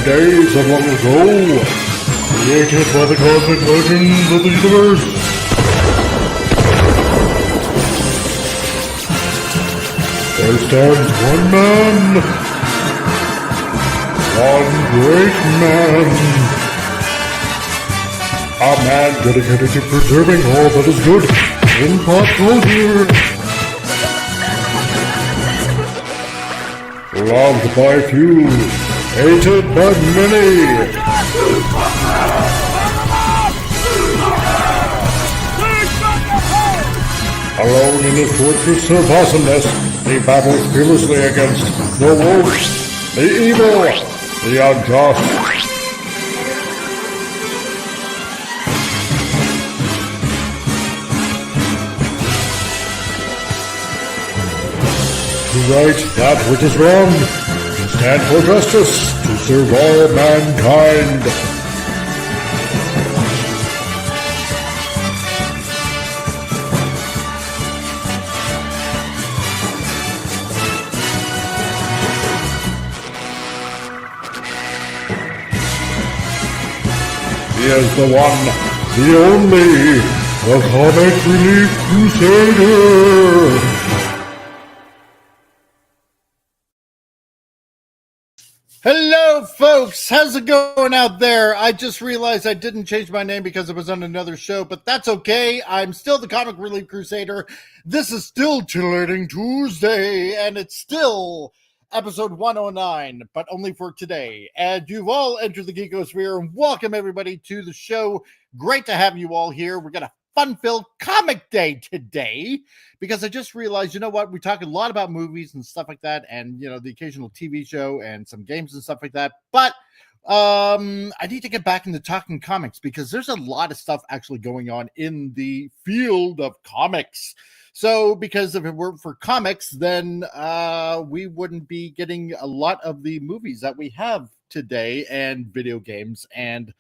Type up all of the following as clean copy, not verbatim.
days of long ago, created by the cosmic legends of the universe. There stands one man, one great man, a man dedicated to preserving all that is good in pop culture. Loved by few, hated by many. Alone in his fortress of awesomeness, he battles fearlessly against the wolves, the evil, the unjust. To right that which is wrong, to stand for justice, to serve all mankind. He is the one, the only, the comic Relief Crusader. Hello, folks. How's it going out there? I just realized I didn't change my name because it was on another show, but that's okay. I'm still the Comic Relief Crusader. This is still Titillating Tuesday, and it's still episode 109, but only for today. And you've all entered the Geekosphere, and welcome everybody to the show. Great to have you all here. We're going to fun-filled comic day today, because I just realized, you know what, we talk a lot about movies and stuff like that, and you know, the occasional TV show and some games and stuff like that, but I need to get back into talking comics, because there's a lot of stuff actually going on in the field of comics. So, because if it weren't for comics, then we wouldn't be getting a lot of the movies that we have today, and video games, and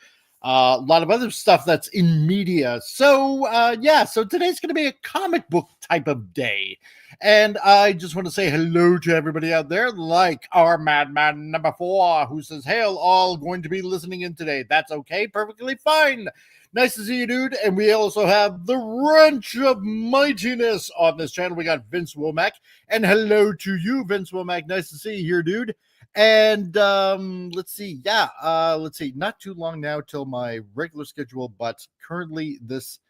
a lot of other stuff that's in media. So, so today's going to be a comic book type of day. And I just want to say hello to everybody out there, like our Madman number 4, who says, hail, all going to be listening in today. That's okay, perfectly fine. Nice to see you, dude. And we also have the Wrench of Mightiness on this channel. We got Vince Womack. And hello to you, Vince Womack. Nice to see you here, dude. And let's see. Not too long now till my regular schedule, but currently this.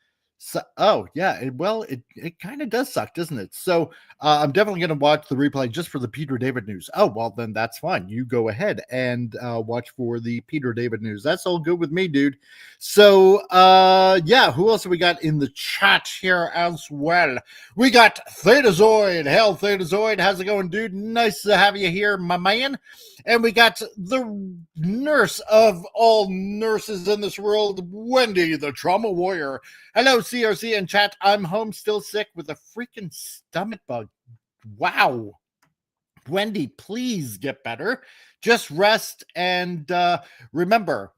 It kind of does suck, doesn't it? So I'm definitely going to watch the replay just for the Peter David news. Oh, well, then that's fine. You go ahead and watch for the Peter David news. That's all good with me, dude. So, who else have we got in the chat here as well? We got Thetazoid. Hell, Thetazoid, how's it going, dude? Nice to have you here, my man. And we got the nurse of all nurses in this world, Wendy, the trauma warrior. Hello, CRC and chat. I'm home, still sick with a freaking stomach bug. Wow. Wendy, please get better. Just rest and remember,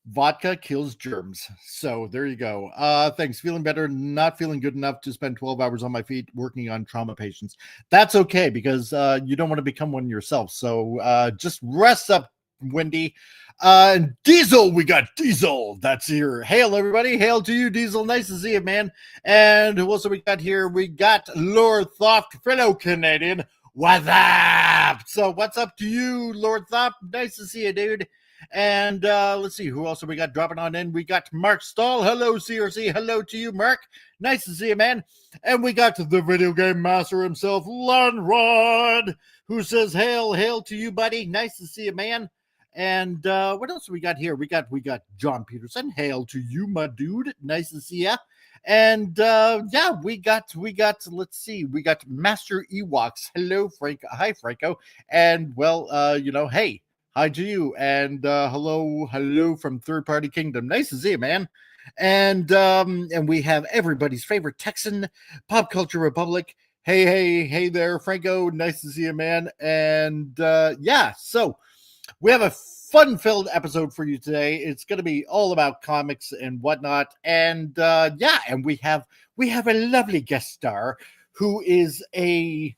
vodka kills germs. So there you go. Thanks. Feeling better, not feeling good enough to spend 12 hours on my feet working on trauma patients. That's okay, because you don't want to become one yourself. So just rest up, Wendy. Diesel, we got Diesel. That's here. Hail, everybody. Hail to you, Diesel. Nice to see you, man. And who else have we got here? We got Lord Thoft, fellow Canadian. What's up? So what's up to you, Lord Thoft? Nice to see you, dude. And let's see, who else have we got dropping on in? We got Mark Stahl. Hello, CRC. Hello to you, Mark. Nice to see you, man. And we got the video game master himself, Lonrod, who says, hail to you, buddy. Nice to see you, man. And what else have we got here? We got John Peterson. Hail to you, my dude. Nice to see ya. And we got let's see, we got Master Ewoks. Hello, Frank. Hi, Franco. And well, hey, hi to you. And hello from Third Party Kingdom. Nice to see you, man. And we have everybody's favorite Texan, Pop Culture Republic. Hey there, Franco. Nice to see you, man. And so we have a fun-filled episode for you today. It's going to be all about comics and whatnot. And and we have a lovely guest star who is a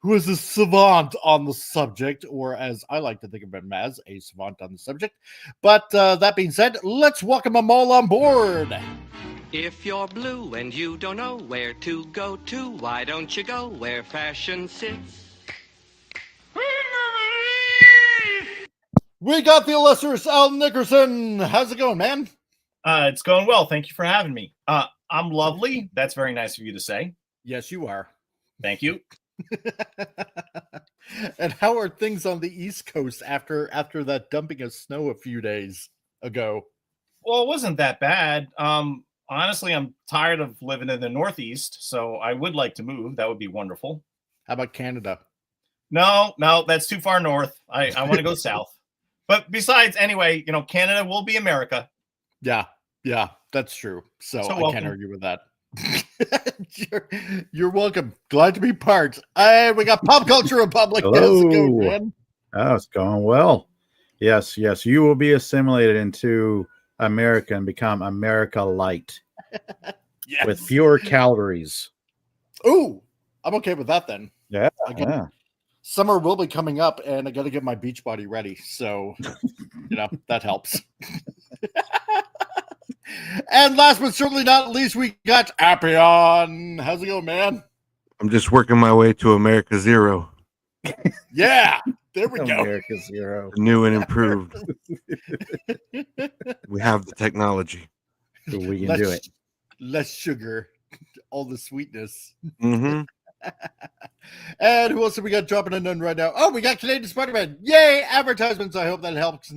who is a savant on the subject, or as I like to think of him as, a savant on the subject. But that being said, let's welcome them all on board. If you're blue and you don't know where to go to, why don't you go where fashion sits? We got the illustrious Al Nickerson. How's it going, man? It's going well. Thank you for having me. I'm lovely. That's very nice of you to say. Yes, you are. Thank you. And how are things on the East Coast after that dumping of snow a few days ago? Well, it wasn't that bad. Honestly, I'm tired of living in the Northeast, so I would like to move. That would be wonderful. How about Canada? No, that's too far north. I want to go south. But besides, anyway, Canada will be America. Yeah, that's true. So I welcome. can't argue with that. You're welcome. Glad to be part. Hey, we got Pop Culture Republic. Hello. How's it going, man? Oh, it's going well. Yes. You will be assimilated into America and become America Light Yes. with fewer calories. Ooh, I'm okay with that then. Yeah. Summer will be coming up, and I got to get my beach body ready. So, that helps. And last but certainly not least, we got Appion. How's it going, man? I'm just working my way to America Zero. Yeah, there we go. America Zero. New and improved. We have the technology. So we can do it. Less sugar, all the sweetness. Mm-hmm. And who else have we got dropping in right now? Oh, we got Canadian Spider-Man. Yay! Advertisements. I hope that helps.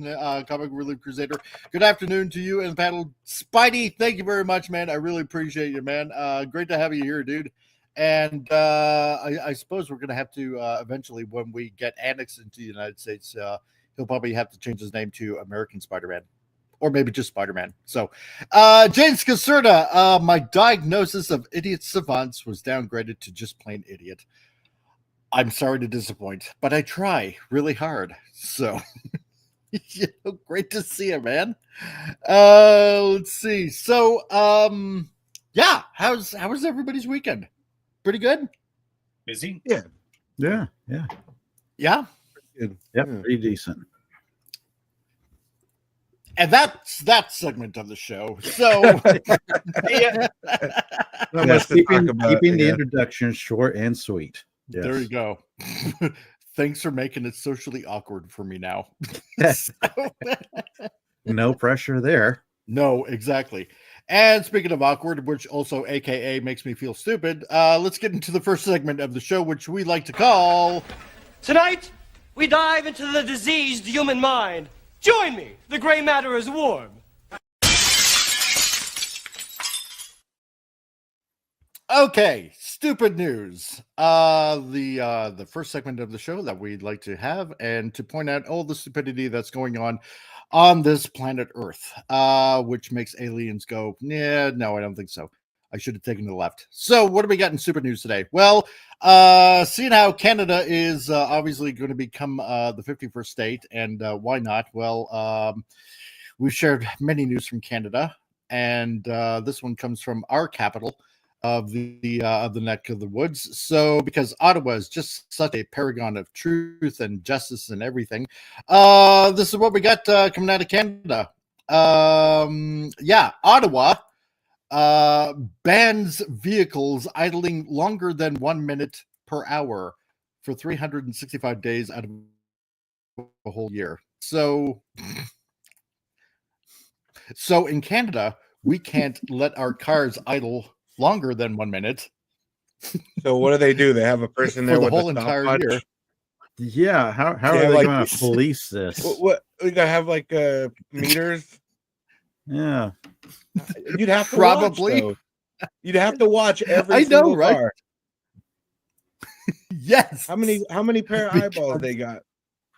Comic Relief Crusader. Good afternoon to you and the panel. Spidey, thank you very much, man. I really appreciate you, man. Great to have you here, dude. And I suppose we're going to have to eventually, when we get annexed into the United States, he'll probably have to change his name to American Spider-Man. Or maybe just Spider-Man. So, James Caserta, my diagnosis of idiot savants was downgraded to just plain idiot. I'm sorry to disappoint, but I try really hard. So, great to see you, man. Let's see. So, yeah, how's everybody's weekend? Pretty good? Busy? Yeah. Yeah? Yep, pretty decent. And that's that segment of the show. So, keeping the introduction short and sweet. Yes. There you go. Thanks for making it socially awkward for me now. No pressure there. No, exactly. And speaking of awkward, which also AKA makes me feel stupid, let's get into the first segment of the show, which we like to call... Tonight, we dive into the diseased human mind. Join me. The gray matter is warm. Okay, stupid news. The first segment of the show that we'd like to have and to point out all the stupidity that's going on this planet Earth, which makes aliens go, yeah, no, I don't think so. I should have taken the left. So what do we got in stupid news today? Well, seeing how Canada is obviously going to become the 51st state, and why not? Well, we've shared many news from Canada, and this one comes from our capital of the neck of the woods. So because Ottawa is just such a paragon of truth and justice and everything, this is what we got coming out of Canada. Ottawa bans vehicles idling longer than 1 minute per hour for 365 days out of a whole year. So in Canada, we can't let our cars idle longer than 1 minute. So what do? They have a person there for the with whole a entire stopwatch? year. Yeah, how are they like- going to police this? What we gotta have like meters? Yeah. You'd have to Probably. watch, though. You'd have to watch every I know, single right? car. Yes. How many pair of eyeballs they got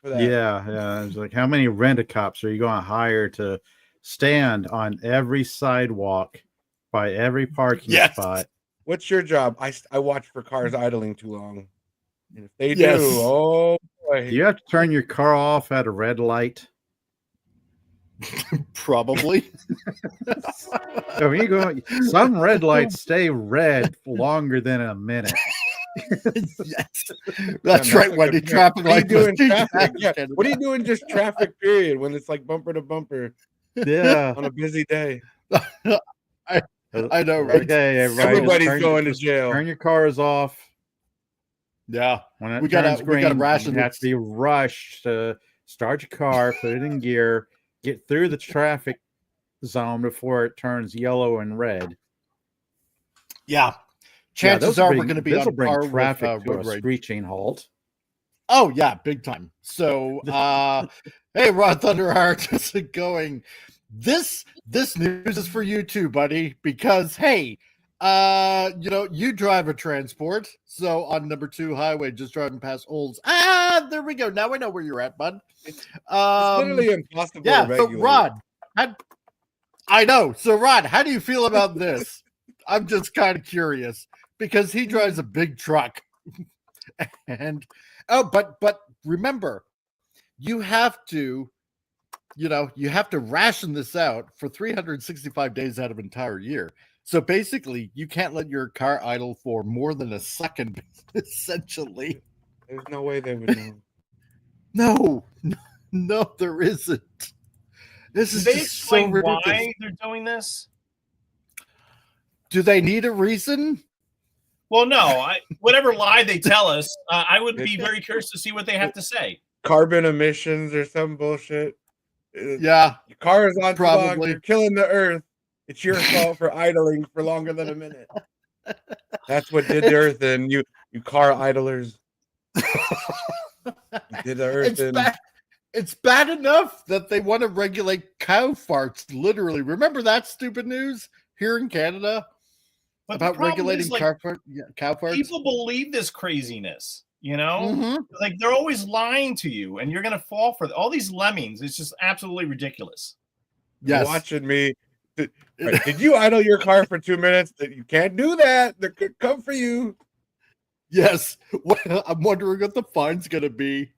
for that? Yeah. It's like, how many rent-a-cops are you going to hire to stand on every sidewalk by every parking Yes. spot? What's your job? I watch for cars idling too long. And if they Yes. do, oh boy. Do you have to turn your car off at a red light? Probably. I mean, some red lights stay red longer than a minute. Yes, that's Yeah, right, like Wendy. a- Traffic What are you light. doing traffic? Yeah. What are you doing just traffic period when it's like bumper to bumper Yeah. on a busy day? I know, right? Okay, everybody, Everybody's just going to just jail. Turn your cars off. Yeah, When it we turns gotta green, ration you have this. to be rushed to start your car, put it in gear, get through the traffic zone before it turns yellow and red. Yeah, chances this'll are bring- we're going to be this'll on bring par with traffic to road a rage. screeching halt. Oh yeah, big time. So hey Rod Thunderheart, how's it going? This news is for you too, buddy, because hey, you drive a transport. So on number 2 highway, just driving past Olds. There we go. Now I know where you're at, bud. It's literally impossible to Yeah, so regulate. Rod, I know. So Rod, how do you feel about this? I'm just kind of curious because he drives a big truck. And but remember, you have to ration this out for 365 days out of an entire year. So basically, you can't let your car idle for more than a second, essentially. There's no way they would know. No, there isn't. This Did is they just so explain ridiculous. why they're doing this? Do they need a reason? Well, no. Whatever lie they tell us, I would be very curious to see what they have to say. Carbon emissions or some bullshit. Yeah, Your car is on probably. fog. You're killing the earth. It's your fault for idling for longer than a minute. That's what did the earth in. You car idlers. You did the earth in. It's bad enough that they want to regulate cow farts, literally. Remember that stupid news here in Canada But about the problem regulating is, like, cow farts? people believe this craziness, you know? Mhm. Like, they're always lying to you, and you're going to fall for all these lemmings. It's just absolutely ridiculous. You're Yes. watching me. Did you idle your car for 2 minutes? You can't do that. They could come for you. Yes. Well, I'm wondering what the fine's going to be.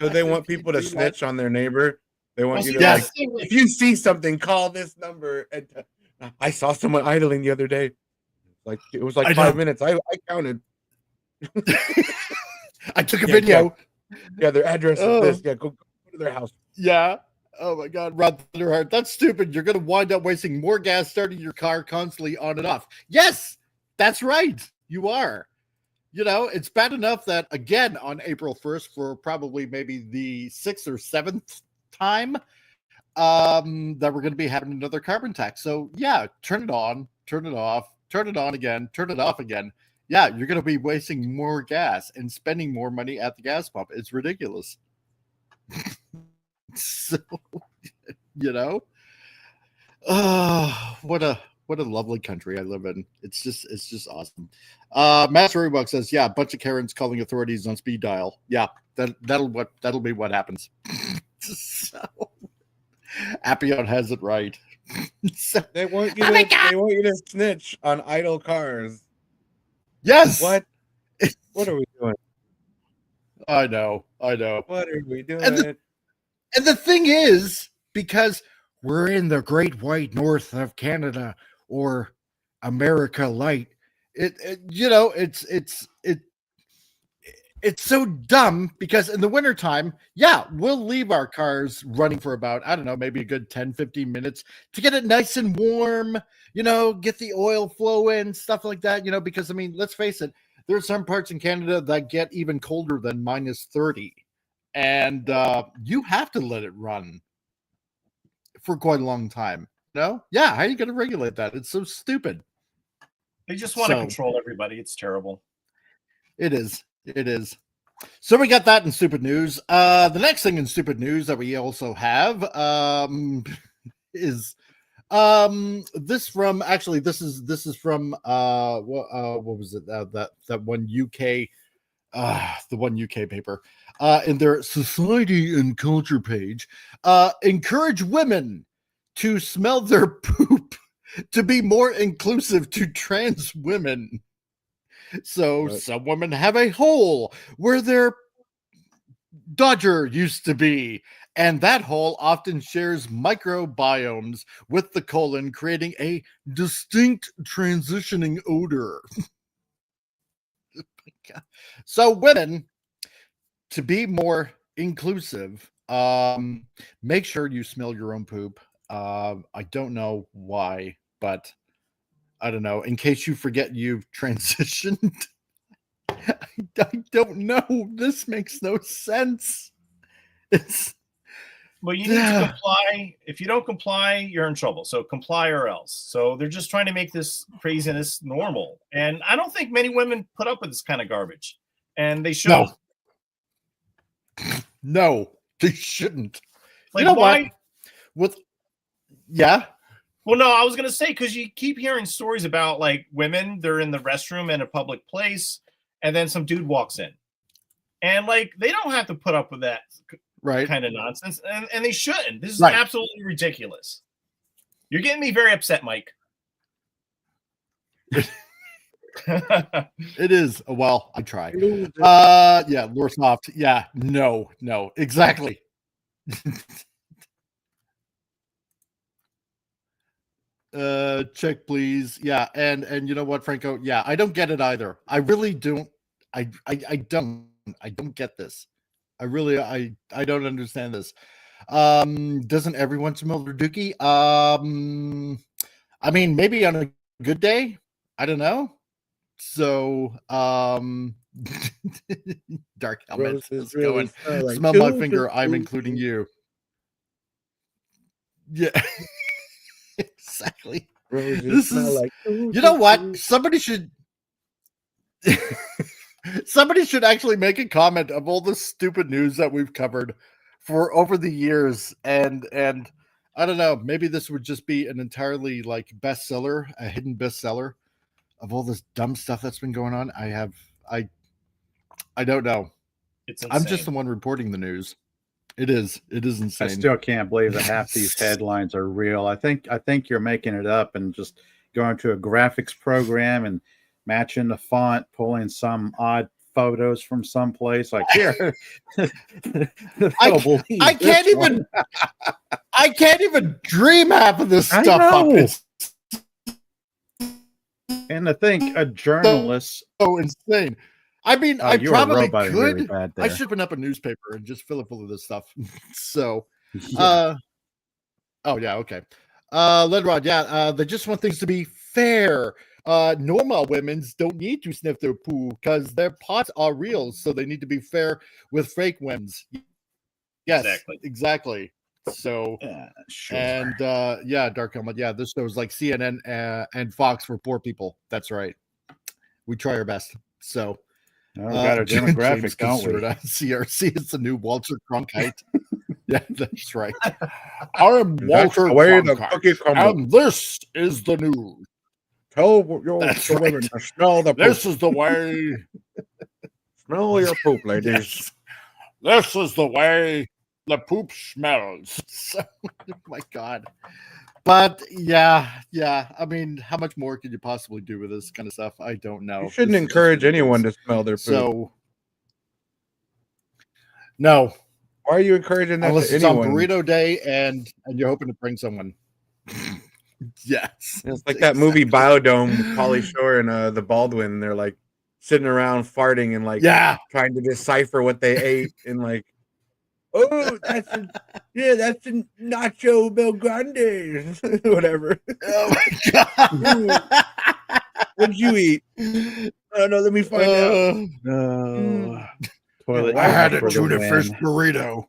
So they want people to snitch on their neighbor. They want you to Yes. like, if you see something, call this number. And I saw someone idling the other day. Like it was like I 5 know. minutes. I counted. I took a video. Yeah, their address is this. Yeah, go to their house. Yeah. Oh my God, Rod Thunderheart, that's stupid. You're going to wind up wasting more gas starting your car constantly on and off. Yes, that's right. You are. It's bad enough that, again, on April 1st, for probably maybe the 6th or 7th time, that we're going to be having another carbon tax. So, yeah, turn it on, turn it off, turn it on again, turn it off again. Yeah, you're going to be wasting more gas and spending more money at the gas pump. It's ridiculous. So, what a lovely country I live in. It's just awesome. Matt Storybook says, yeah, a bunch of Karens calling authorities on speed dial. Yeah, that'll be what happens. So Appion has it right. So, They want you to snitch on idle cars. yes. What are we doing? I know. What are we doing? And the thing is, because we're in the great white north of Canada or America light, it's so dumb because in the wintertime, yeah, we'll leave our cars running for about, I don't know, maybe a good 10, 15 minutes to get it nice and warm, get the oil flow in, stuff like that, because, I mean, let's face it, there are some parts in Canada that get even colder than -30. And you have to let it run for quite a long time. No? Yeah, how are you going to regulate that? It's so stupid. They just want to control everybody. It's terrible. It is. So we got that in stupid news. The next thing in stupid news that we also have is this from this is from what was it that one UK the one UK paper in their society and culture page, encourage women to smell their poop to be more inclusive to trans women. So some women have a hole where their dodger used to be, and that hole often shares microbiomes with the colon, creating a distinct transitioning odor. God. So women, to be more inclusive, make sure you smell your own poop. I don't know why, but I don't know. In case you forget you've transitioned, I don't know. This makes no sense. It's Well, you need to comply. If you don't comply, you're in trouble. So comply or else. So they're just trying to make this craziness normal. And I don't think many women put up with this kind of garbage. And they shouldn't. No, they shouldn't. Like, you know why? What? Yeah. Well, no, I was going to say, because you keep hearing stories about like women, they're in the restroom in a public place, and then some dude walks in. And like, they don't have to put up with that kind of nonsense. And they shouldn't. This is absolutely ridiculous. You're getting me very upset, Mike. It is. Well, I try. Yeah, Lore Soft. Yeah, no, exactly. Check please. Yeah, and you know what, Franco? Yeah, I don't get it either. I really don't. I don't get this. I don't understand this. Doesn't everyone smell their dookie? I mean, maybe on a good day. I don't know. So, Dark Helmet is going. Smell my finger. I'm including you. Yeah, exactly. This is like, you know what? Somebody should actually make a comment of all the stupid news that we've covered for over the years, and I don't know, maybe this would just be an entirely like bestseller, a hidden bestseller of all this dumb stuff that's been going on. I don't know. I'm just the one reporting the news. It is insane. I still can't believe that half these headlines are real. I think you're making it up and just going to a graphics program and matching the font, pulling some odd photos from someplace. Like here, I can't even dream half of this stuff up. And to think a journalist so insane. I mean, I probably could. Really I should open up a newspaper and just fill it full of this stuff. So, oh yeah, okay. Ledrod, yeah, they just want things to be fair. Normal women's don't need to sniff their poo because their pots are real, so they need to be fair with fake women's. Yes, exactly. So, sure. And yeah, Dark Helmet, yeah, this shows like CNN and Fox for poor people. That's right. We try our best. So, we got our demographics, don't we? CRC is the new Walter Cronkite. Yeah, that's right. I'm Walter Cronkite, and this is the news. Tell your women to smell the poop. This is the way. Smell your poop, ladies. Yes. This is the way the poop smells. So, oh my God. But yeah. I mean, how much more could you possibly do with this kind of stuff? I don't know. You shouldn't encourage anyone to smell their poop. So, no. Why are you encouraging that? Unless to it's anyone? on burrito day and you're hoping to bring someone. Yes. It's like that movie Biodome with Pauly Shore and the Baldwin. They're like sitting around farting and like trying to decipher what they ate and like, oh, that's a Nacho Bel Grande, whatever. Oh my God. What'd you eat? Oh no, let me find out. I had a tuna fish burrito.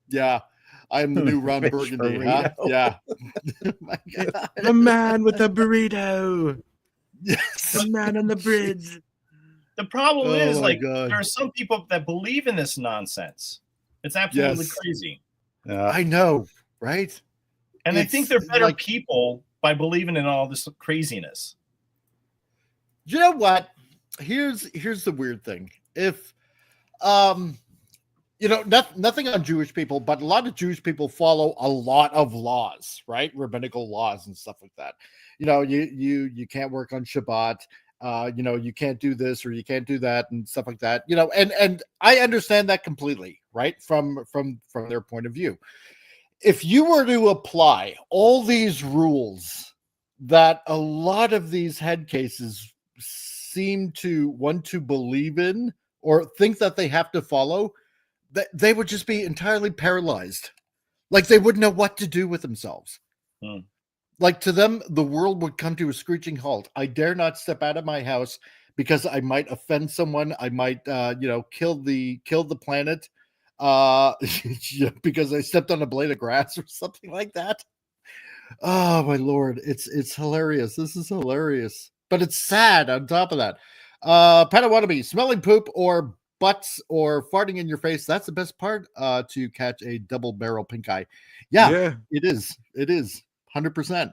Yeah. I'm the new Ron Burgundy, huh? Yeah. Oh my God. The man with the burrito. Yes. The man on the bridge. The problem is, like, there are some people that believe in this nonsense. It's absolutely crazy. I know, right? And they think they're better people by believing in all this craziness. You know what? Here's the weird thing. If you know, nothing on Jewish people, but a lot of Jewish people follow a lot of laws, right? Rabbinical laws and stuff like that. You know, you can't work on Shabbat. You know, you can't do this or you can't do that and stuff like that. You know, and I understand that completely, right? From their point of view. If you were to apply all these rules that a lot of these head cases seem to want to believe in or think that they have to follow, that they would just be entirely paralyzed. Like they wouldn't know what to do with themselves. Like to them, the world would come to a screeching halt. I dare not step out of my house because I might offend someone. I might, kill the planet because I stepped on a blade of grass or something like that. Oh my Lord. It's hilarious. This is hilarious, but it's sad on top of that. Panawannabe, smelling poop or butts or farting in your face. That's the best part to catch a double barrel pink eye. Yeah. It is. 100%.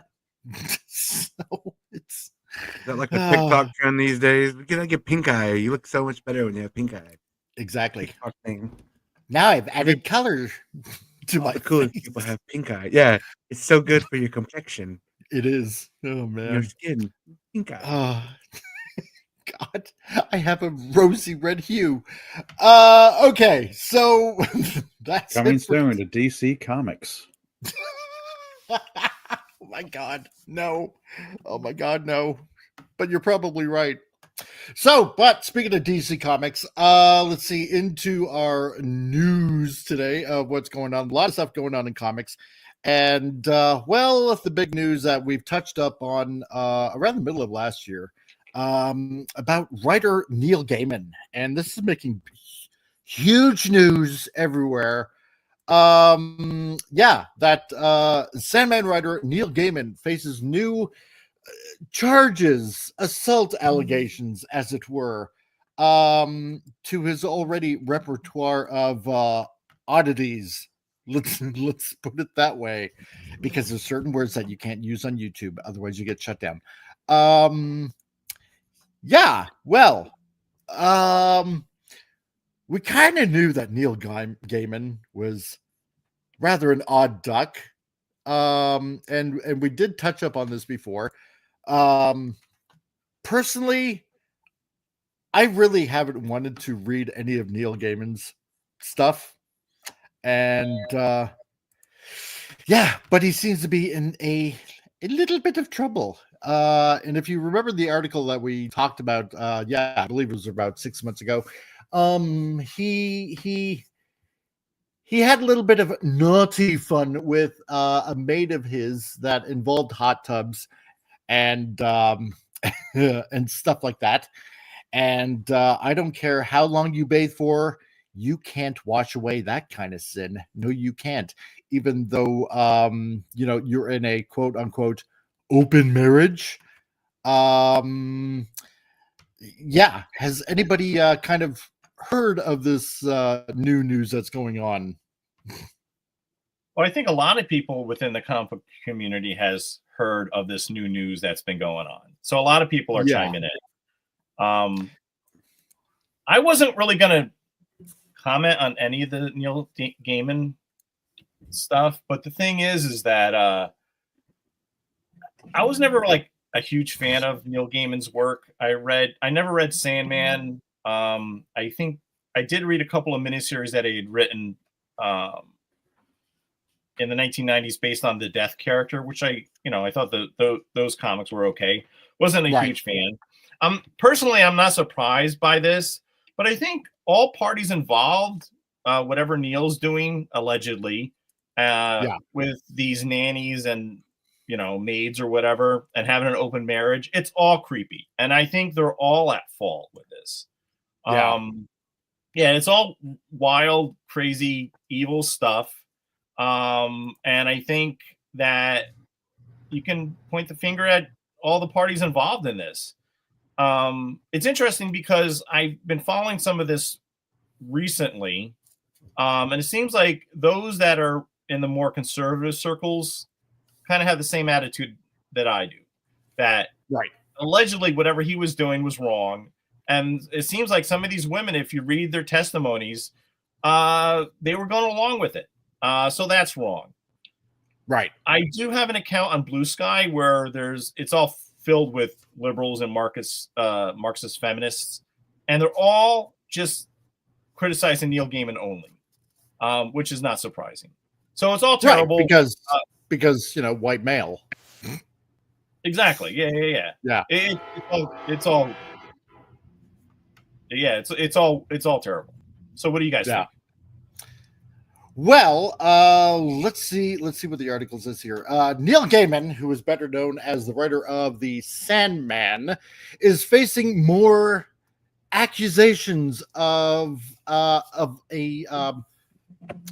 So it's Is that like the TikTok trend these days? We gotta get pink eye. You look so much better when you have pink eye. Exactly. TikTok thing. Now I've added color to my cool face. People have pink eye. Yeah, it's so good for your complexion. It is. Oh man. Your skin. Pink eye. God, I have a rosy red hue. Okay, so that's coming soon to DC Comics. Oh my God, no. Oh my God, no. But you're probably right. So, but speaking of DC Comics, let's see, into our news today of what's going on. A lot of stuff going on in comics. And, the big news that we've touched up on around the middle of last year about writer Neil Gaiman. And this is making huge news everywhere. Sandman writer Neil Gaiman faces new charges, assault allegations, as it were, to his already repertoire of oddities. Let's put it that way, because there's certain words that you can't use on YouTube, otherwise you get shut down. We kind of knew that Neil Gaiman was rather an odd duck. And we did touch up on this before. Personally, I really haven't wanted to read any of Neil Gaiman's stuff. And but he seems to be in a little bit of trouble. And if you remember the article that we talked about, I believe it was about 6 months ago. He had a little bit of naughty fun with a maid of his that involved hot tubs and and stuff like that. And I don't care how long you bathe for, you can't wash away that kind of sin. No, you can't. Even though you're in a quote unquote open marriage. Has anybody kind of heard of this new news that's going on? Well, I think a lot of people within the comic book community has heard of this new news that's been going on. So a lot of people are chiming in. I wasn't really going to comment on any of the Neil Gaiman stuff, but the thing is that I was never like a huge fan of Neil Gaiman's work. I never read Sandman. I think I did read a couple of miniseries that he had written in the 1990s based on the Death character, which I thought those comics were okay. Wasn't a huge fan. Personally, I'm not surprised by this, but I think all parties involved, whatever Neil's doing allegedly, with these nannies and maids or whatever, and having an open marriage, it's all creepy, and I think they're all at fault with this. It's all wild, crazy, evil stuff. And I think that you can point the finger at all the parties involved in this. It's interesting because I've been following some of this recently. And it seems like those that are in the more conservative circles kind of have the same attitude that I do, that allegedly whatever he was doing was wrong. And it seems like some of these women, if you read their testimonies, they were going along with it. So that's wrong. Right. I do have an account on Blue Sky where it's all filled with liberals and Marxist feminists, and they're all just criticizing Neil Gaiman only, which is not surprising. So it's all terrible because white male. Exactly. Yeah. Yeah. It's all Yeah, it's all terrible. So what do you guys think? Well, let's see what the article says here. Neil Gaiman, who is better known as the writer of The Sandman, is facing more accusations of a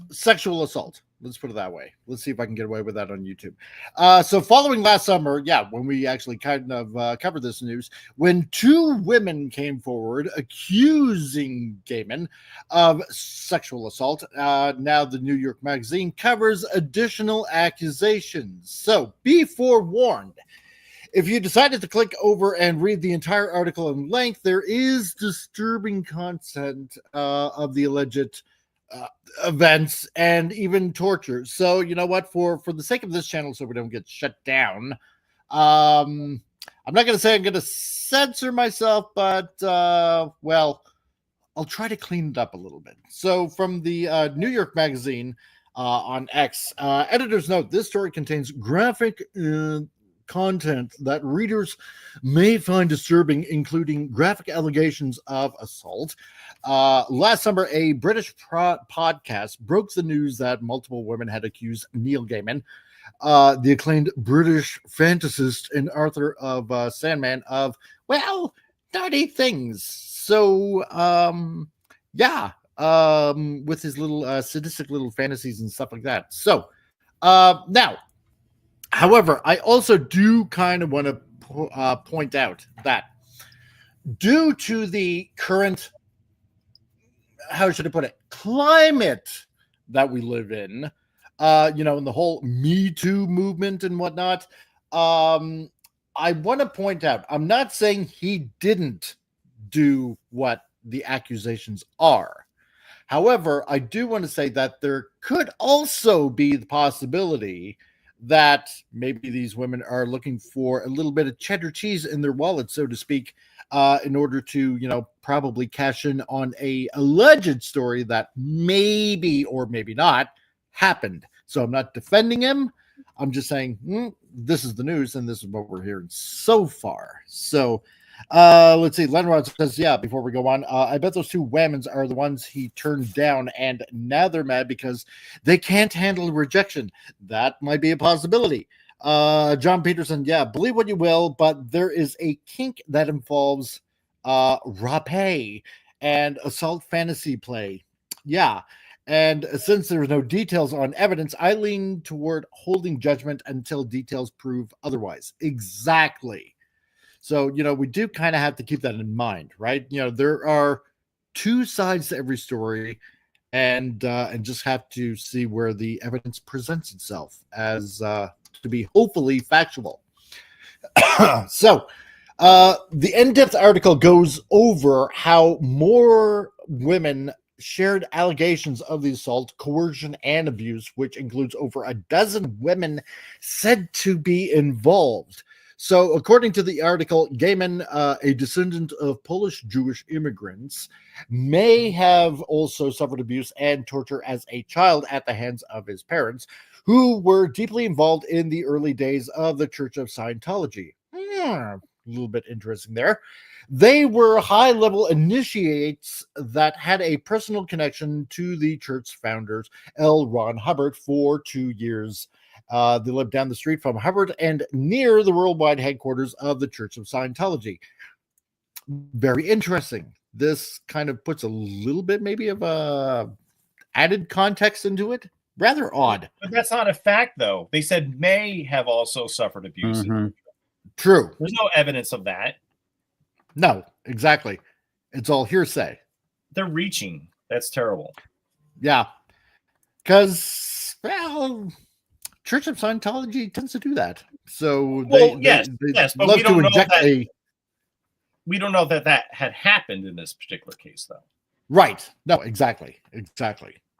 sexual assault. Let's put it that way. Let's see if I can get away with that on YouTube. So following last summer, when we actually kind of covered this news, when two women came forward accusing Gaiman of sexual assault, now the New York Magazine covers additional accusations. So be forewarned. If you decided to click over and read the entire article in length, there is disturbing content of the alleged events and even torture. So you know what, for the sake of this channel, so we don't get shut down, I'm not going to say I'm going to censor myself, but well, I'll try to clean it up a little bit. So from the New York Magazine on X, editors note this story contains graphic content that readers may find disturbing, including graphic allegations of assault. Last summer, a British podcast broke the news that multiple women had accused Neil Gaiman, the acclaimed British fantasist and author of Sandman, of, well, naughty things. So, with his little sadistic little fantasies and stuff like that. So, now, however, I also do kind of want to point out that due to the current, how should I put it, climate that we live in, in the whole Me Too movement and whatnot, I want to point out, I'm not saying he didn't do what the accusations are. However, I do want to say that there could also be the possibility that maybe these women are looking for a little bit of cheddar cheese in their wallet, so to speak, in order to, probably cash in on a alleged story that maybe or maybe not happened. So I'm not defending him. I'm just saying this is the news and this is what we're hearing so far. So let's see. Lenrod says, before we go on, I bet those two whammons are the ones he turned down, and now they're mad because they can't handle rejection. That might be a possibility. John Peterson, believe what you will, but there is a kink that involves rape and assault fantasy play. And since there's no details on evidence, I lean toward holding judgment until details prove otherwise. Exactly. So, we do kind of have to keep that in mind, right? There are two sides to every story, and just have to see where the evidence presents itself as to be hopefully factual. So, the in-depth article goes over how more women shared allegations of the assault, coercion, and abuse, which includes over a dozen women said to be involved. So, according to the article, Gaiman, a descendant of Polish Jewish immigrants, may have also suffered abuse and torture as a child at the hands of his parents, who were deeply involved in the early days of the Church of Scientology. A little bit interesting there. They were high-level initiates that had a personal connection to the church founders, L. Ron Hubbard, for 2 years. They lived down the street from Hubbard and near the worldwide headquarters of the Church of Scientology. Very interesting. This kind of puts a little bit maybe of a added context into it. Rather odd. But that's not a fact, though. They said may have also suffered abuse. Mm-hmm. True. There's no evidence of that. No, exactly. It's all hearsay. They're reaching. That's terrible. Yeah. Because, well, Church of Scientology tends to do that. So they but love we don't to know inject that, we don't know that had happened in this particular case, though. Right. No, exactly.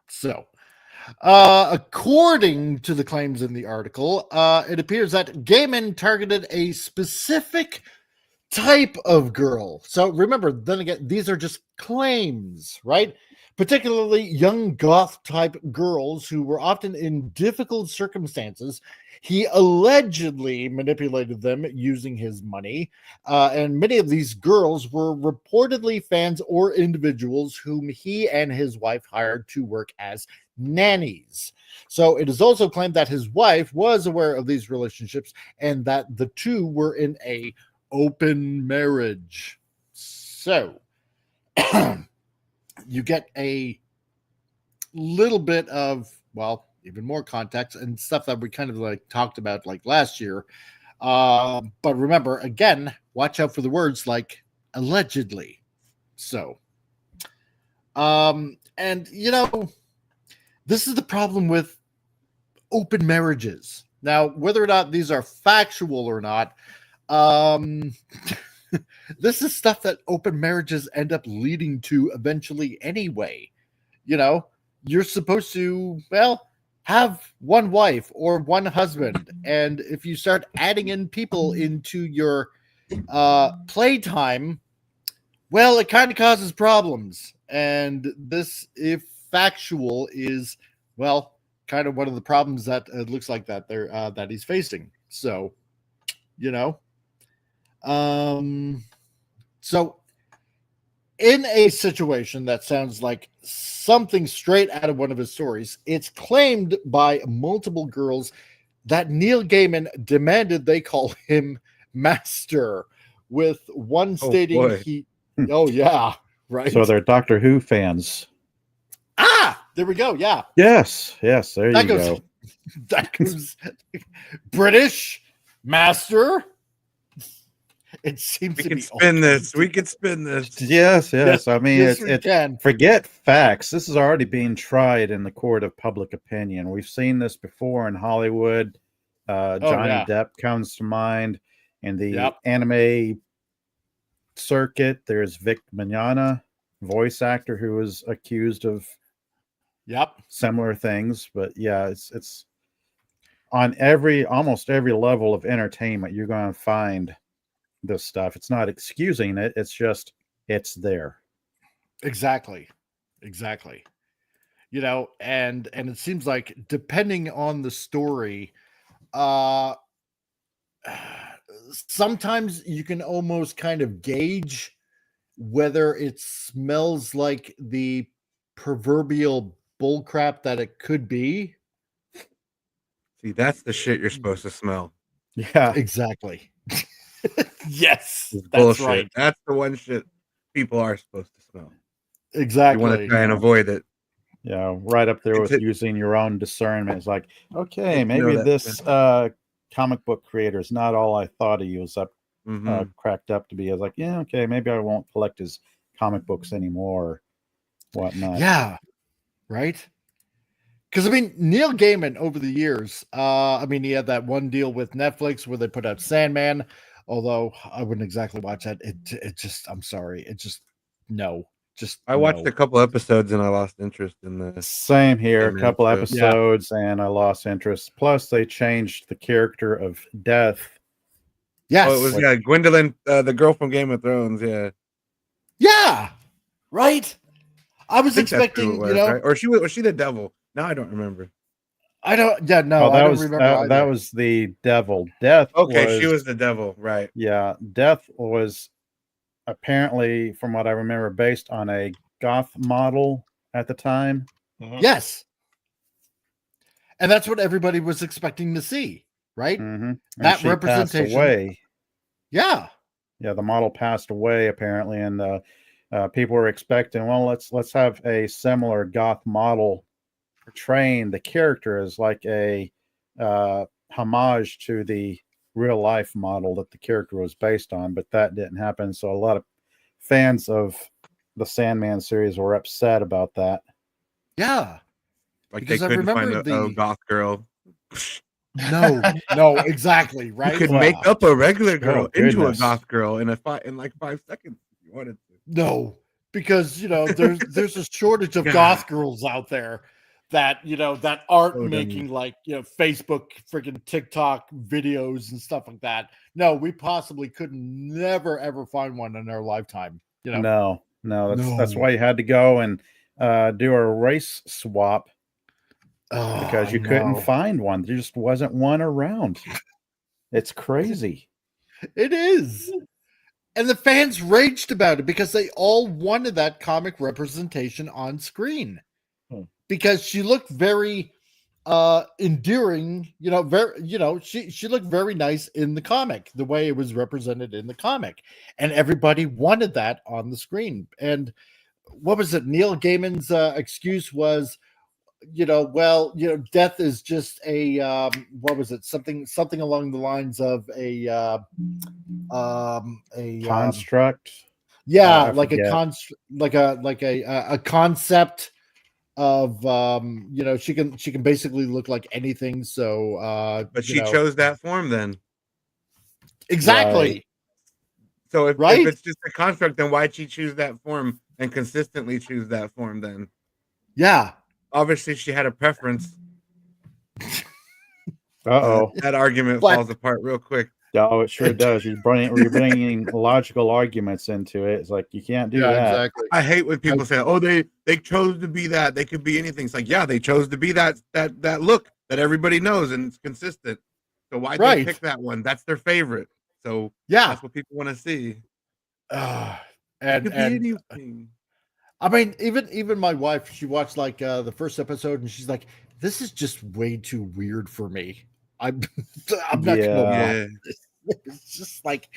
So, according to the claims in the article, it appears that Gaiman targeted a specific type of girl. So remember, then again, these are just claims, right? Particularly young goth type girls who were often in difficult circumstances. He allegedly manipulated them using his money. And many of these girls were reportedly fans or individuals whom he and his wife hired to work as nannies. So it is also claimed that his wife was aware of these relationships and that the two were in a open marriage. So you get a little bit of, well, even more context and stuff that we kind of like talked about like last year. But remember, again, watch out for the words like allegedly. So, and you know, this is the problem with open marriages. Now, whether or not these are factual or not, this is stuff that open marriages end up leading to eventually anyway. You know, you're supposed to, well, have one wife or one husband. And if you start adding in people into your playtime, well, it kind of causes problems. And this, if factual, is, well, kind of one of the problems that it looks like that they're that he's facing. So, you know, so in a situation that sounds like something straight out of one of his stories, it's claimed by multiple girls that Neil Gaiman demanded they call him Master, with one stating he, oh yeah, right. So they're Doctor Who fans. Ah, there we go. Yeah. Yes. Yes. There you go. That goes British Master. It seems we to can be spin this. We can spin this. Yes. Yes. I mean, yes, it's forget facts. This is already being tried in the court of public opinion. We've seen this before in Hollywood. Johnny Depp comes to mind. In the anime circuit, there's Vic Mignogna, voice actor, who was accused of similar things. But yeah, it's on almost every level of entertainment, you're going to find this stuff. It's not excusing it, it's just it's there. Exactly. You know, and it seems like depending on the story, sometimes you can almost kind of gauge whether it smells like the proverbial bullcrap that it could be. See, that's the shit you're supposed to smell. Yeah, exactly. Yes, it's that's bullshit. right. That's the one shit people are supposed to smell. Exactly. You want to try and avoid it. Yeah, right up there with using your own discernment. It's like, okay, maybe this comic book creator is not all I thought he was cracked up to be. I was like, yeah, okay, maybe I won't collect his comic books anymore, or whatnot. Yeah, right. Because I mean, Neil Gaiman over the years, I mean, he had that one deal with Netflix where they put out Sandman. Although I wouldn't exactly watch that. It just, I'm sorry, it just I watched a couple episodes and I lost interest in the same here. A couple episodes and I lost interest. Plus, they changed the character of Death. Yes, it was Gwendolyn, the girl from Game of Thrones. Yeah, right. I was expecting, right? Or was she the devil? No, I don't remember. I don't. Yeah, no, I don't remember. That was the devil. Death. Okay, she was the devil, right? Yeah, Death was apparently, from what I remember, based on a goth model at the time. Mm-hmm. Yes, and that's what everybody was expecting to see, right? Mm-hmm. That representation. Passed away. Yeah, the model passed away apparently, and people were expecting, well, let's have a similar goth model portraying the character as like a homage to the real life model that the character was based on, but that didn't happen. So a lot of fans of the Sandman series were upset about that. Yeah, like because they couldn't find a goth girl. No, exactly, right. You could make up a regular girl into a goth girl in like 5 seconds if you wanted to. No, because there's a shortage of goth girls out there. that, you know, that aren't Odin. making like, you know, Facebook, freaking TikTok videos and stuff like that. No, we possibly could never ever find one in our lifetime. You know, no, that's why you had to go and do a race swap because you couldn't find one. There just wasn't one around. It's crazy. It is. And the fans raged about it because they all wanted that comic representation on screen. Because she looked very endearing, you know, she looked very nice in the comic, the way it was represented in the comic. And everybody wanted that on the screen. And what was it? Neil Gaiman's excuse was, you know, well, you know, death is just a what was it? Something along the lines of a construct. Like a concept of you know, she can basically look like anything. So but she chose that form then. Exactly. Right. So if it's just a construct, then why'd she choose that form and consistently choose that form then? Yeah. Obviously she had a preference. That argument falls apart real quick. Oh, it sure does. You're bringing logical arguments into it. It's like you can't do that. Exactly. I hate when people say, "Oh, they chose to be that. They could be anything." It's like, yeah, they chose to be that look that everybody knows and it's consistent. So why they pick that one? That's their favorite. So that's what people want to see. Anything. I mean, even my wife, she watched like the first episode and she's like, "This is just way too weird for me. I'm not gonna watch this." It's just like,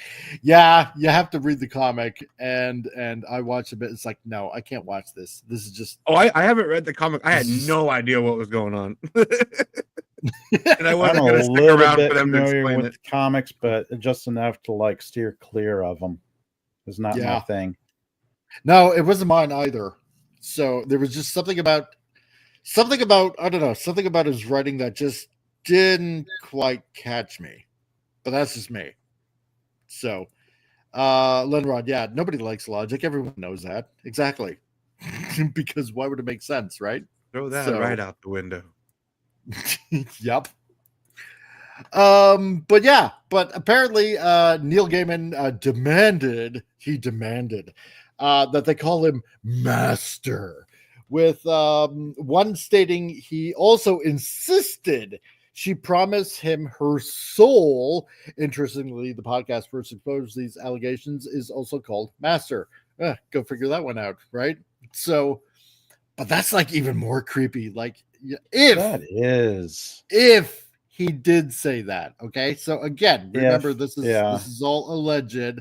yeah, you have to read the comic, and I watched a bit. It's like, no, I can't watch this. This is just. Oh, I haven't read the comic. I had no idea what was going on, and I wasn't going to stick around for them to explain with comics, but just enough to like steer clear of them. It's not my thing. No, it wasn't mine either. So there was just something about I don't know, something about his writing that just didn't quite catch me. But that's just me. So Lenrod, yeah, nobody likes logic. Everyone knows that. Exactly. Because why would it make sense, right? Throw that right out the window. Yep. But apparently Neil Gaiman demanded that they call him Master, with one stating he also insisted she promised him her soul. Interestingly, the podcast first exposed these allegations is also called Master. Go figure that one out, right? So, but that's like even more creepy. Like, if he did say that, okay. So again, remember this is all alleged.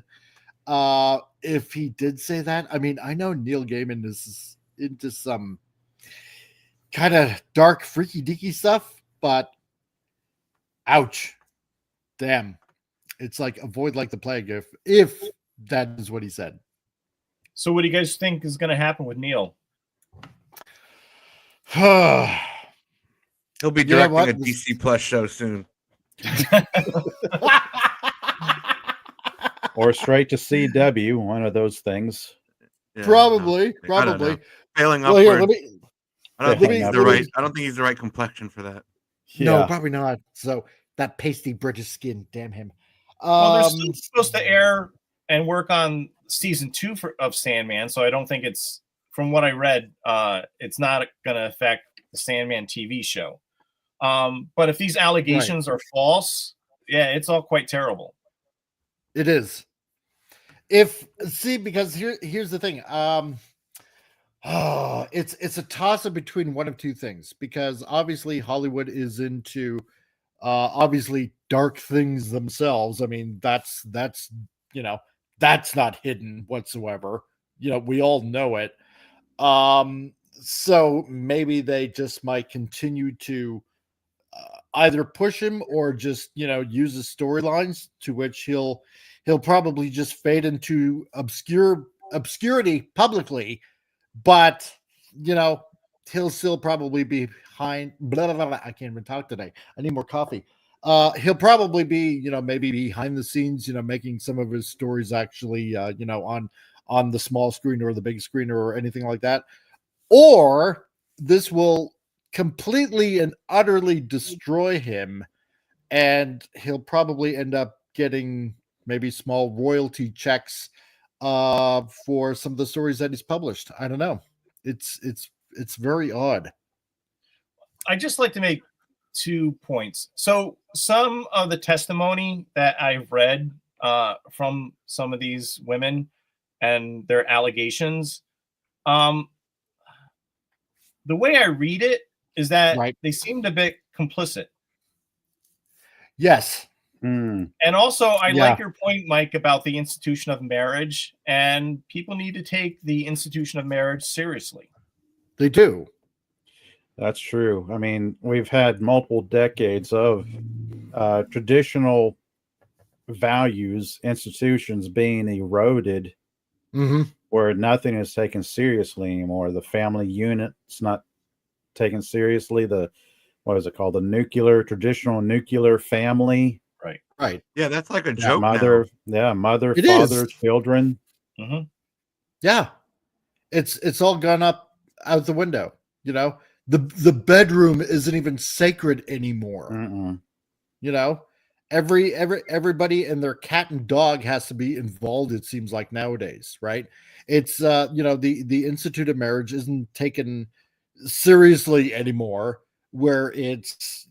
If he did say that, I mean, I know Neil Gaiman is into some kind of dark, freaky deaky stuff, but ouch, damn, it's like avoid like the plague if that is what he said. So what do you guys think is going to happen with Neil? He'll be directing a DC Plus show soon. Or straight to CW, one of those things. Yeah, probably. Failing upward. I don't think he's the right complexion for that. Yeah. No, probably not. So that pasty British skin, damn him. Well, they're still supposed to air and work on season 2 of Sandman, so I don't think it's, from what I read, it's not going to affect the Sandman TV show. But if these allegations are false, it's all quite terrible. It is. Because here's the thing. It's a toss-up between one of two things, because obviously Hollywood is into obviously dark things themselves. I mean, that's you know, that's not hidden whatsoever. You know, we all know it. So maybe they just might continue to either push him or just, you know, use the storylines to which he'll probably just fade into obscurity publicly, but you know, he'll still probably be behind. I can't even talk today. I need more coffee. He'll probably be, you know, maybe behind the scenes, you know, making some of his stories actually, you know, on the small screen or the big screen or anything like that. Or this will completely and utterly destroy him, and he'll probably end up getting maybe small royalty checks for some of the stories that he's published. I don't know. It's very odd. I just like to make 2 points. So some of the testimony that I've read from some of these women and their allegations, the way I read it is that they seemed a bit complicit. Yes. Mm. And also, I like your point, Mike, about the institution of marriage, and people need to take the institution of marriage seriously. They do. That's true. I mean, we've had multiple decades of traditional values, institutions being eroded, where nothing is taken seriously anymore. The family unit's not taken seriously. What is it called? The traditional nuclear family. Right. Yeah, that's like a joke mother, now. Mother, It father, is. children. Yeah. It's all gone up out the window. You know, the bedroom isn't even sacred anymore. You know, everybody and their cat and dog has to be involved, it seems like nowadays, right? It's the institute of marriage isn't taken seriously anymore, where it's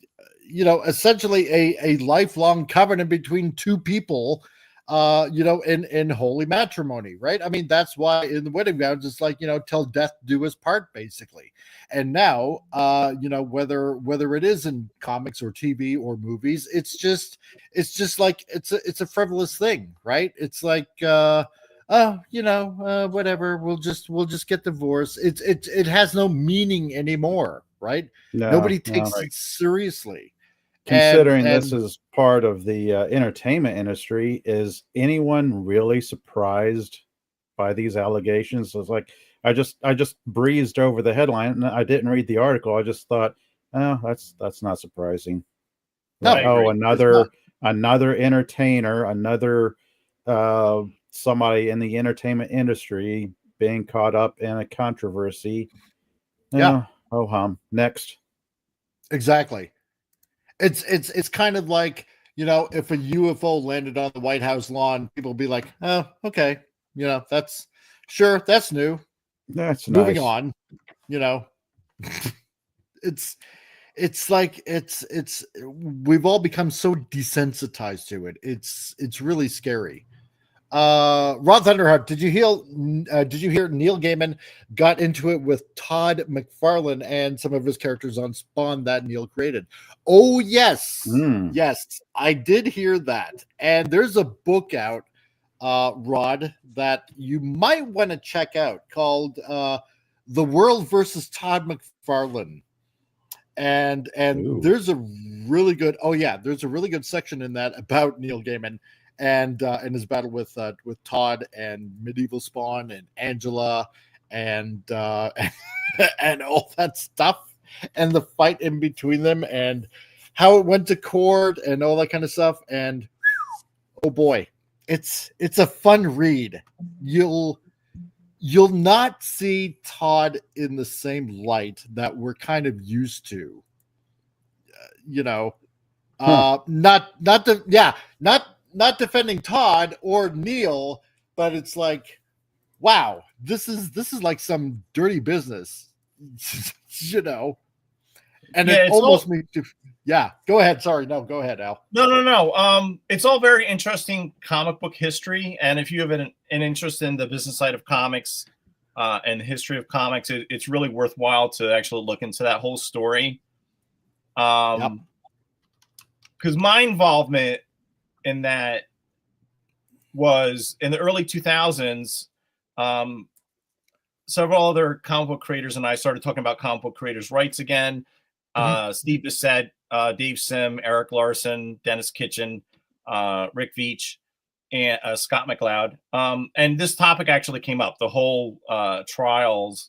essentially a lifelong covenant between two people, in holy matrimony, right? I mean, that's why in the wedding vows it's like, till death do us part, basically. And now, whether it is in comics or TV or movies, it's just like it's a frivolous thing, right? It's like whatever, we'll just get divorced. It has no meaning anymore, right? Nobody takes it seriously. Considering this is part of the entertainment industry, is anyone really surprised by these allegations? It's like I just breezed over the headline and I didn't read the article. I just thought, oh, that's not surprising. No, like, another entertainer, another somebody in the entertainment industry being caught up in a controversy. Yeah. Next. Exactly. It's kind of like, if a UFO landed on the White House lawn, people will be like, oh, okay. That's new. That's moving nice. on. It's like we've all become so desensitized to it. It's really scary. Ron Thunderheart, did you hear Neil Gaiman got into it with Todd McFarlane and some of his characters on Spawn that Neil created? Oh yes. Yes, I did hear that. And there's a book out, Rod, that you might want to check out called The World versus Todd McFarlane. And there's a really good section in that about Neil Gaiman and his battle with Todd and Medieval Spawn and Angela and and all that stuff, and the fight in between them and how it went to court and all that kind of stuff. And oh boy, it's a fun read. You'll not see Todd in the same light that we're kind of used to. Not defending Todd or Neil, but it's like, wow, this is like some dirty business, And it almost makes you. Yeah, go ahead. Sorry, no, go ahead, Al. No. It's all very interesting comic book history, and if you have an interest in the business side of comics and the history of comics, it's really worthwhile to actually look into that whole story. Because my involvement in that was in the early 2000s. Several other comic book creators and I started talking about comic book creators' rights again. Steve Bissett, Dave Sim, Eric Larson, Dennis Kitchen, Rick Veitch, and Scott McLeod. And this topic actually came up, the whole trials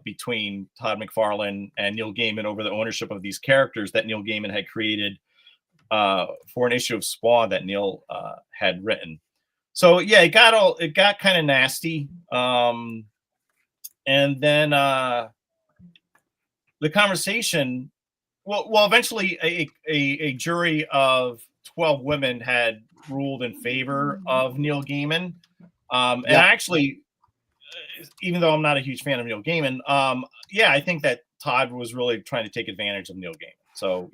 between Todd McFarlane and Neil Gaiman over the ownership of these characters that Neil Gaiman had created for an issue of Spawn that Neil had written. So yeah, it got kind of nasty. And then the conversation, well, eventually a jury of 12 women had ruled in favor of Neil Gaiman. And actually, even though I'm not a huge fan of Neil Gaiman, I think that Todd was really trying to take advantage of Neil Gaiman. So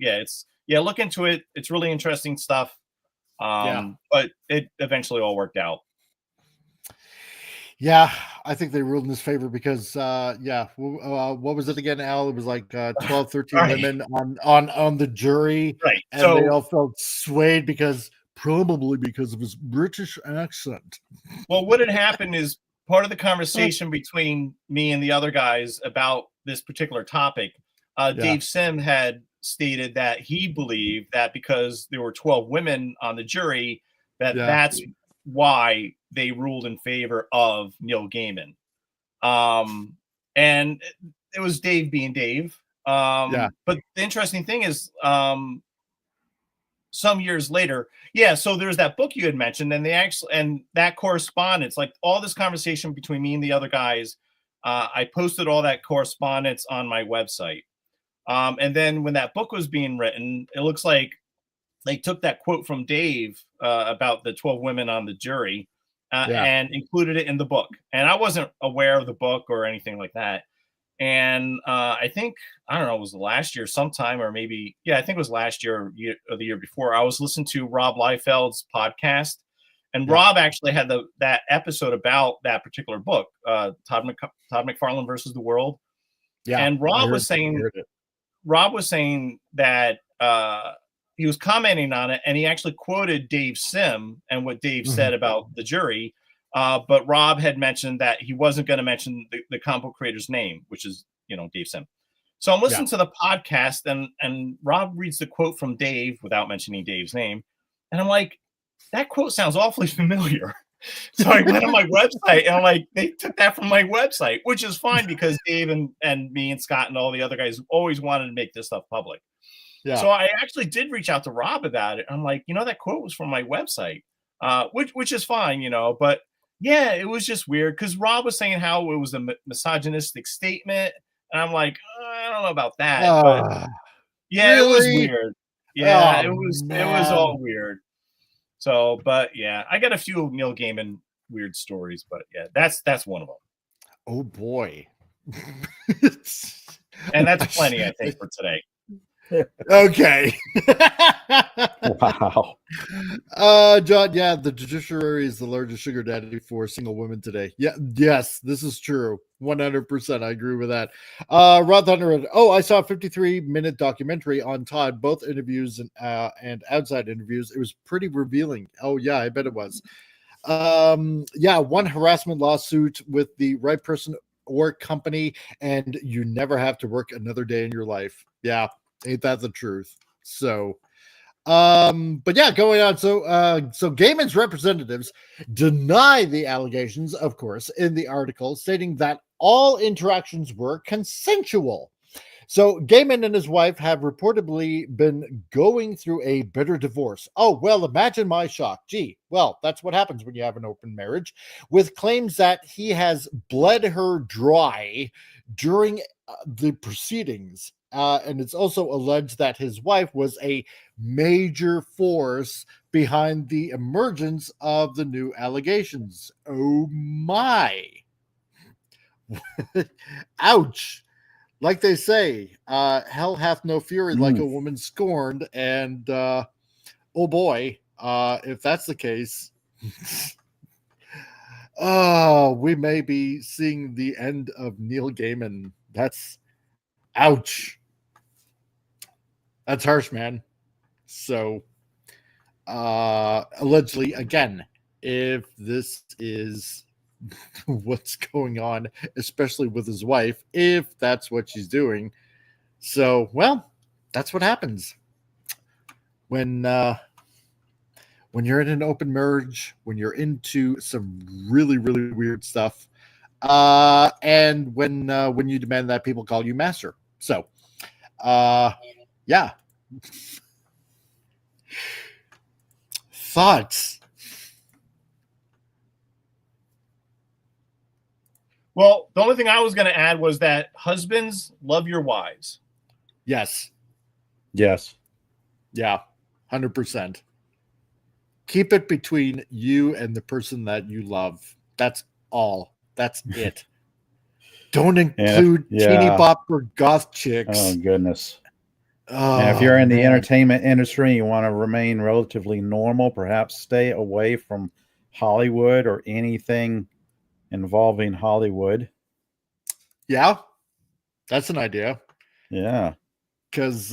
look into it. It's really interesting stuff. But it eventually all worked out. Yeah, I think they ruled in his favor because what was it again, Al? It was like 12, 13 right. women on the jury, right? And so, they all felt swayed probably because of his British accent. Well, what had happened is part of the conversation between me and the other guys about this particular topic. Dave Sim had stated that he believed that because there were 12 women on the jury, that's why they ruled in favor of Neil Gaiman. And it was Dave being Dave. But the interesting thing is, some years later, so there's that book you had mentioned, and that correspondence, like all this conversation between me and the other guys, I posted all that correspondence on my website. And then when that book was being written, it looks like they took that quote from Dave about the 12 women on the jury and included it in the book. And I wasn't aware of the book or anything like that. And I think, I don't know, it was last year sometime, or maybe, I think it was last year or the year before. I was listening to Rob Liefeld's podcast, and Rob actually had that episode about that particular book, Todd McFarlane versus the World. Yeah. And Rob was saying that he was commenting on it, and he actually quoted Dave Sim and what Dave said about the jury. But Rob had mentioned that he wasn't going to mention the comic book creator's name, which is, Dave Sim. So I'm listening to the podcast, and Rob reads the quote from Dave without mentioning Dave's name. And I'm like, that quote sounds awfully familiar. So I went on my website, and I'm like, they took that from my website, which is fine because Dave and me and Scott and all the other guys always wanted to make this stuff public. Yeah. So I actually did reach out to Rob about it. I'm like, that quote was from my website, which is fine, but it was just weird because Rob was saying how it was a misogynistic statement. And I'm like, I don't know about that. But really? It was weird. Yeah, it was all weird. So, but I got a few Neil Gaiman weird stories, but that's one of them. Oh boy. And that's plenty, I think, for today. Okay. Wow. John, the judiciary is the largest sugar daddy for single women today. Yes, this is true. 100%. I agree with that. Rod Thunder, I saw a 53-minute documentary on Todd, both interviews and outside interviews. It was pretty revealing. Oh yeah, I bet it was. One harassment lawsuit with the right person or company, and you never have to work another day in your life. Yeah. Ain't that the truth? So, going on. So Gaiman's representatives deny the allegations, of course, in the article, stating that all interactions were consensual. So Gaiman and his wife have reportedly been going through a bitter divorce. Oh, well, imagine my shock. Gee, well, that's what happens when you have an open marriage, with claims that he has bled her dry during the proceedings. And it's also alleged that his wife was a major force behind the emergence of the new allegations. Oh my. Ouch. Like they say, hell hath no fury like a woman scorned. And oh boy, if that's the case, we may be seeing the end of Neil Gaiman. That's ouch. That's harsh, man. So, allegedly, again, if this is what's going on, especially with his wife, if that's what she's doing. So, well, that's what happens when you're in an open marriage, when you're into some really, really weird stuff, and when you demand that people call you master. So, thoughts? Well, the only thing I was going to add was that husbands, love your wives. Yes. Yes. Yeah. 100%. Keep it between you and the person that you love. That's all. That's it. Don't include teeny bopper goth chicks. Oh, goodness. Oh, and if you're in the man. entertainment industry, you want to remain relatively normal, perhaps stay away from Hollywood or anything involving Hollywood. Yeah, that's an idea. Yeah. Because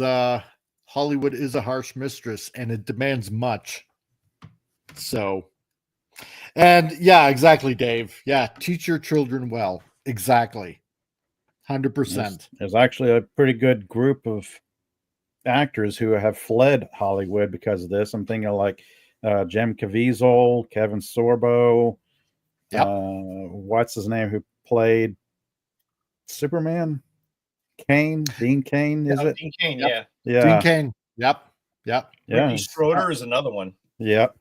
Hollywood is a harsh mistress and it demands much. So, and yeah, exactly, Dave. Yeah, teach your children well. Exactly. 100%. There's actually a pretty good group of actors who have fled Hollywood because of this. I'm thinking of like Jim Caviezel, Kevin Sorbo. Yep. What's his name? Who played Superman? Dean Cain, is it? Dean Cain, Yep. yeah. Dean Cain. Yep. Yeah. Ricky Schroeder is another one. Yep.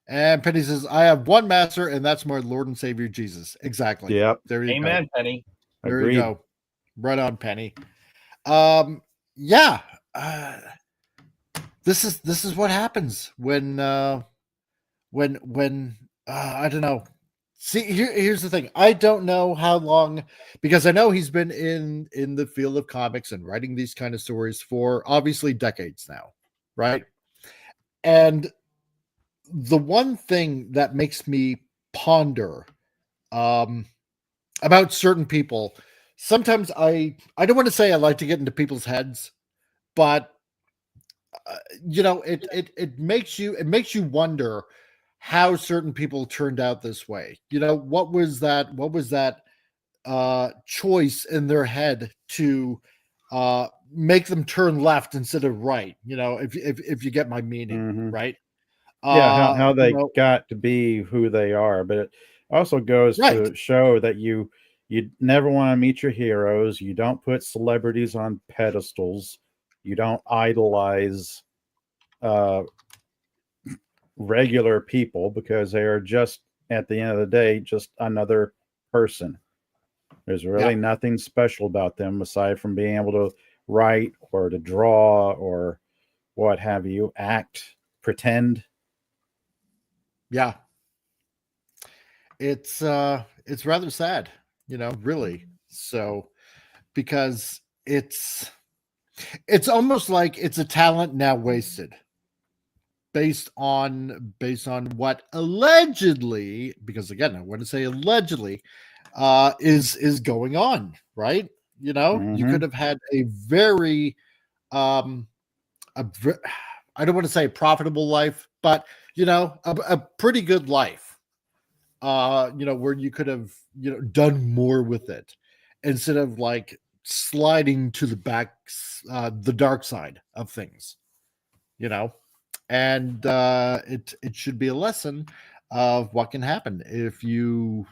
And Penny says, I have one master, and that's my Lord and Savior Jesus. Exactly. Yep. There you Amen, go. Penny. There Agreed. you go. Right on, Penny. Yeah. This is what happens when I don't know. See, here's the thing. I don't know how long, because I know he's been in the field of comics and writing these kind of stories for obviously decades now, right? And the one thing that makes me ponder about certain people, sometimes I don't want to say I like to get into people's heads, but it makes you wonder how certain people turned out this way. What was that choice in their head to make them turn left instead of right? If you get my meaning, right? Yeah, how they got to be who they are, but it also goes to show that you never want to meet your heroes. You don't put celebrities on pedestals. You don't idolize regular people, because they are just, at the end of the day, just another person. There's really nothing special about them aside from being able to write or to draw or what have you, act, pretend. Yeah. It's rather sad, really. So, because it's almost like it's a talent now wasted based on what allegedly, because again, I want to say allegedly, is going on, right? You could have had a very I don't want to say profitable life, but a pretty good life, where you could have done more with it instead of like sliding to the back, the dark side of things, and it should be a lesson of what can happen if you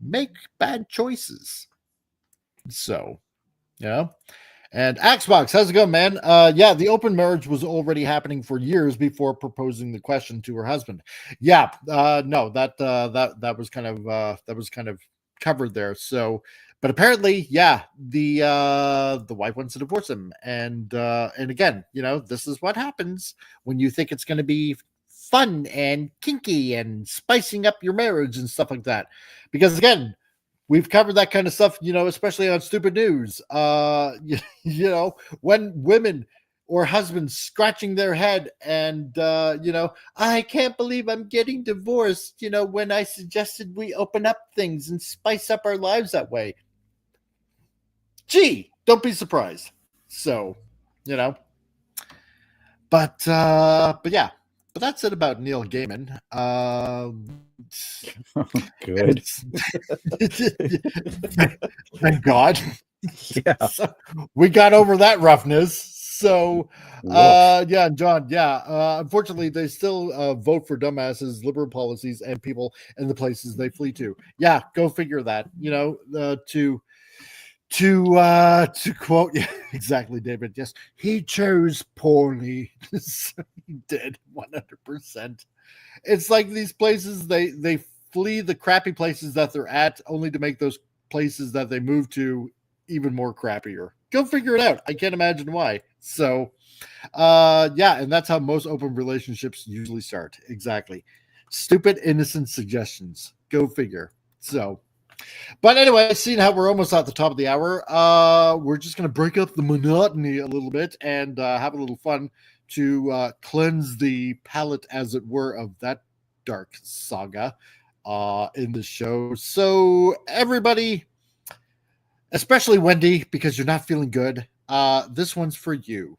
make bad choices. So, And Axbox, how's it going, man? Yeah, the open marriage was already happening for years before proposing the question to her husband. Yeah, no, that was kind of covered there. So, but apparently, yeah, the wife wants to divorce him, and again, this is what happens when you think it's going to be fun and kinky and spicing up your marriage and stuff like that. Because again, we've covered that kind of stuff, especially on Stupid News. When women or husbands scratching their head and, I can't believe I'm getting divorced, when I suggested we open up things and spice up our lives that way. Gee, don't be surprised. So, but yeah. But that's it about Neil Gaiman. Good. Thank God. Yeah. So we got over that roughness. So, yeah, John, unfortunately, they still vote for dumbasses, liberal policies, and people in the places they flee to. Yeah, go figure that. To quote, yeah, exactly, David. Yes, he chose poorly. So he did 100%. It's like these places they flee the crappy places that they're at, only to make those places that they move to even more crappier. Go figure it out. I can't imagine why. So, yeah, and that's how most open relationships usually start. Exactly. Stupid, innocent suggestions. Go figure. So, but anyway, seeing how we're almost at the top of the hour, we're just going to break up the monotony a little bit and have a little fun to cleanse the palate, as it were, of that dark saga in the show. So, everybody, especially Wendy, because you're not feeling good, this one's for you.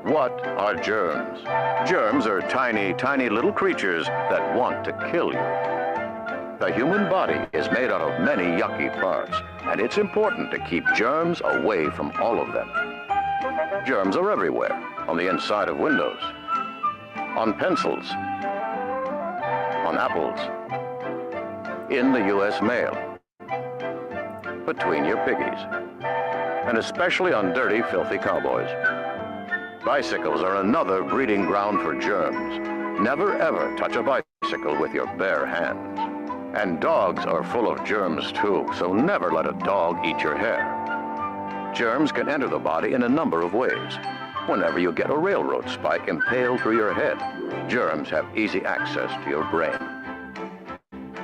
What are germs? Germs are tiny, tiny little creatures that want to kill you. The human body is made out of many yucky parts, and it's important to keep germs away from all of them. Germs are everywhere, on the inside of windows, on pencils, on apples, in the U.S. mail, between your piggies, and especially on dirty, filthy cowboys. Bicycles are another breeding ground for germs. Never ever touch a bicycle with your bare hands. And dogs are full of germs too, so never let a dog eat your hair. Germs can enter the body in a number of ways. Whenever you get a railroad spike impaled through your head, germs have easy access to your brain.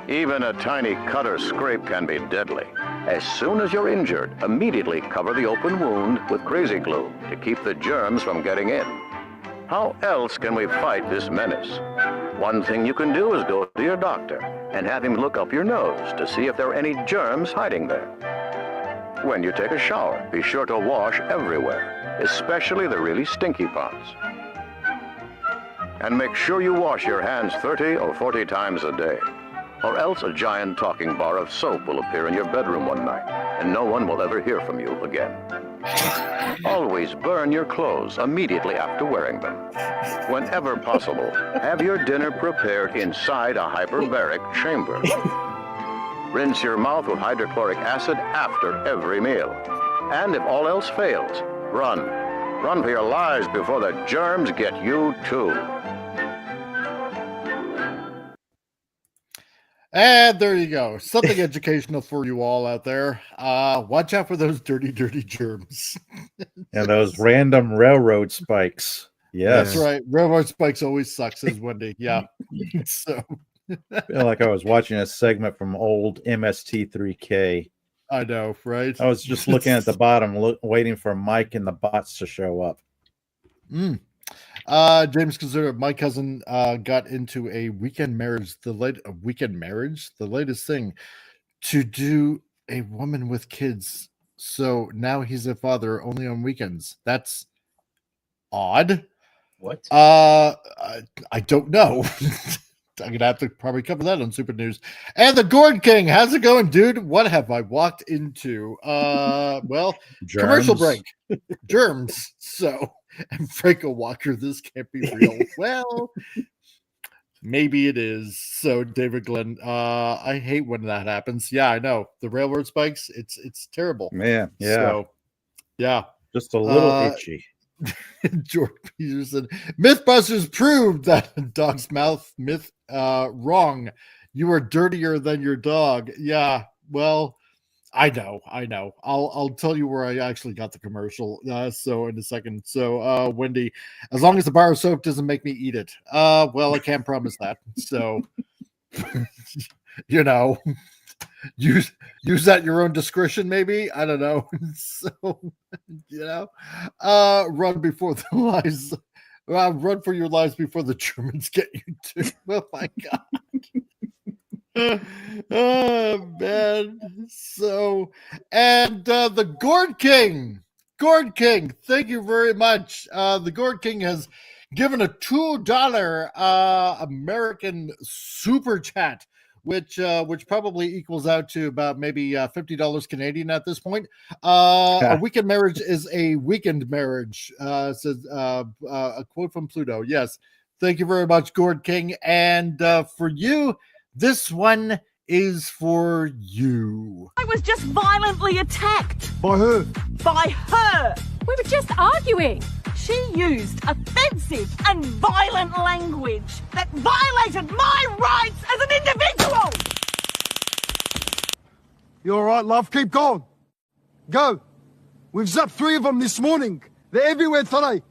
Even a tiny cut or scrape can be deadly. As soon as you're injured, immediately cover the open wound with crazy glue to keep the germs from getting in. How else can we fight this menace? One thing you can do is go to your doctor and have him look up your nose to see if there are any germs hiding there. When you take a shower, be sure to wash everywhere, especially the really stinky parts. And make sure you wash your hands 30 or 40 times a day, or else a giant talking bar of soap will appear in your bedroom one night, and no one will ever hear from you again. Always burn your clothes immediately after wearing them. Whenever possible, have your dinner prepared inside a hyperbaric chamber. Rinse your mouth with hydrochloric acid after every meal. And if all else fails, run. Run for your lives before the germs get you too. And there you go. Something educational for you all out there. Watch out for those dirty, dirty germs. And those random railroad spikes. Yes. That's right. Railroad spikes always suck, says Wendy. Yeah. So I feel like I was watching a segment from old MST3K. I know, right? I was just looking at the bottom, waiting for Mike and the bots to show up. James considered my cousin got into a weekend marriage, the latest thing to do a woman with kids. So now he's a father only on weekends. That's odd. What? I don't know. I'm gonna have to probably cover that on Super News. And the Gourd King, how's it going, dude? What have I walked into? Well, Germs. Commercial break. Germs. So, and Franco Walker, this can't be real. Well, maybe it is. So, David Glenn, I hate when that happens. Yeah, I know. The railroad spikes, it's terrible. Man, yeah. So, yeah. Just a little itchy. George Peterson, Mythbusters proved that dog's mouth myth wrong. You are dirtier than your dog. Yeah, well, I know. I'll tell you where I actually got the commercial. So in a second. So Wendy, as long as the bar of soap doesn't make me eat it. Well, I can't promise that. So you know, use at your own discretion, maybe. I don't know. So you know, run before the lies. Run for your lives before the Germans get you too. Oh my God. Oh man. So, and the Gourd King, thank you very much. The Gourd King has given a $2 American super chat, which probably equals out to about maybe $50 Canadian at this point. A weekend marriage is a weekend marriage, says a quote from Pluto. Yes. Thank you very much, Gourd King. And for you, this one is for you. I was just violently attacked. By who? By her. We were just arguing. She used offensive and violent language that violated my rights as an individual. You all right, love? Keep going. Go. We've zapped 3 of them this morning. They're everywhere today.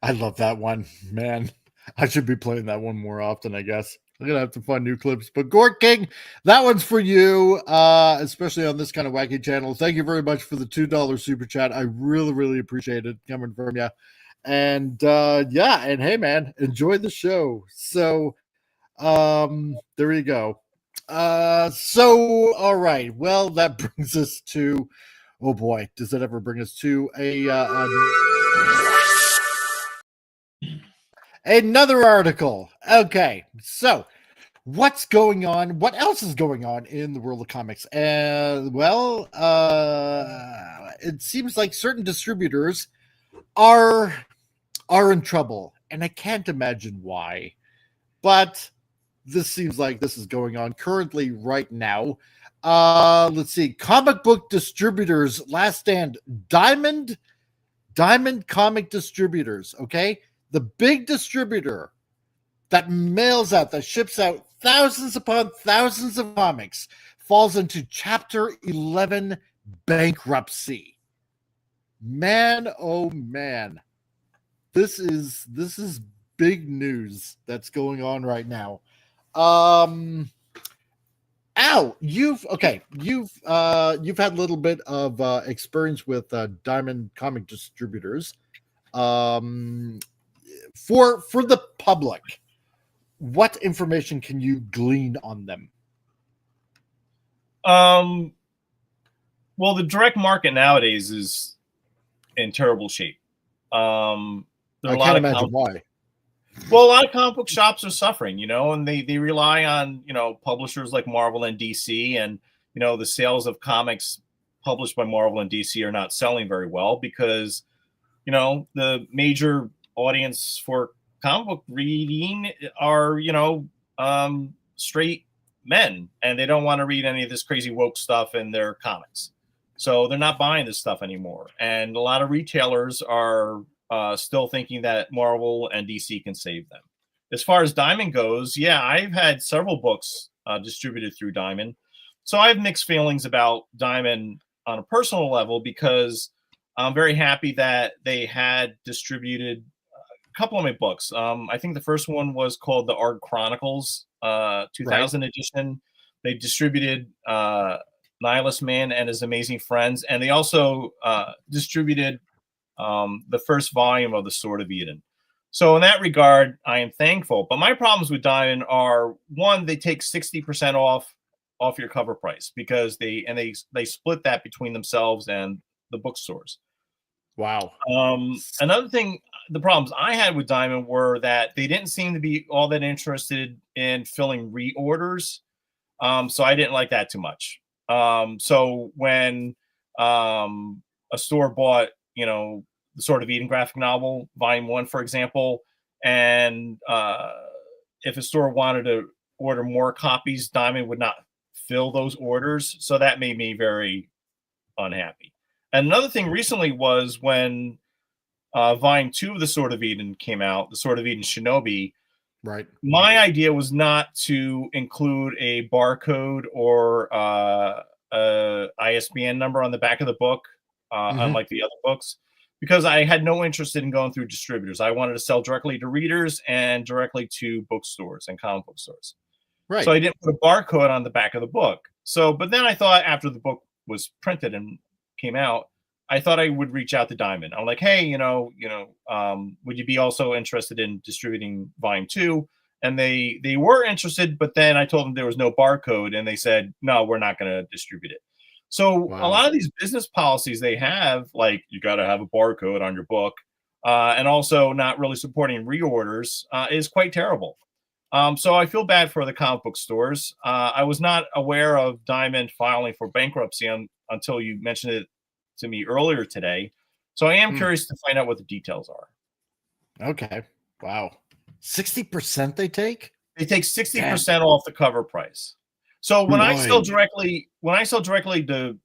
I love that one, man. I should be playing that one more often, I guess. I'm gonna have to find new clips. But Gort King, that one's for you, especially on this kind of wacky channel. Thank you very much for the $2 super chat. I really, really appreciate it coming from you. And yeah, and hey, man, enjoy the show. So there you go. So all right. Well, that brings us to, oh boy, does that ever bring us to another article. Okay, so what's going on? What else is going on in the world of comics? Well, it seems like certain distributors are in trouble, and I can't imagine why. But this seems like this is going on currently right now. Let's see. Comic book distributors last stand. Diamond Comic Distributors, okay? The big distributor that mails out, that ships out thousands upon thousands of comics, falls into Chapter 11 bankruptcy. Man, oh man. This is big news that's going on right now. Al, you've had a little bit of experience with Diamond Comic Distributors. For the public, what information can you glean on them? Well, the direct market nowadays is in terrible shape. I can't imagine why. Well, a lot of comic book shops are suffering, and they rely on, publishers like Marvel and DC, and, the sales of comics published by Marvel and DC are not selling very well because, the major audience for comic book reading are, straight men, and they don't want to read any of this crazy woke stuff in their comics. So they're not buying this stuff anymore. And a lot of retailers are still thinking that Marvel and DC can save them. As far as Diamond goes, yeah, I've had several books distributed through Diamond. So I have mixed feelings about Diamond on a personal level because I'm very happy that they had distributed a couple of my books. I think the first one was called the Art Chronicles 2000 edition. They distributed Nihilist Man and His Amazing Friends, and they also distributed the first volume of The Sword of Eden. So in that regard, I am thankful. But my problems with Diamond are, one, they take 60% off your cover price because they split that between themselves and the bookstores. Wow. Another thing, the problems I had with Diamond were that they didn't seem to be all that interested in filling reorders. So I didn't like that too much. So when a store bought, the Sword of Eden graphic novel, volume 1, for example, and if a store wanted to order more copies, Diamond would not fill those orders. So that made me very unhappy. And another thing recently was when volume 2 of the Sword of Eden came out, the Sword of Eden Shinobi. Right. My idea was not to include a barcode or a ISBN number on the back of the book, unlike the other books, because I had no interest in going through distributors. I wanted to sell directly to readers and directly to bookstores and comic book stores. Right. So I didn't put a barcode on the back of the book. So, but then I thought after the book was printed and came out, I thought I would reach out to Diamond. I'm like, hey, would you be also interested in distributing volume 2? And they were interested, but then I told them there was no barcode, and they said, no, we're not going to distribute it. So a lot of these business policies they have, like you got to have a barcode on your book, and also not really supporting reorders, is quite terrible. So I feel bad for the comic book stores. I was not aware of Diamond filing for bankruptcy until you mentioned it to me earlier today. So I am curious to find out what the details are. Okay. Wow. 60% they take? They take 60% off the cover price. So when I sell directly to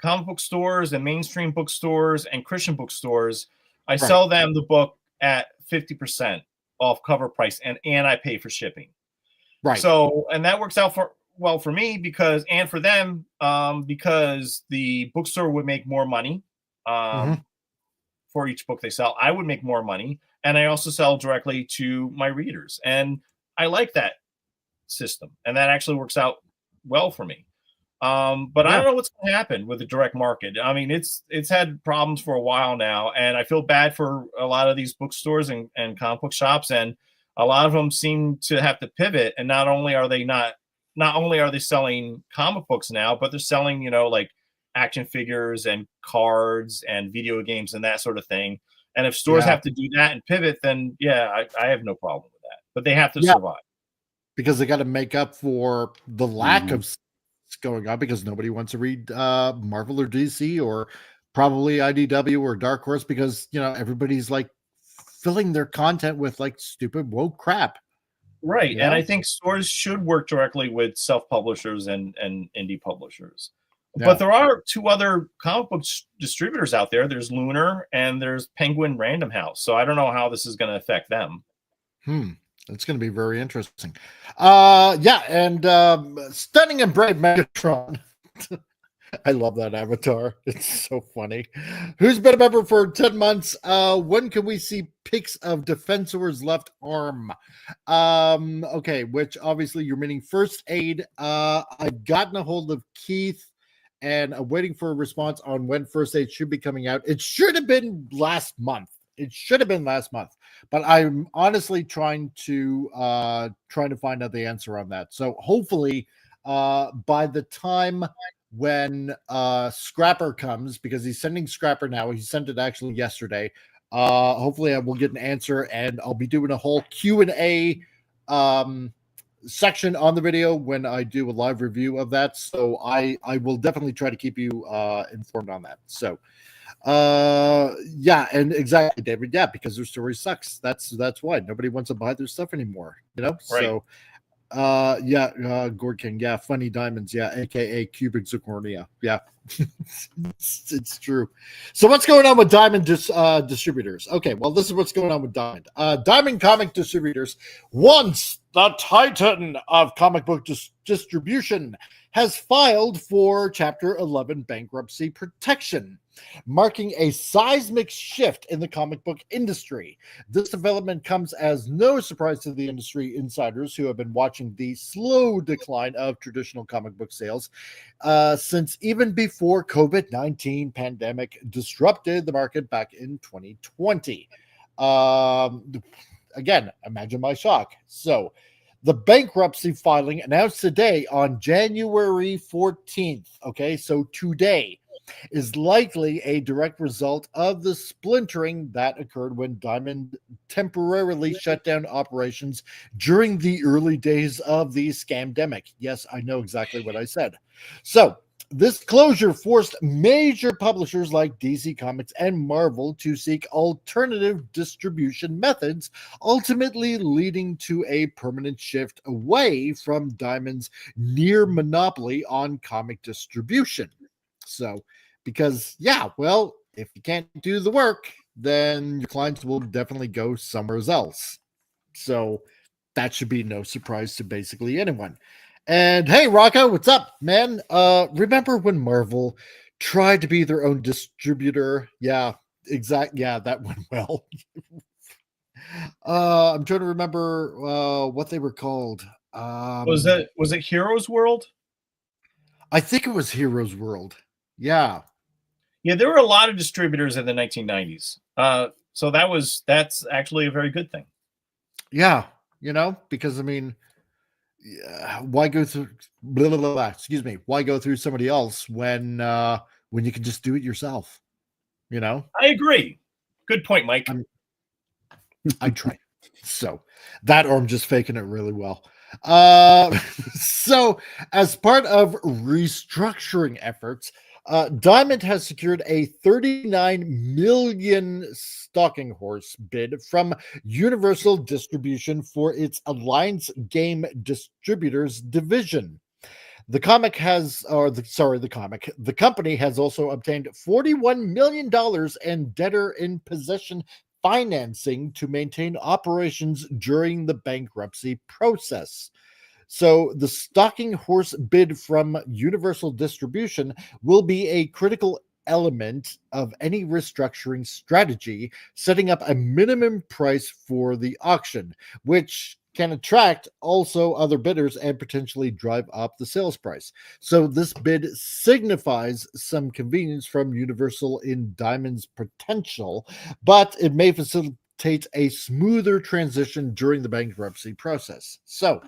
comic book stores and mainstream bookstores and Christian bookstores, I sell them the book at 50% off cover price, and I pay for shipping. Right. So, and that works out for me because, and for them, because the bookstore would make more money for each book they sell. I would make more money, and I also sell directly to my readers, and I like that system, and that actually works out well for me. But I don't know what's going to happen with the direct market. I mean, it's had problems for a while now, and I feel bad for a lot of these bookstores and comic book shops, and a lot of them seem to have to pivot. And not only are they selling comic books now, but they're selling, like action figures and cards and video games and that sort of thing. And if stores have to do that and pivot, then I have no problem with that. But they have to survive because they got to make up for the lack of going on, because nobody wants to read Marvel or DC or probably IDW or Dark Horse, because everybody's like filling their content with like stupid woke crap. Right. And I think stores should work directly with self-publishers and indie publishers. But there are two other comic book distributors out there. There's Lunar and there's Penguin Random House. So I don't know how this is going to affect them. It's going to be very interesting. And Stunning and Brave Megatron. I love that avatar. It's so funny. Who's been a member for 10 months? When can we see pics of Defensor's left arm? Okay, which obviously you're meaning First Aid. I've gotten a hold of Keith, and I'm waiting for a response on when First Aid should be coming out. It should have been last month. But I'm honestly trying to find out the answer on that. So hopefully by the time when Scrapper comes, because he's sending Scrapper now, he sent it actually yesterday. Hopefully I will get an answer, and I'll be doing a whole Q&A section on the video when I do a live review of that. So I will definitely try to keep you informed on that. So and exactly, David, because their story sucks. That's why nobody wants to buy their stuff anymore, So Gord King, Funny Diamonds, aka Cubic Zirconia, it's true. So what's going on with Diamond Distributors? Okay, well, this is what's going on with Diamond. Diamond Comic Distributors, once the titan of comic book distribution, has filed for Chapter 11 bankruptcy protection, marking a seismic shift in the comic book industry. This development comes as no surprise to the industry insiders who have been watching the slow decline of traditional comic book sales since even before COVID-19 pandemic disrupted the market back in 2020. Again, imagine my shock. So, the bankruptcy filing announced today on January 14th, okay, so today, is likely a direct result of the splintering that occurred when Diamond temporarily shut down operations during the early days of the scamdemic. Yes, I know exactly what I said. So, this closure forced major publishers like DC Comics and Marvel to seek alternative distribution methods, ultimately leading to a permanent shift away from Diamond's near monopoly on comic distribution. So, because, if you can't do the work, then your clients will definitely go somewhere else. So, that should be no surprise to basically anyone. And hey, Rocco, what's up, man? Remember when Marvel tried to be their own distributor? Yeah, exactly. Yeah, that went well. I'm trying to remember what they were called. Was it Heroes World? I think it was Heroes World. Yeah. Yeah, there were a lot of distributors in the 1990s. So that's actually a very good thing. Yeah, because I mean, why go through why go through somebody else when you can just do it yourself? I agree. Good point, Mike. I try. So that, or I'm just faking it really well. So as part of restructuring efforts, Diamond has secured a $39 million stalking horse bid from Universal Distribution for its Alliance Game Distributors division. The comic has, or the company has also obtained $41 million in debtor in possession financing to maintain operations during the bankruptcy process. So the stalking horse bid from Universal Distribution will be a critical element of any restructuring strategy, setting up a minimum price for the auction, which can attract also other bidders and potentially drive up the sales price. So this bid signifies some convenience from Universal in Diamond's potential, but it may facilitate a smoother transition during the bankruptcy process. So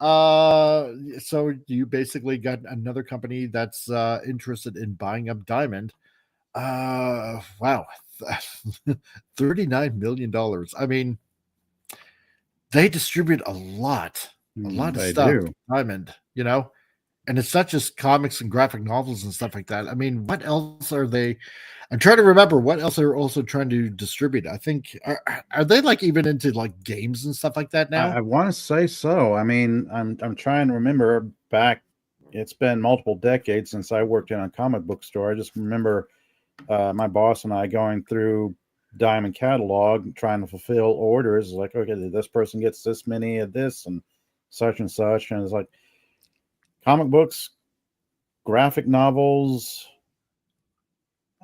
you basically got another company that's interested in buying up Diamond. Wow. $39 million. I mean, they distribute a lot of They stuff. do. Diamond, and it's not just comics and graphic novels and stuff like that. I mean, what else are they? I'm trying to remember what else they're also trying to distribute. I think are they like even into like games and stuff like that now? I want to say so. I mean, I'm trying to remember back. It's been multiple decades since I worked in a comic book store. I just remember my boss and I going through Diamond catalog, trying to fulfill orders. Like, okay, this person gets this many of this and such, and it's like comic books, graphic novels.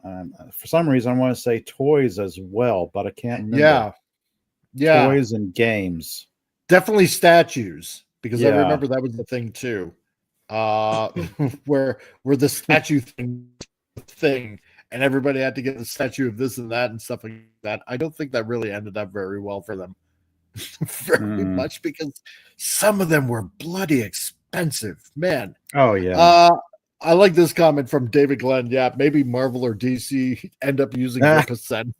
For some reason, I want to say toys as well, but I can't remember. Yeah. Toys and games. Definitely statues, because I remember that was the thing too. Where the statue thing, and everybody had to get the statue of this and that and stuff like that. I don't think that really ended up very well for them. Very much, because some of them were bloody expensive, man. Oh yeah. I like this comment from David Glenn. Yeah, maybe Marvel or DC end up using their percent.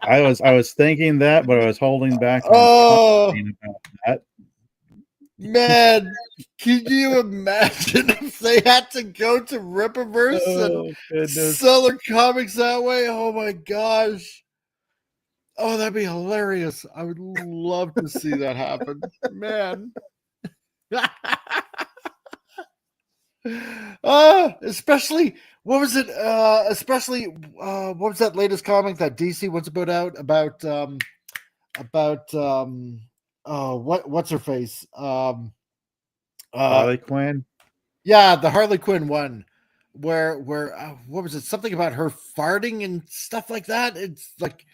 I was thinking that, but I was holding back on talking about that. Man, can you imagine if they had to go to Rippaverse and sell their comics that way? Oh my gosh. Oh, that'd be hilarious. I would love to see that happen. Man. Especially what was it? What was that latest comic that DC wants to put out about what's her face? Harley Quinn. Yeah, the Harley Quinn one, where what was it? Something about her farting and stuff like that. It's like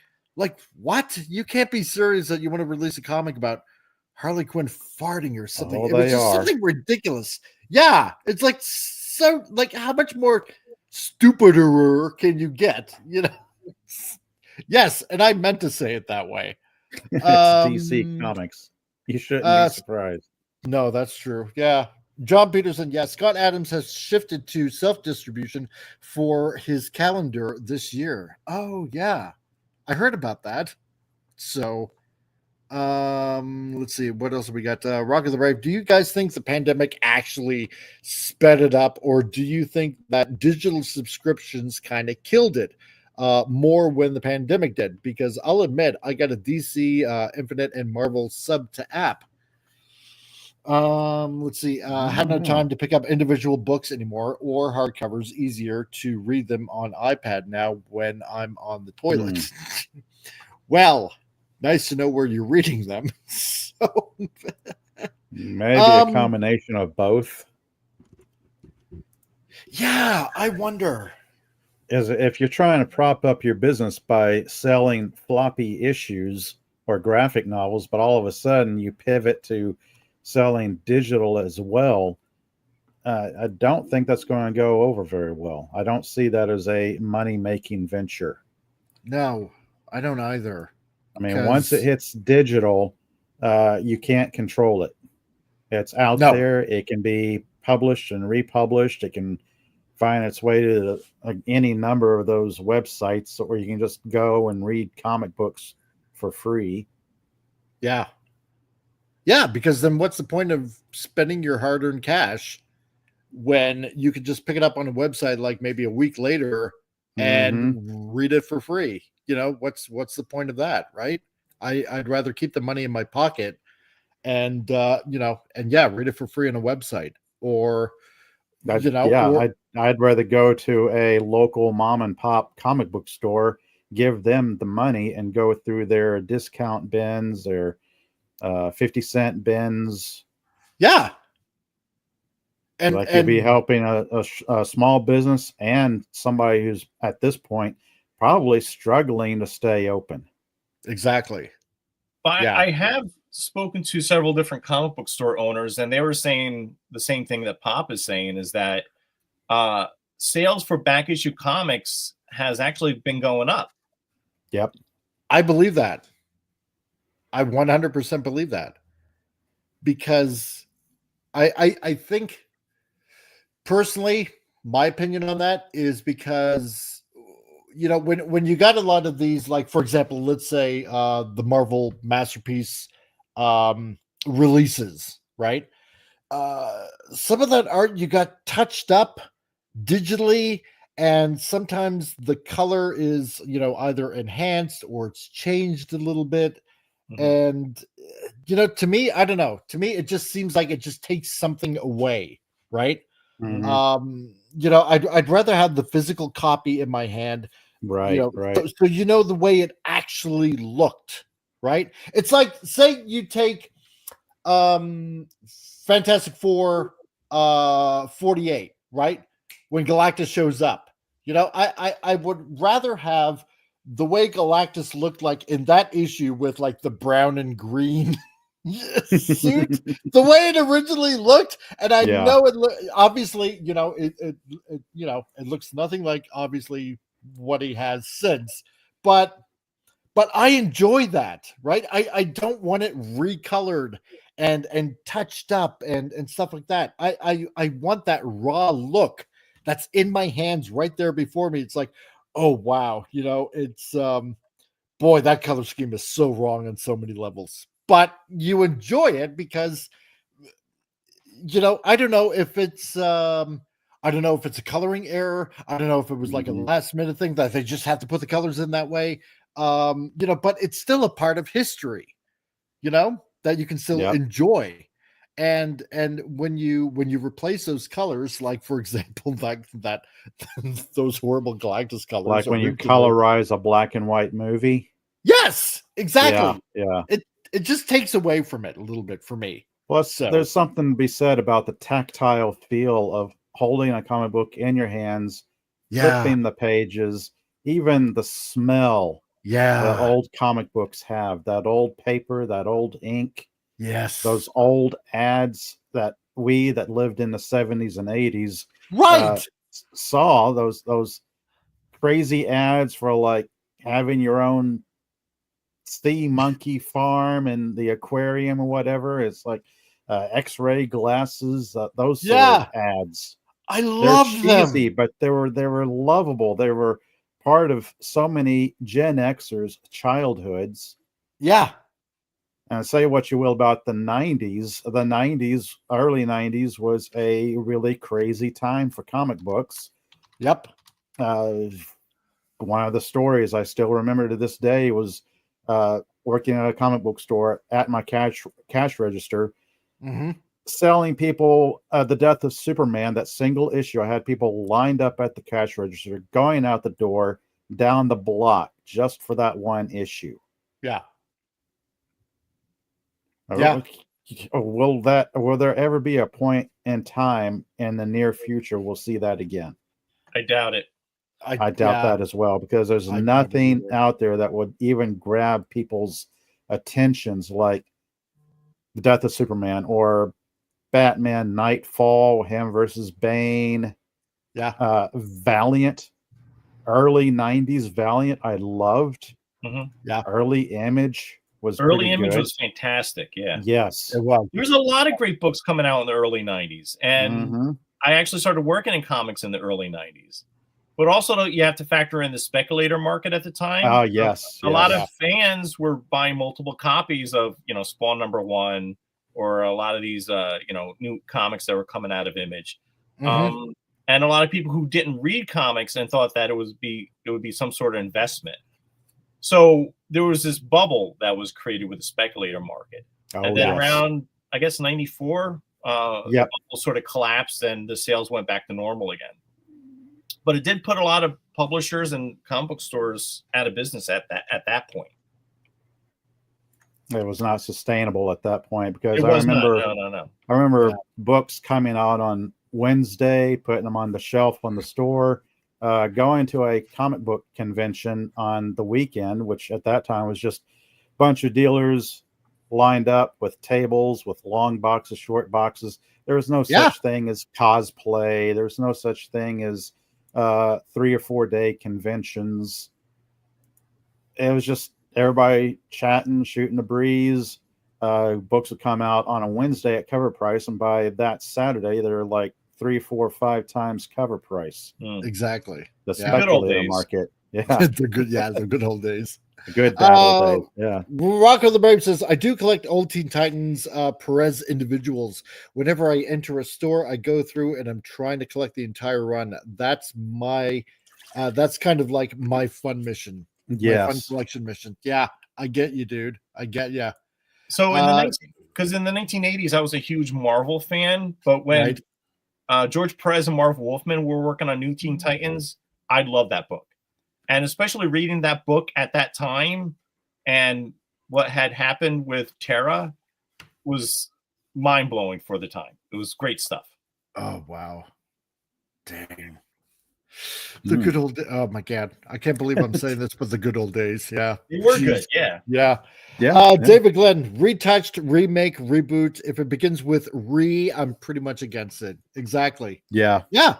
what? You can't be serious that you want to release a comic about Harley Quinn farting or something. Oh, it was just something ridiculous. Yeah, it's like so. Like, how much more stupider can you get? Yes, and I meant to say it that way. It's DC Comics. You shouldn't be surprised. No, that's true. Yeah. John Peterson, yes, Scott Adams has shifted to self-distribution for his calendar this year. Oh, yeah. I heard about that. So, let's see. What else have we got? Rock of the Brave. Do you guys think the pandemic actually sped it up, or do you think that digital subscriptions kind of killed it? More when the pandemic did, because I'll admit I got a DC Infinite and Marvel sub to app. Let's see. Had no time to pick up individual books anymore or hardcovers. Easier to read them on iPad now when I'm on the toilet. Well, nice to know where you're reading them. So maybe a combination of both. Yeah, I wonder. If you're trying to prop up your business by selling floppy issues or graphic novels, but all of a sudden you pivot to selling digital as well, I don't think that's going to go over very well. I don't see that as a money-making venture. No, I don't either. I mean, once it hits digital, you can't control it. It's out there. It can be published and republished. It can find its way to any number of those websites where you can just go and read comic books for free. Yeah. Yeah, because then what's the point of spending your hard-earned cash when you could just pick it up on a website like maybe a week later and read it for free? What's the point of that, right? I'd rather keep the money in my pocket and read it for free on a website, or I'd rather go to a local mom and pop comic book store, give them the money, and go through their discount bins, their 50-cent bins. Yeah. And you'd be helping a small business and somebody who's at this point probably struggling to stay open. Exactly. But I have spoken to several different comic book store owners, and they were saying the same thing that Pop is saying, is that sales for back issue comics has actually been going up. Yep. I believe that. I 100% believe that, because I think personally, my opinion on that is because, when you got a lot of these, like, for example, let's say the Marvel Masterpiece releases, right? Some of that art you got touched up digitally, and sometimes the color is, either enhanced or it's changed a little bit. And, to me, I don't know. To me, it just seems like it just takes something away, right? Mm-hmm. I'd rather have the physical copy in my hand, right? Right. So the way it actually looked, right? It's like, say you take Fantastic Four 48, right? When Galactus shows up, I would rather have the way Galactus looked like in that issue with like the brown and green suit, the way it originally looked. And I know it obviously, it looks nothing like obviously what he has since, but I enjoy that, right? I don't want it recolored and touched up and stuff like that. I want that raw look that's in my hands right there before me. It's like, oh wow, it's boy, that color scheme is so wrong on so many levels, but you enjoy it because I don't know if it's a coloring error. I don't know if it was like a last minute thing that they just have to put the colors in that way. But it's still a part of history, that you can still enjoy. And when you replace those colors, like for example, like that those horrible Galactus colors, like when you colorize a black and white movie. Yes, exactly. Yeah. It just takes away from it a little bit for me. Plus, there's something to be said about the tactile feel of holding a comic book in your hands, flipping the pages, even the smell that old comic books have, that old paper, that old ink. Yes. Those old ads that lived in the 70s and 80s saw, those crazy ads for like having your own sea monkey farm and the aquarium or whatever. It's like X-ray glasses, those sort of ads. I love them, but they were lovable. They were part of so many Gen Xers' childhoods. Yeah. And say what you will about the 90s. The 90s, early 90s was a really crazy time for comic books. Yep. One of the stories I still remember to this day was working at a comic book store at my cash register, selling people The Death of Superman, that single issue. I had people lined up at the cash register, going out the door, down the block, just for that one issue. Yeah. Will there ever be a point in time in the near future we'll see that again? I doubt it. I doubt that as well, because there's nothing out there that would even grab people's attentions like The Death of Superman or Batman Nightfall, him versus Bane. Valiant, early 90s Valiant, I loved. Early Image was fantastic. Yes, it was. There's a lot of great books coming out in the early 90s, and I actually started working in comics in the early 90s. But also, you have to factor in the speculator market at the time. Oh, yes. A lot of fans were buying multiple copies of, Spawn #1, or a lot of these, new comics that were coming out of Image. And a lot of people who didn't read comics and thought that it would be some sort of investment. So there was this bubble that was created with the speculator market. and then around, I guess, 94, yep, the bubble sort of collapsed and the sales went back to normal again. But it did put a lot of publishers and comic book stores out of business at that point. It was not sustainable at that point because I remember books coming out on Wednesday, putting them on the shelf on the store, going to a comic book convention on the weekend, which at that time was just a bunch of dealers lined up with tables with long boxes, short boxes. There was no such thing as cosplay. There was no such thing as 3 or 4 day conventions. It was just everybody chatting, shooting the breeze. Books would come out on a Wednesday at cover price, and by that Saturday, they're like 3, 4, 5 times cover price. Exactly. The speculator market. Yeah, the good old days. The good bad old days. Yeah. Rocco the Brave says, I do collect old Teen Titans Perez individuals. Whenever I enter a store, I go through and I'm trying to collect the entire run. That's my that's kind of like my fun mission. Yes. My fun collection mission. Yeah, I get you, dude. I get you. So in the 1980s, I was a huge Marvel fan, but when George Perez and Marv Wolfman were working on New Teen Titans, I loved that book. And especially reading that book at that time and what had happened with Terra was mind-blowing for the time. It was great stuff. Oh, wow. Dang. The good old, oh my God. I can't believe I'm saying this, but the good old days. Yeah. They were good. Yeah. Yeah. David Glenn, retouched, remake, reboot. If it begins with I'm pretty much against it. Exactly. Yeah. Yeah.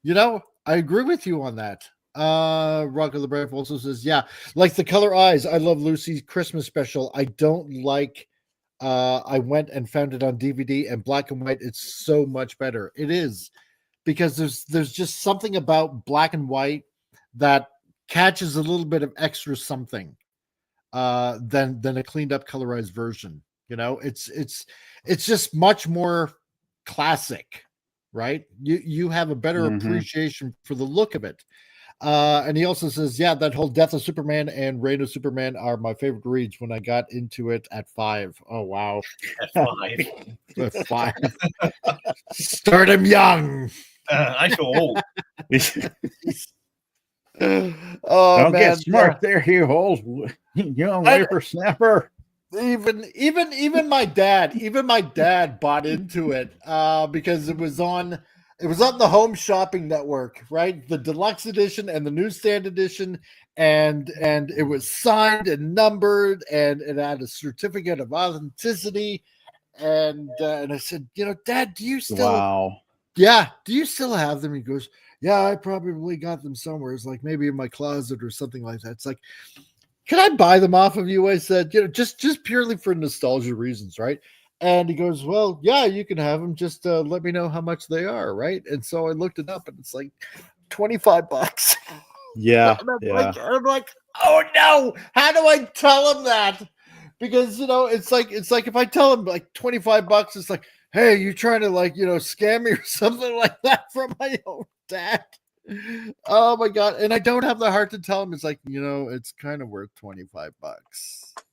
You know, I agree with you on that. Rocco the Brave also says, yeah, like the color eyes. I love Lucy's Christmas special. I don't like, I went and found it on DVD and black and white. It's so much better. It is. Because there's just something about black and white that catches a little bit of extra something than a cleaned up colorized version. You know, it's just much more classic, right? You have a better appreciation for the look of it. And he also says, yeah, that whole Death of Superman and Reign of Superman are my favorite reads when I got into it at 5. Oh, wow. At 5. At 5. Start him young. I feel old. Don't get smart there, you old young whippersnapper. Even my dad bought into it because it was on the Home Shopping Network, right? The deluxe edition and the newsstand edition, and it was signed and numbered, and it had a certificate of authenticity. And I said, you know, Dad, do you still? Wow. Yeah, do you still have them? He goes, yeah, I probably got them somewhere. It's like maybe in my closet or something like that. It's like, can I buy them off of you? I said, you know, just purely for nostalgia reasons, right? And he goes, well, yeah, you can have them. Just let me know how much they are, right? And so I looked it up, and it's like $25. Yeah, I'm like, oh no! How do I tell him that? Because you know, it's like if I tell him like $25, it's like, hey, you trying to like, you know, scam me or something like that from my own dad. Oh my God. And I don't have the heart to tell him. It's like, you know, it's kind of worth $25.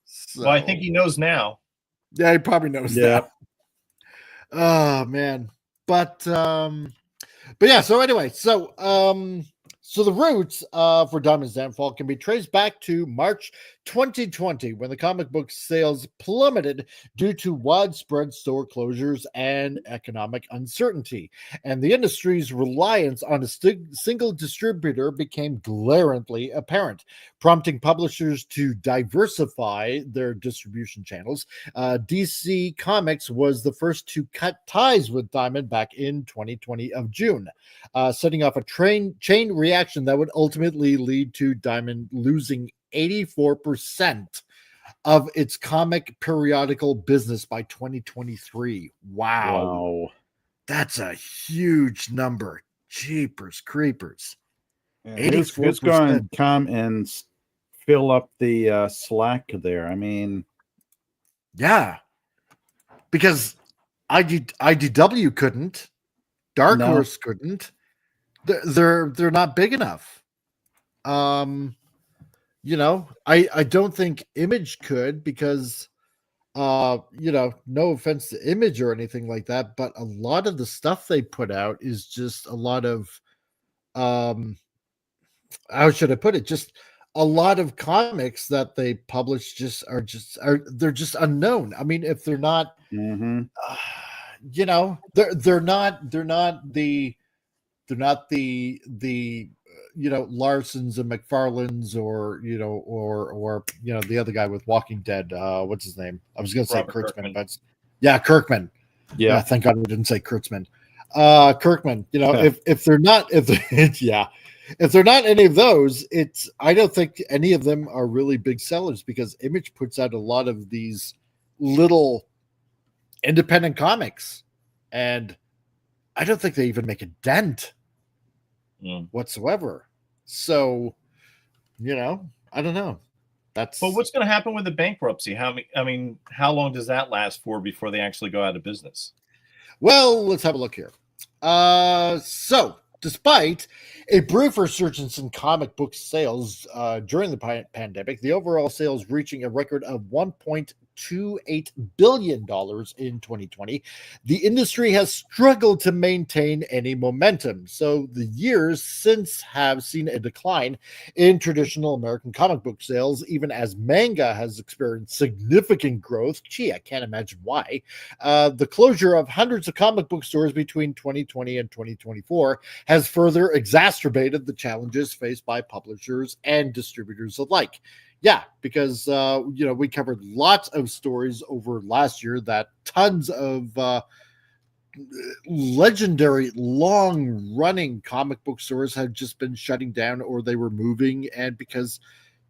So, well, I think he knows now. Yeah, he probably knows that. Oh man. But yeah, so anyway, so the roots for Diamond's downfall can be traced back to March 2020, when the comic book sales plummeted due to widespread store closures and economic uncertainty. And the industry's reliance on a single distributor became glaringly apparent, prompting publishers to diversify their distribution channels. DC Comics was the first to cut ties with Diamond back in 2020 of June, setting off a chain reaction that would ultimately lead to Diamond losing 84% of its comic periodical business by 2023. Wow. That's a huge number. Jeepers creepers. Who's going to come and fill up the slack there? I mean, yeah, because IDW couldn't, Dark Horse couldn't. They're not big enough. You know, I don't think Image could, because no offense to Image or anything like that, but a lot of the stuff they put out is just a lot of how should I put it? Just a lot of comics that they publish they're just unknown. I mean, if they're not, Mm-hmm. they're not the Larsons and McFarlanes or the other guy with Walking Dead. What's his name? I was going to say Kurtzman, but yeah, Kirkman. Yeah. Thank God we didn't say Kurtzman. Kirkman. If they're not, if they're not any of those, I don't think any of them are really big sellers because Image puts out a lot of these little independent comics, and I don't think they even make a dent whatsoever. So, I don't know. But what's going to happen with the bankruptcy? How long does that last for before they actually go out of business? Well, let's have a look here. So, despite a brief resurgence in comic book sales during the pandemic, the overall sales reaching a record of $1.28 billion in 2020, the industry has struggled to maintain any momentum. So the years since have seen a decline in traditional American comic book sales, even as manga has experienced significant growth. Gee, I can't imagine why. The closure of hundreds of comic book stores between 2020 and 2024 has further exacerbated the challenges faced by publishers and distributors alike. Yeah, because we covered lots of stories over last year that tons of legendary long-running comic book stores had just been shutting down or they were moving, and because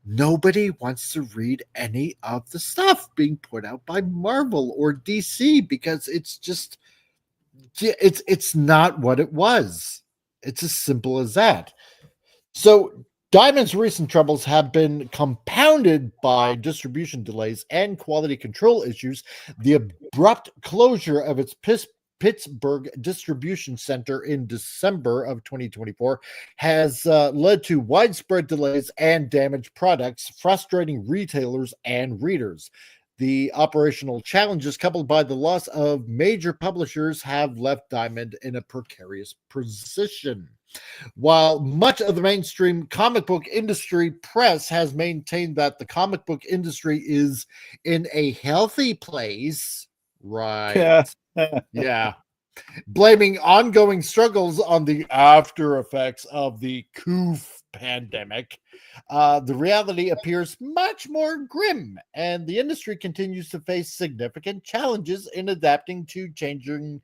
nobody wants to read any of the stuff being put out by Marvel or DC because it's just it's not what it was. It's as simple as that. So Diamond's recent troubles have been compounded by distribution delays and quality control issues. The abrupt closure of its Pittsburgh distribution center in December of 2024 has led to widespread delays and damaged products, frustrating retailers and readers. The operational challenges, coupled by the loss of major publishers, have left Diamond in a precarious position. While much of the mainstream comic book industry press has maintained that the comic book industry is in a healthy place, right? Yeah. Blaming ongoing struggles on the after effects of the COOF pandemic, the reality appears much more grim, and the industry continues to face significant challenges in adapting to changing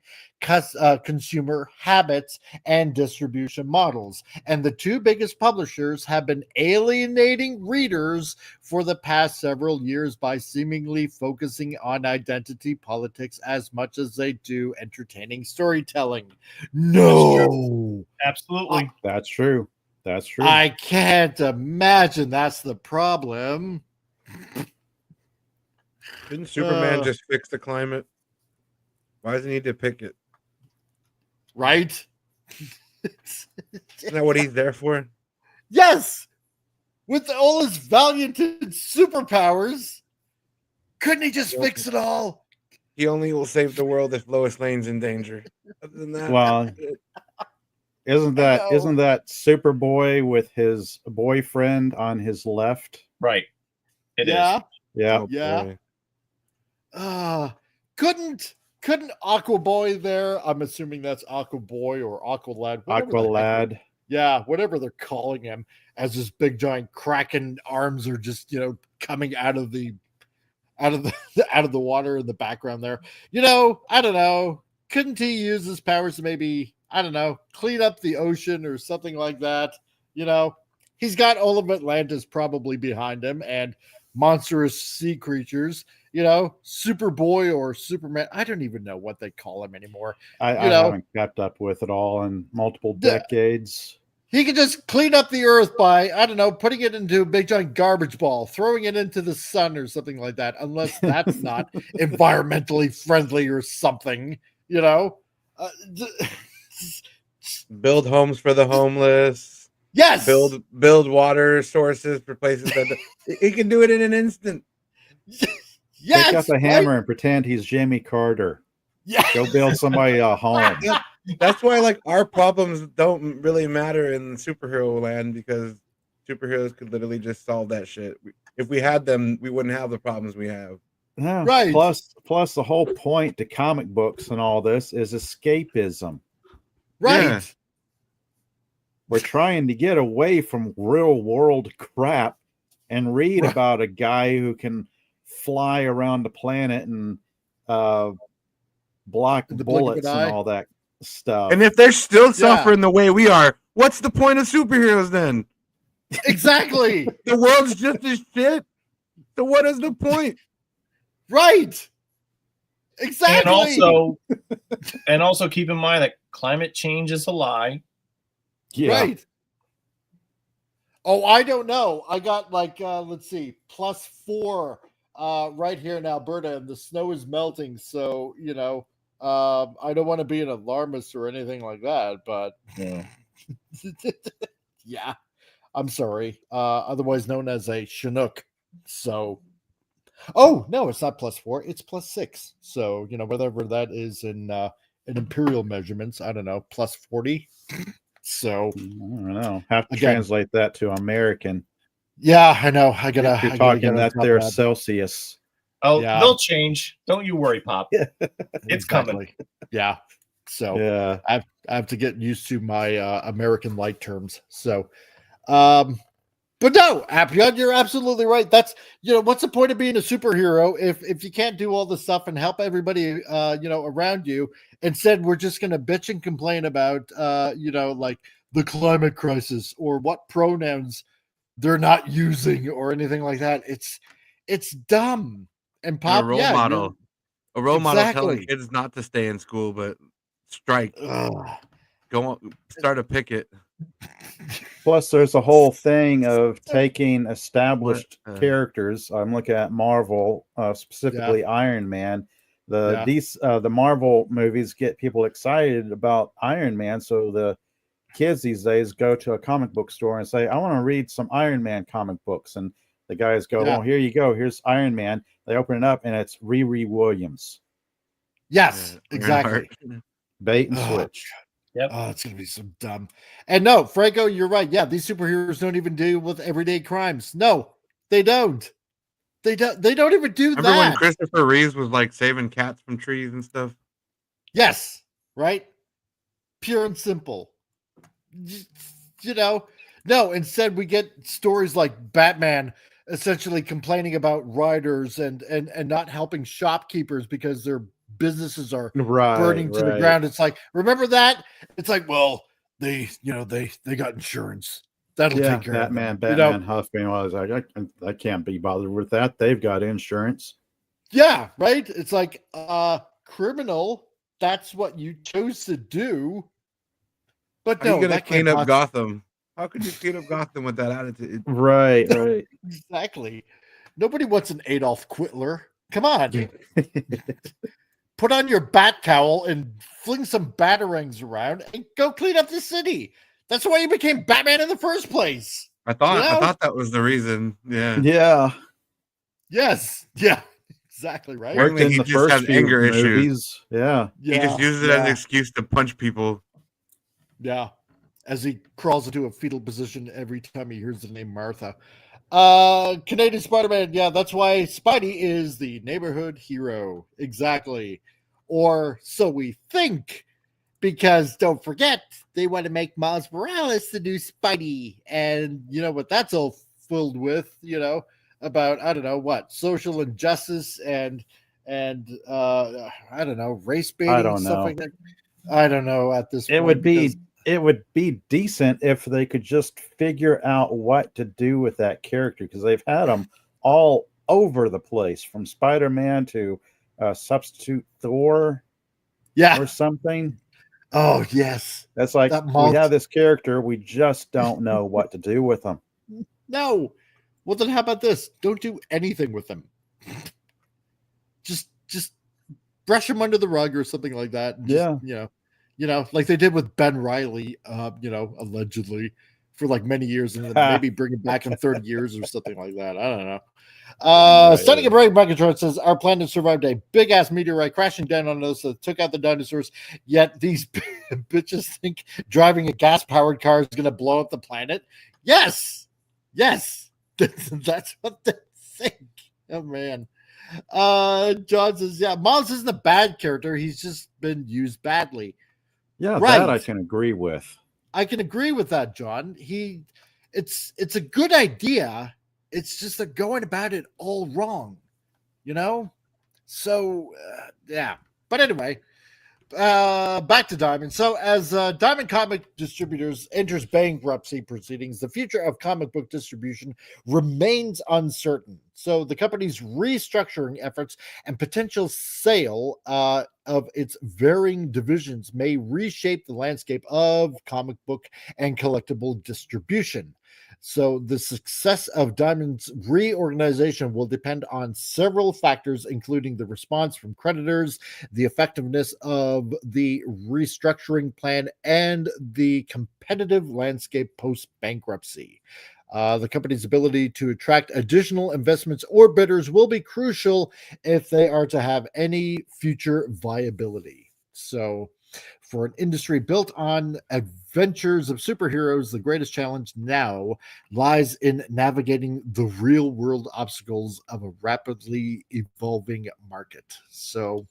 consumer habits and distribution models. And the two biggest publishers have been alienating readers for the past several years by seemingly focusing on identity politics as much as they do entertaining storytelling. No, absolutely. That's true. That's true. I can't imagine that's the problem. Didn't Superman just fix the climate? Why does he need to pick it? Right? Isn't that what he's there for? Yes! With all his valiant superpowers, couldn't he just fix it all? He only will save the world if Lois Lane's in danger. Other than that, well, isn't that Superboy with his boyfriend on his left? Right. It is. Yeah. Yeah. Couldn't Aquaboy there? I'm assuming that's Aquaboy or Aqualad. Aqualad. Yeah, whatever they're calling him, as his big giant kraken arms are just coming out of the water in the background there. I don't know. Couldn't he use his powers to maybe, I don't know, clean up the ocean or something like that? He's got all of Atlantis probably behind him and monstrous sea creatures. Superboy or Superman. I don't even know what they call him anymore. I haven't kept up with it all in multiple decades. He could just clean up the earth by, I don't know, putting it into a big giant garbage ball, throwing it into the sun or something like that, unless that's not environmentally friendly or something, Build homes for the homeless. Yes. Build water sources for places that he can do it in an instant. Pick up a hammer and pretend he's Jimmy Carter. Yeah. Go build somebody a home. That's why, like, our problems don't really matter in superhero land, because superheroes could literally just solve that shit. If we had them, we wouldn't have the problems we have. Yeah. Right. Plus, the whole point to comic books and all this is escapism. Right. Yeah. We're trying to get away from real world crap and read about a guy who can fly around the planet and block bullets and all that stuff. And if they're still suffering the way we are, what's the point of superheroes then? Exactly. The world's just as shit. So what is the point? Right. Exactly. And also keep in mind that climate change is a lie. Yeah. Right. Oh, I don't know. I got like let's see, +4 right here in Alberta, and the snow is melting. So, you know, I don't want to be an alarmist or anything like that, but yeah, I'm sorry. Otherwise known as a Chinook. So, oh no, it's not +4, it's +6. So, you know, whatever that is in imperial measurements, I don't know, +40. So I don't know. Have to translate that to American. Yeah, I know. You're talking that there Celsius. Oh, they'll change. Don't you worry, Pop. It's coming. Yeah. So I have to get used to my American light terms. So, but no, Appian, you're absolutely right. That's, you know, what's the point of being a superhero if you can't do all the stuff and help everybody, you know, around you? Instead, we're just going to bitch and complain about, you know, like the climate crisis or what pronouns they're not using or anything like that. It's dumb. And Pop, a role model telling kids not to stay in school but strike. Go on, start a picket. Plus, there's a whole thing of taking established characters. I'm looking at Marvel, specifically Iron Man. The Marvel movies get people excited about Iron Man, so the kids these days go to a comic book store and say, I want to read some Iron Man comic books. And the guys go, oh, here you go. Here's Iron Man. They open it up and it's Riri Williams. Yes, exactly. Bait and switch. Yep. Oh, it's gonna be so dumb. And no, Franco, you're right. Yeah, these superheroes don't even deal with everyday crimes. No, they don't. They don't even do Remember when that. Christopher Reeves was like saving cats from trees and stuff? Yes, right. Pure and simple. You know, no, instead we get stories like Batman essentially complaining about riders and not helping shopkeepers because their businesses are burning to the ground. It's like, remember that? It's like, well, they got insurance. That'll take care of them. Batman Huffman was like, I can't be bothered with that. They've got insurance. Yeah, right. It's like, criminal. That's what you chose to do. But no, you're gonna clean up Gotham. How could you clean up Gotham with that attitude? Right. Exactly. Nobody wants an Adolf Quitler. Come on. Put on your bat cowl and fling some batarangs around and go clean up the city. That's why you became Batman in the first place. I thought that was the reason. Yeah. Yeah. Yes. Yeah. Exactly right. Apparently he just has anger issues. Yeah. He just uses it as an excuse to punch people. Yeah. As he crawls into a fetal position every time he hears the name Martha. Canadian Spider-Man. Yeah, that's why Spidey is the neighborhood hero. Exactly. Or so we think. Because don't forget, they want to make Miles Morales the new Spidey. And you know what that's all filled with, you know, about, I don't know, what, social injustice and I don't know, race baiting. I don't stuff know. like that. I don't know at this point. It would be decent if they could just figure out what to do with that character, because they've had them all over the place, from Spider-Man to substitute Thor, or something. Oh yes, that's like we have this character, we just don't know what to do with them. No, well then how about this? Don't do anything with them. Just brush them under the rug or something like that. And just, you know, like they did with Ben Reilly, you know, allegedly, for like many years and then maybe bring it back in 30 years or something like that. I don't know. Stunning a break, Megatron says our planet survived a big ass meteorite crashing down on us that took out the dinosaurs. Yet these bitches think driving a gas powered car is going to blow up the planet. Yes, that's what they think. Oh man. John says, yeah, Miles isn't a bad character. He's just been used badly. Yeah, right. That I can agree with. I can agree with that, John. It's a good idea. It's just they're going about it all wrong, you know? So, yeah. But anyway, back to Diamond. So as Diamond Comic Distributors enters bankruptcy proceedings, the future of comic book distribution remains uncertain. So the company's restructuring efforts and potential sale of its varying divisions may reshape the landscape of comic book and collectible distribution. So the success of Diamond's reorganization will depend on several factors, including the response from creditors, the effectiveness of the restructuring plan, and the competitive landscape post-bankruptcy. The company's ability to attract additional investments or bidders will be crucial if they are to have any future viability. So, for an industry built on adventures of superheroes, the greatest challenge now lies in navigating the real-world obstacles of a rapidly evolving market. So,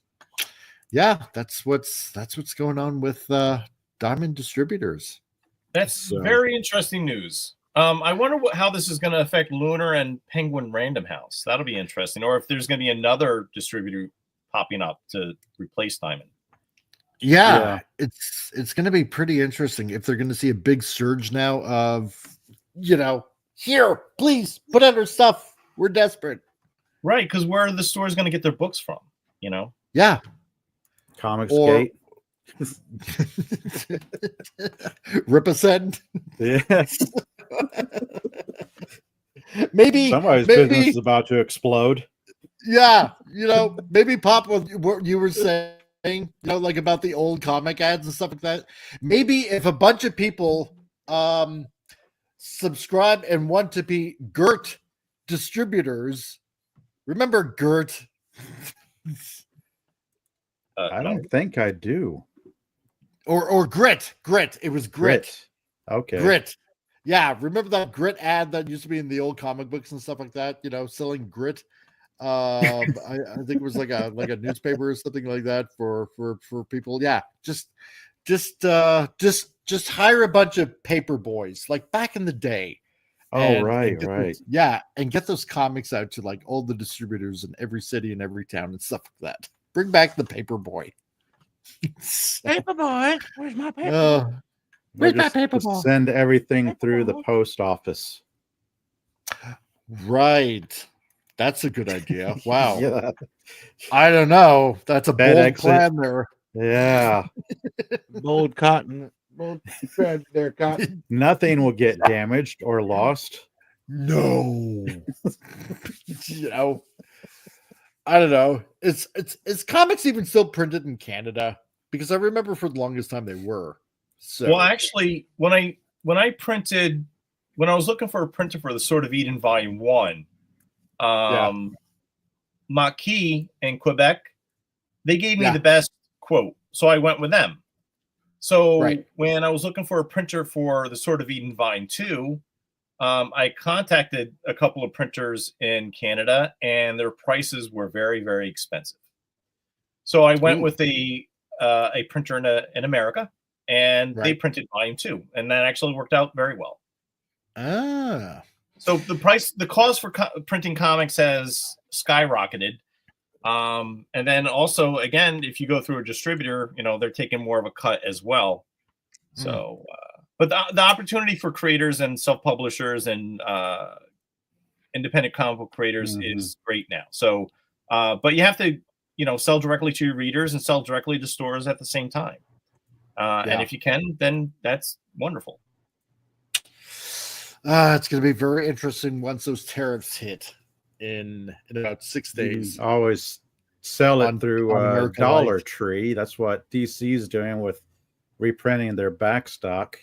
yeah, that's what's going on with Diamond Distributors. That's very interesting news. I wonder how this is going to affect Lunar and Penguin Random House. That'll be interesting. Or if there's going to be another distributor popping up to replace Diamond. Yeah, it's going to be pretty interesting if they're going to see a big surge now of, here, please put out our stuff. We're desperate. Right, because where are the stores going to get their books from? Yeah. Comicsgate. Ripasend. Yes. maybe somebody's business is about to explode. Yeah, maybe pop what you were saying. Like about the old comic ads and stuff like that. Maybe if a bunch of people subscribe and want to be GERT distributors, remember GERT? I don't think I do. Or Grit. It was Grit. Okay. Grit. Yeah, remember that Grit ad that used to be in the old comic books and stuff like that? selling Grit. I think it was like a newspaper or something like that for people. Yeah, just hire a bunch of paper boys like back in the day. Right. And get those comics out to like all the distributors in every city and every town and stuff like that. Bring back the paper boy. Paper boy, where's my paper? Where's my paper boy? Send everything through the post office. Right. That's a good idea. Wow. Yeah. I don't know. That's a bold plan there. Yeah. Bold cotton. Bold thread there, cotton. Nothing will get damaged or lost. No. I don't know. Is comics even still printed in Canada? Because I remember for the longest time they were. So well, actually, when I was looking for a printer for the Sword of Eden Volume 1, Maquis in Quebec, they gave me the best quote, so I went with them. So when I was looking for a printer for the Sword of Eden Volume 2, I contacted a couple of printers in Canada, and their prices were very, very expensive. So I went with a printer in America, and they printed Volume 2, and that actually worked out very well. So the cost for printing comics has skyrocketed. And then also, again, if you go through a distributor, they're taking more of a cut as well. So, but the opportunity for creators and self-publishers and independent comic book creators is great now. So, but you have to, sell directly to your readers and sell directly to stores at the same time. And if you can, then that's wonderful. It's going to be very interesting once those tariffs hit in about 6 days. Always sell it through Dollar Tree. That's what DC is doing with reprinting their back stock.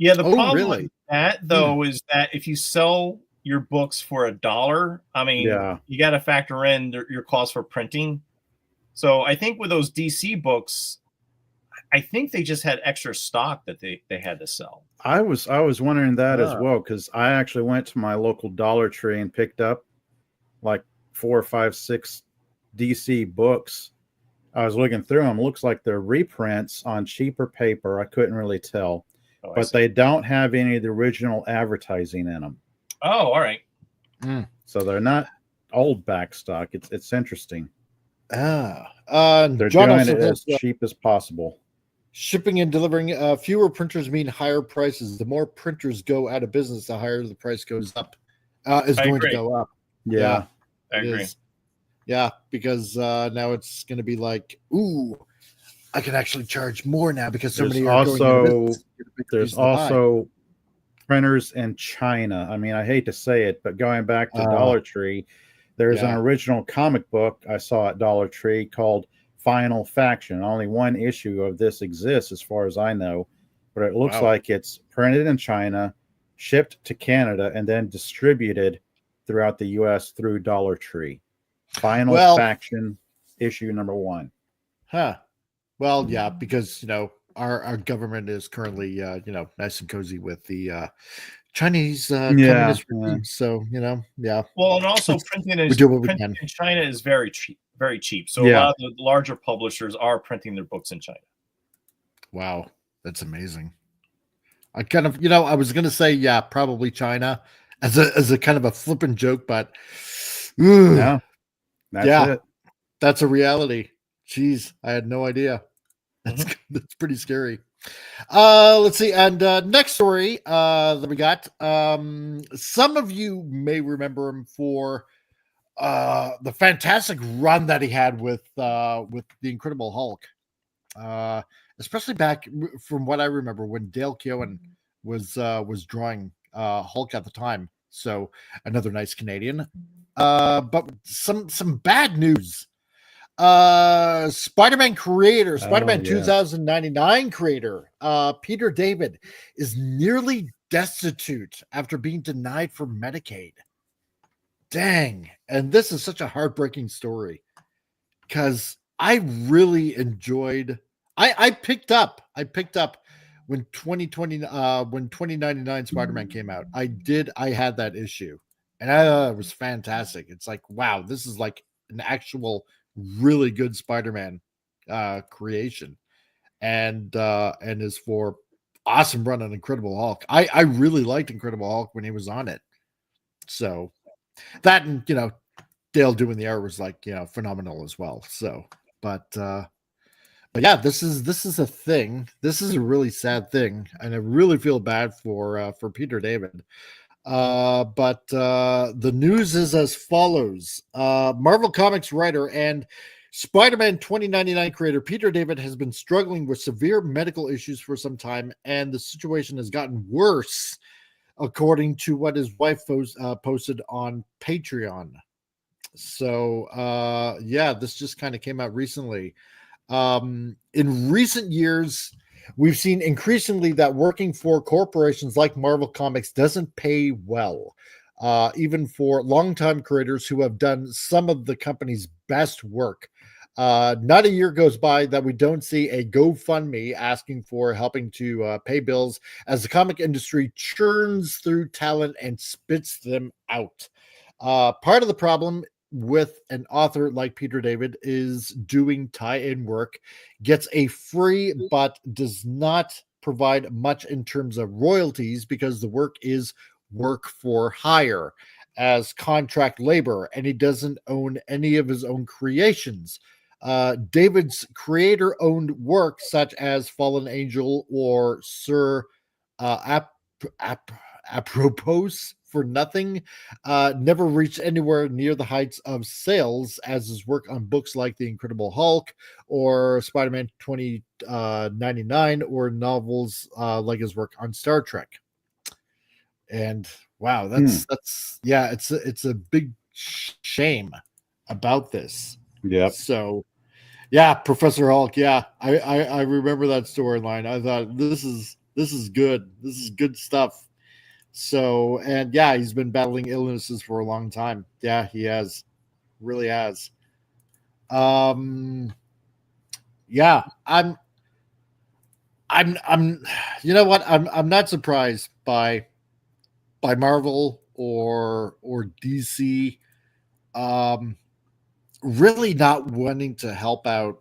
Yeah, the Oh, problem really? with that though is that if you sell your books for $1, I mean, Yeah. you got to factor in your cost for printing. So I think with those DC books, I think they just had extra stock that they had to sell. I was wondering that as well, because I actually went to my local Dollar Tree and picked up like 4, 5, 6 DC books. I was looking through them. Looks like they're reprints on cheaper paper. I couldn't really tell, but they don't have any of the original advertising in them. Oh, all right. So they're not old back stock. It's interesting. They're John doing it as cheap as possible. Shipping and delivering fewer printers mean higher prices. The more printers go out of business, the higher the price goes up. Is going to go up. Yeah, I agree. Yeah, because now it's going to be like, ooh, I can actually charge more now because so many are going out of business. There's also printers in China. I mean, I hate to say it, but going back to Dollar Tree, there's an original comic book I saw at Dollar Tree called Final Faction. Only one issue of this exists as far as I know, but it looks like it's printed in China, shipped to Canada, and then distributed throughout the US through Dollar Tree. Final Faction issue number 1. Well, yeah, because our government is currently nice and cozy with the Chinese communist regime. So Well, and also printing in China is very cheap. Very cheap. So a lot of the larger publishers are printing their books in China. Wow, that's amazing. I kind of, I was going to say, probably China as a kind of a flippant joke, but no, that's it. That's a reality. Jeez, I had no idea. That's pretty scary. Let's see. And next story that we got. Some of you may remember him for the fantastic run that he had with the Incredible Hulk, especially back from what I remember when Dale Keown was drawing Hulk at the time. So another nice Canadian. But some bad news. Spider-Man creator, Spider-Man 2099 creator, Peter David is nearly destitute after being denied for Medicaid. Dang. And this is such a heartbreaking story because I really enjoyed I picked up when 2099 Spider-Man came out. I had that issue and it was fantastic. It's like, wow, this is like an actual really good Spider-Man creation and is for awesome run on Incredible Hulk. I really liked Incredible Hulk when he was on it. So that, and Dale doing the art was like phenomenal as well. So but yeah, this is a thing. This is a really sad thing, and I really feel bad for Peter David. But the news is as follows. Marvel Comics writer and Spider-Man 2099 creator Peter David has been struggling with severe medical issues for some time, and the situation has gotten worse according to what his wife posted on Patreon. So this just kind of came out recently. In recent years, we've seen increasingly that working for corporations like Marvel Comics doesn't pay well, even for longtime creators who have done some of the company's best work. Not a year goes by that we don't see a GoFundMe asking for helping to pay bills as the comic industry churns through talent and spits them out. Part of the problem with an author like Peter David is doing tie-in work, gets a free but does not provide much in terms of royalties because the work is work for hire as contract labor, and he doesn't own any of his own creations. David's creator-owned work such as Fallen Angel or Sir Apropos for Nothing never reached anywhere near the heights of sales as his work on books like The Incredible Hulk or Spider-Man 2099 or novels like his work on Star Trek. And wow, that's it's a big shame about this. Yep. So yeah, Professor Hulk. Yeah, I remember that storyline. I thought this is This is good. This is good stuff. So, and yeah, he's been battling illnesses for a long time. Yeah, he has. Really has. Yeah, I'm you know what? I'm not surprised by Marvel or DC really not wanting to help out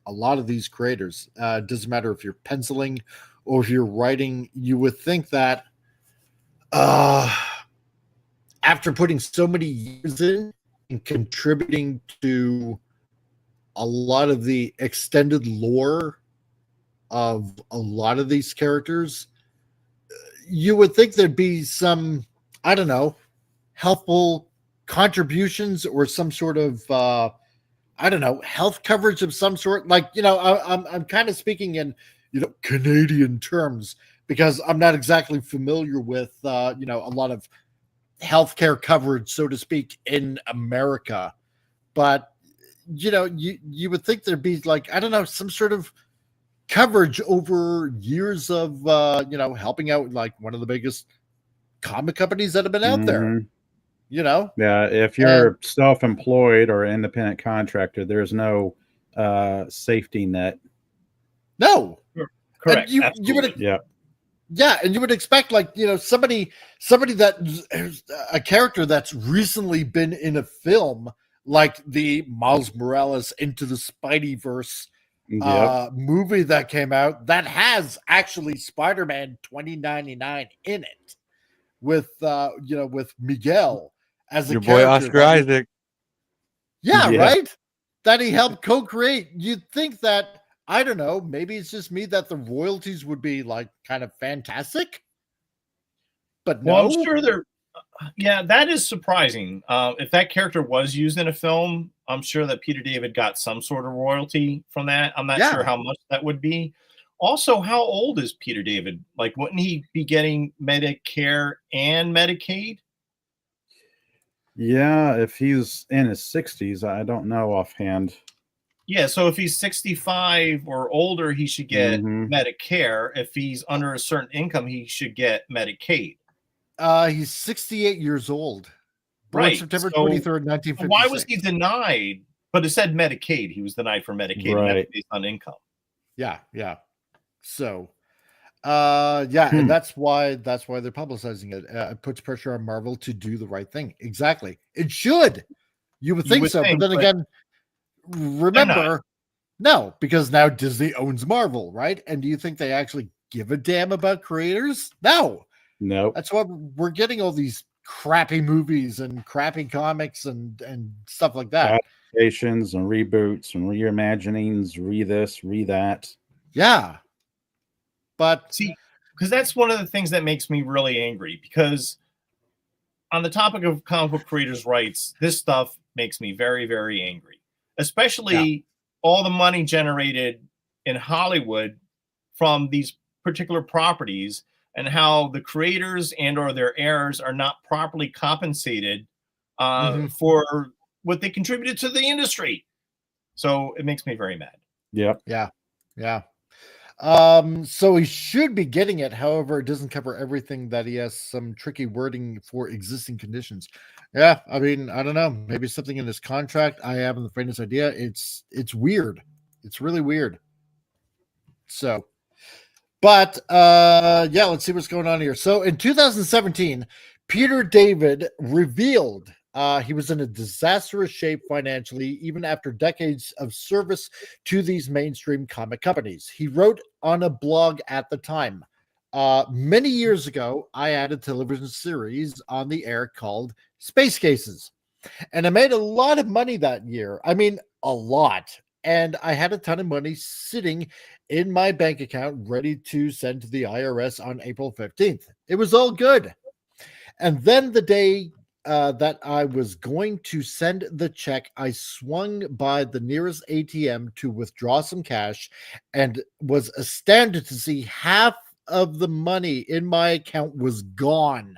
a lot of these creators. Doesn't matter if you're penciling or if you're writing. You would think that after putting so many years in and contributing to a lot of the extended lore of a lot of these characters, you would think there'd be some, I don't know, helpful contributions or some sort of I don't know, health coverage of some sort. Like, you know, I'm kind of speaking in, you know, Canadian terms because I'm not exactly familiar with you know, a lot of healthcare coverage, so to speak, in America. But you know, you would think there'd be like, I don't know, some sort of coverage over years of you know, helping out like one of the biggest comic companies that have been out there. You know? Yeah, if you're self-employed or independent contractor, there's no safety net. No. Correct. You would yeah. Yeah, and you would expect, like, you know, somebody that a character that's recently been in a film like the Miles Morales Into the Spideyverse movie that came out that has actually Spider-Man 2099 in it with you know, with Miguel as a your boy Oscar Isaac. Yeah, right? That he helped co-create. You'd think that, I don't know, maybe it's just me that the royalties would be like kind of fantastic. But no. Well, I'm sure they're yeah, that is surprising. If that character was used in a film, I'm sure that Peter David got some sort of royalty from that. I'm not sure how much that would be. Also, how old is Peter David? Like, wouldn't he be getting Medicare and Medicaid? Yeah, if he's in his 60s, I don't know offhand. Yeah, so if he's 65 or older, he should get Medicare. If he's under a certain income, he should get Medicaid. He's 68 years old. Born Right. September So 23rd, 1956. why was he denied? But it said Medicaid. He was denied for Medicaid, and that's based on income. Yeah, yeah. So, yeah, and that's why they're publicizing it. It puts pressure on Marvel to do the right thing. Exactly. It should. You would think so, but then again, remember, no, because now Disney owns Marvel, right? And do you think they actually give a damn about creators? No. No. That's why we're getting all these crappy movies and crappy comics and stuff like that. Adaptations and reboots and reimaginings, this, that. Yeah. But see, because that's one of the things that makes me really angry, because on the topic of comic book creators' rights, this stuff makes me very, very angry, especially all the money generated in Hollywood from these particular properties and how the creators and or their heirs are not properly compensated for what they contributed to the industry. So it makes me very mad. Yep. Yeah. Yeah. So he should be getting it. However, it doesn't cover everything, that he has some tricky wording for existing conditions. Yeah. I mean, I don't know. Maybe something in his contract. I haven't the faintest idea. It's weird. It's really weird. So, but yeah, let's see what's going on here. So in 2017, Peter David revealed he was in a disastrous shape financially, even after decades of service to these mainstream comic companies. He wrote on a blog at the time, many years ago, I had a television series on the air called Space Cases, and I made a lot of money that year. I mean, a lot. And I had a ton of money sitting in my bank account ready to send to the IRS on April 15th. It was all good. And then the day that I was going to send the check, I swung by the nearest ATM to withdraw some cash and was astounded to see half of the money in my account was gone.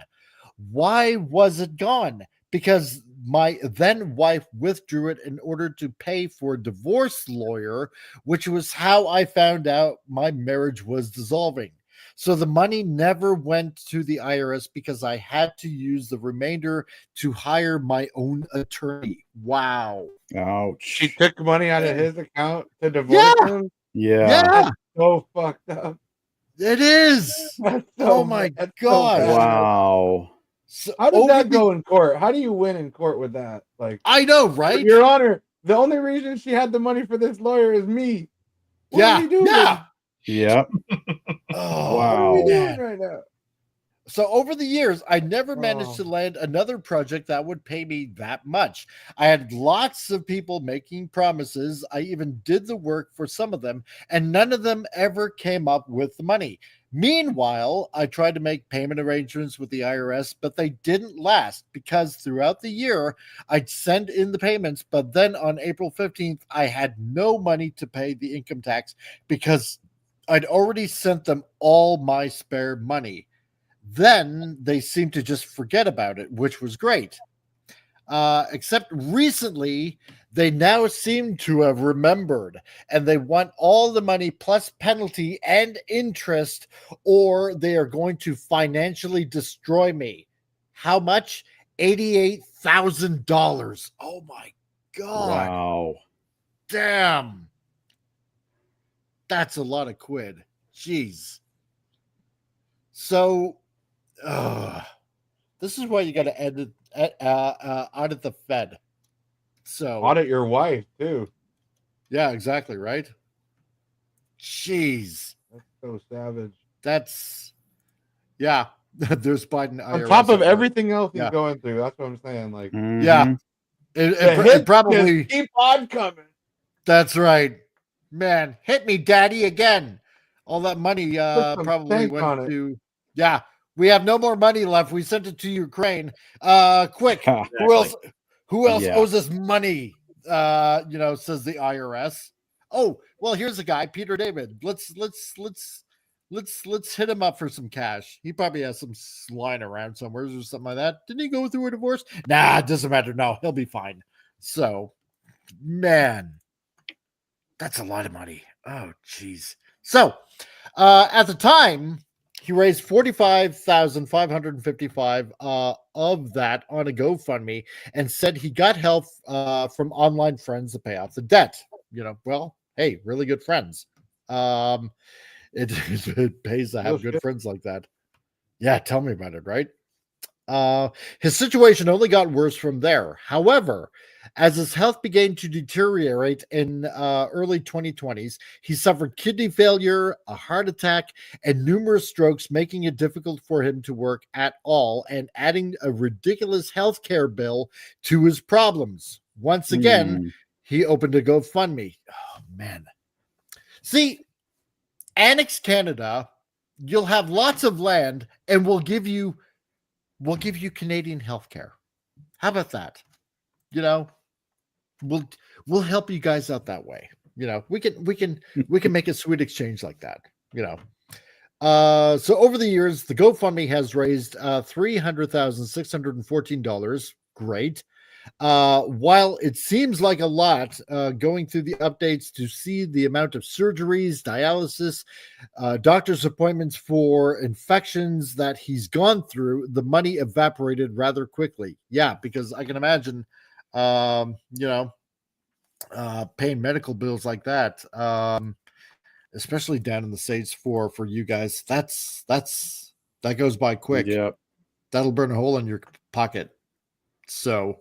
Why was it gone? Because my then wife withdrew it in order to pay for a divorce lawyer, which was how I found out my marriage was dissolving. So the money never went to the IRS because I had to use the remainder to hire my own attorney. Wow. Ouch. She took money out of his account to divorce him. Yeah. That's so fucked up. It is. Oh my God. Wow. So how did that go in court? How do you win in court with that? Like, I know, right? Your Honor, the only reason she had the money for this lawyer is me. What are we doing? Yep. Oh, what are we doing right now? So over the years, I never managed to land another project that would pay me that much. I had lots of people making promises. I even did the work for some of them, and none of them ever came up with the money. Meanwhile, I tried to make payment arrangements with the IRS, but they didn't last because throughout the year, I'd send in the payments, but then on April 15th, I had no money to pay the income tax because I'd already sent them all my spare money. Then they seemed to just forget about it, which was great. Except recently, they now seem to have remembered, and they want all the money plus penalty and interest, or they are going to financially destroy me. How much? $88,000. Oh my God. Wow. Damn. That's a lot of quid. Jeez. So, this is why you got to audit the Fed. So audit your wife too. Yeah, exactly. Right. Jeez, that's so savage. There's Biden on top of everything else he's going through. That's what I'm saying. Like, it probably keep on coming. That's right, man. Hit me, daddy, again. All that money probably went to. Yeah, we have no more money left. We sent it to Ukraine. Quick, who else owes us money? Says the IRS. Oh, well, here's a guy, Peter David. Let's hit him up for some cash. He probably has some lying around somewhere or something like that. Didn't he go through a divorce? Nah, it doesn't matter. No, he'll be fine. So, man, that's a lot of money. Oh, jeez. So, at the time, he raised $45,555 of that on a GoFundMe and said he got help from online friends to pay off the debt. Well, hey, really good friends. It pays to have good friends like that. Yeah, tell me about it, right? His situation only got worse from there. However, as his health began to deteriorate in early 2020s, he suffered kidney failure, a heart attack, and numerous strokes, making it difficult for him to work at all and adding a ridiculous health care bill to his problems. Once again, he opened a GoFundMe. Oh, man. See, annex Canada, you'll have lots of land, and we'll give you Canadian health care. How about that? We'll help you guys out that way. We can make a sweet exchange like that. So over the years, the GoFundMe has raised $300,614. Great. While it seems like a lot, going through the updates to see the amount of surgeries, dialysis, doctor's appointments for infections that he's gone through, the money evaporated rather quickly. Yeah, because I can imagine, paying medical bills like that, especially down in the States for you guys, that goes by quick. Yep. That'll burn a hole in your pocket. So,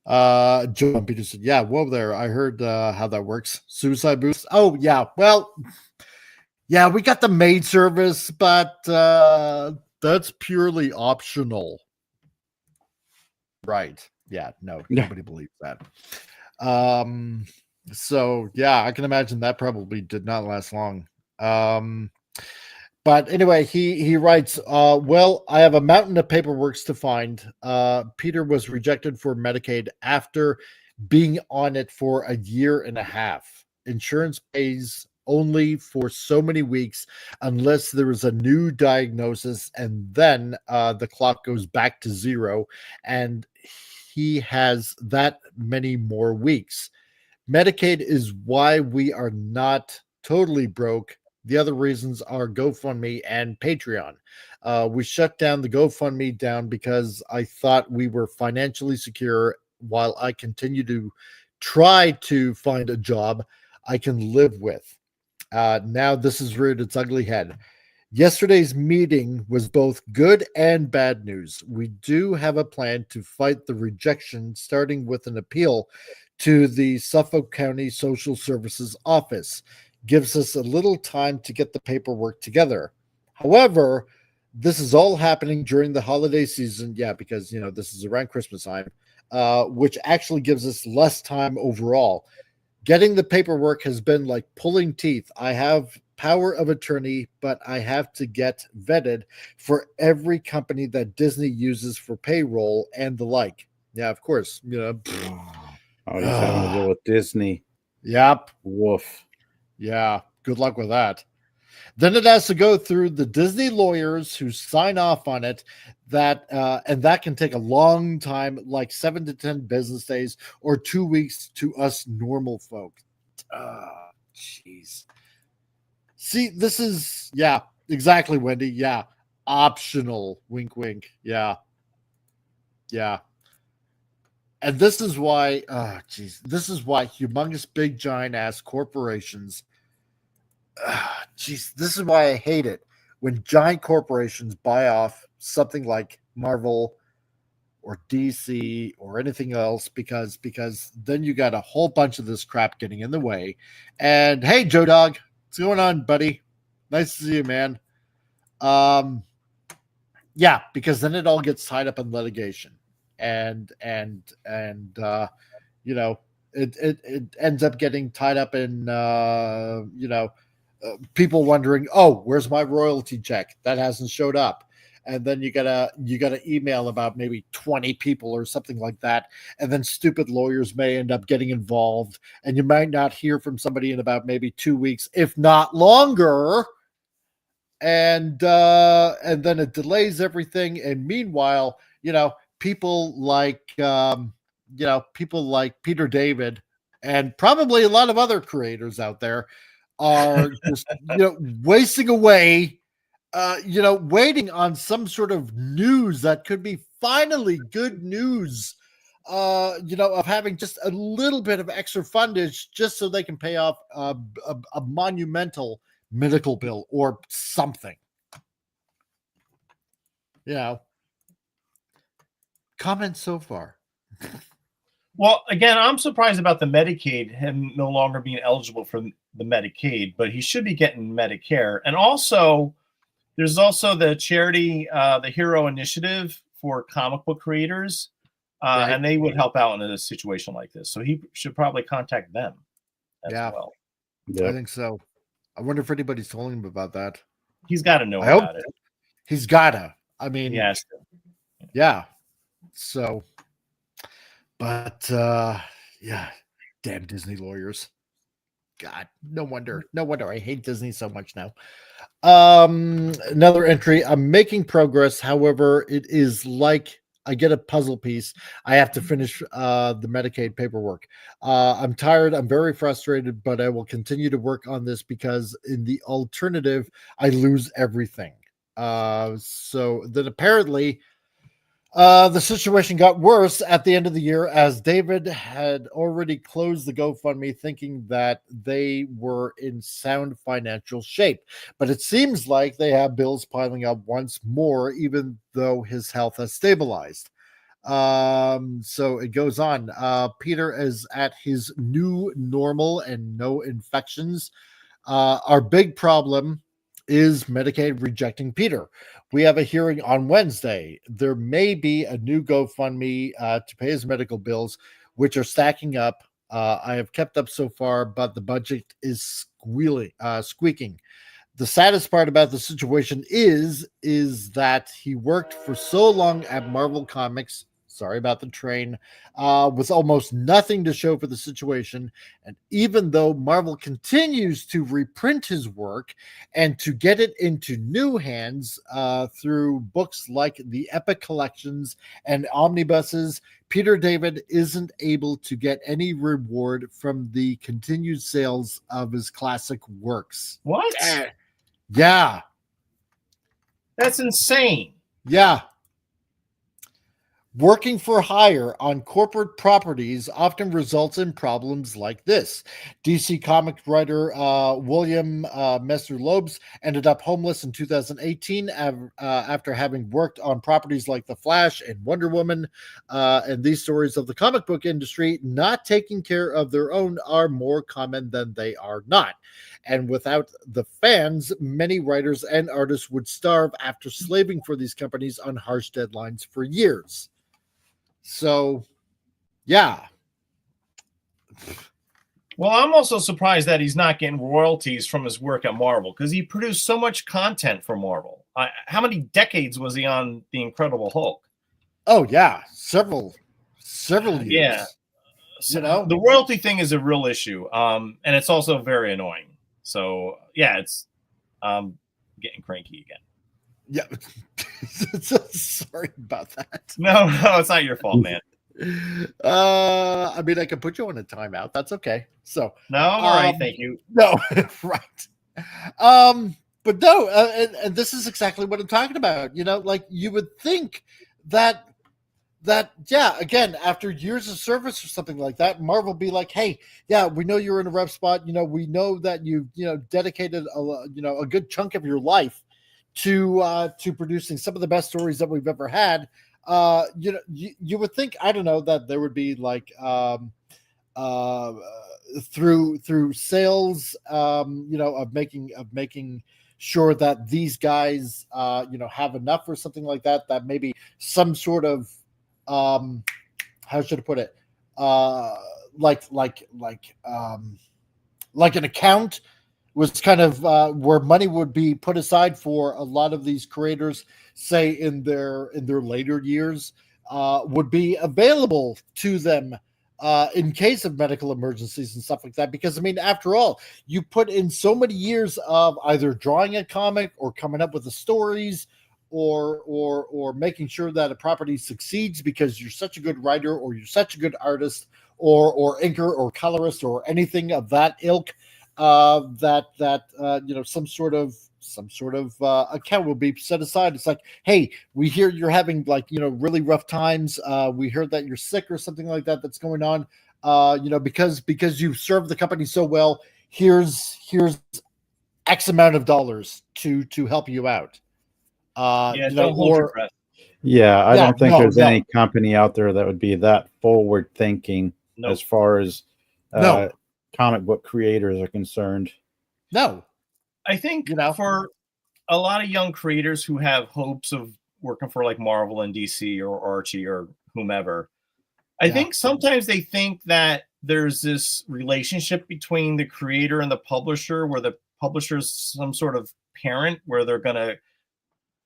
John Peterson, yeah, whoa there. I heard how that works. Suicide booths. Oh, yeah. Well, yeah, we got the maid service, but that's purely optional. Right. Yeah, no, nobody believes that. So yeah, I can imagine that probably did not last long. But anyway, he writes, well, I have a mountain of paperwork to find. Peter was rejected for Medicaid after being on it for a year and a half. Insurance pays only for so many weeks unless there is a new diagnosis, and then the clock goes back to zero, and he has that many more weeks. Medicaid is why we are not totally broke. The other reasons are GoFundMe and Patreon. We shut down the GoFundMe down because I thought we were financially secure while I continue to try to find a job I can live with. Now this has reared its ugly head. Yesterday's meeting was both good and bad news. We do have a plan to fight the rejection, starting with an appeal to the Suffolk County Social Services Office. Gives us a little time to get the paperwork together. However, this is all happening during the holiday season. Yeah, because, this is around Christmas time, which actually gives us less time overall. Getting the paperwork has been like pulling teeth. I have power of attorney, but I have to get vetted for every company that Disney uses for payroll and the like. Yeah, of course. Oh, he's having to deal with Disney. Yep. Woof. Yeah. Good luck with that. Then it has to go through the Disney lawyers who sign off on it. And that can take a long time, like 7 to 10 business days or 2 weeks to us normal folk. Jeez. See, this is, yeah, exactly, Wendy. Yeah. Optional. Wink, wink. Yeah. Yeah. And this is why, this is why humongous, big, giant ass corporations, this is why I hate it when giant corporations buy off something like Marvel or DC or anything else, because then you got a whole bunch of this crap getting in the way. And hey, Joe Dog, what's going on, buddy? Nice to see you, man. Yeah, because then it all gets tied up in litigation, and it ends up getting tied up in people wondering, oh, where's my royalty check? That hasn't showed up. And then you gotta email about maybe 20 people or something like that. And then stupid lawyers may end up getting involved, and you might not hear from somebody in about maybe 2 weeks, if not longer. And then it delays everything. And meanwhile, people like Peter David and probably a lot of other creators out there are just wasting away, waiting on some sort of news that could be finally good news, of having just a little bit of extra fundage just so they can pay off a monumental medical bill or something. Comments so far? Well, again, I'm surprised about the Medicaid, him no longer being eligible for the Medicaid, but he should be getting Medicare. And also, there's also the charity, the Hero Initiative for comic book creators, Right. and they would help out in a situation like this. So he should probably contact them as well. I think so. I wonder if anybody's told him about that. He's got to know I hope about it. He's gotta. I mean, Yes. Yeah. So, but yeah, damn Disney lawyers. God, no wonder I hate Disney so much now. Another entry. I'm making progress. However, it is like I get a puzzle piece. I have to finish the Medicaid paperwork. I'm tired. I'm very frustrated, but I will continue to work on this because in the alternative, I lose everything. So then apparently the situation got worse at the end of the year, as David had already closed the GoFundMe thinking that they were in sound financial shape. But it seems like they have bills piling up once more, even though his health has stabilized. So it goes on. Peter is at his new normal and no infections. Our big problem is Medicaid rejecting Peter. We have a hearing on Wednesday. There may be a new GoFundMe to pay his medical bills, which are stacking up. I have kept up so far, but the budget is squeaking. The saddest part about the situation is that he worked for so long at Marvel Comics, sorry about the train, with almost nothing to show for the situation. And even though Marvel continues to reprint his work and to get it into new hands through books like the Epic Collections and omnibuses, Peter David isn't able to get any reward from the continued sales of his classic works. What? Yeah. That's insane. Yeah. Working for hire on corporate properties often results in problems like this. DC Comics writer William Messer-Loebs ended up homeless in 2018 after having worked on properties like The Flash and Wonder Woman. And these stories of the comic book industry not taking care of their own are more common than they are not. And without the fans, many writers and artists would starve after slaving for these companies on harsh deadlines for years. So, yeah. Well, I'm also surprised that he's not getting royalties from his work at Marvel because he produced so much content for Marvel. How many decades was he on The Incredible Hulk? Oh, yeah. Several years. Yeah. So, the royalty thing is a real issue. And it's also very annoying. So, yeah, it's getting cranky again. Yeah. Sorry about that. No, it's not your fault, man. I mean, I can put you on a timeout. That's okay. So no, all right, thank you. No, right. But no, and this is exactly what I'm talking about. Like you would think that yeah, again, after years of service or something like that, Marvel be like, hey, yeah, we know you're in a rough spot. We know that you dedicated a good chunk of your life to producing some of the best stories that we've ever had. You would think, I don't know, that there would be like through sales, of making sure that these guys have enough or something like that, that maybe some sort of how should I put it, like an account was kind of where money would be put aside for a lot of these creators, say in their later years, would be available to them in case of medical emergencies and stuff like that. Because I mean, after all, you put in so many years of either drawing a comic or coming up with the stories, or making sure that a property succeeds because you're such a good writer or you're such a good artist or inker or colorist or anything of that ilk. That some sort of account will be set aside. It's like, hey, we hear you're having really rough times. We heard that you're sick or something like that that's going on. Because you served the company so well. Here's X amount of dollars to help you out. I don't think there's any company out there that would be that forward thinking as far as comic book creators are concerned. No, I think for a lot of young creators who have hopes of working for like Marvel and DC or Archie or whomever, I think sometimes they think that there's this relationship between the creator and the publisher where the publisher is some sort of parent where they're going to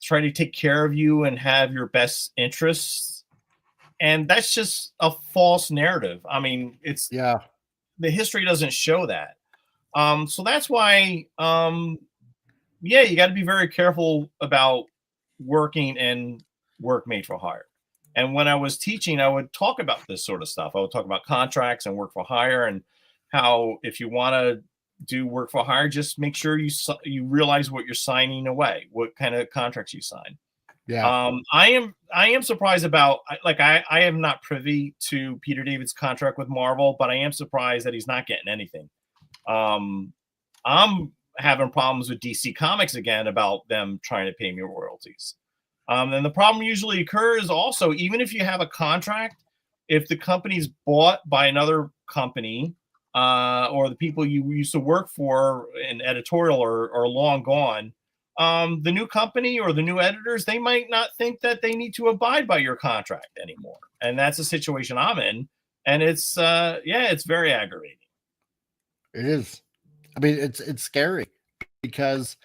try to take care of you and have your best interests. And that's just a false narrative. I mean, the history doesn't show that. So that's why, you got to be very careful about working in work made for hire. And when I was teaching, I would talk about this sort of stuff. I would talk about contracts and work for hire and how if you want to do work for hire, just make sure you realize what you're signing away, what kind of contracts you sign. Yeah. I am surprised about, I am not privy to Peter David's contract with Marvel, but I am surprised that he's not getting anything. I'm having problems with DC Comics again about them trying to pay me royalties. And the problem usually occurs also, even if you have a contract, if the company's bought by another company, or the people you used to work for in editorial are long gone, the new company or the new editors, they might not think that they need to abide by your contract anymore. And that's the situation I'm in. And it's, it's very aggravating. It is. I mean, it's scary because,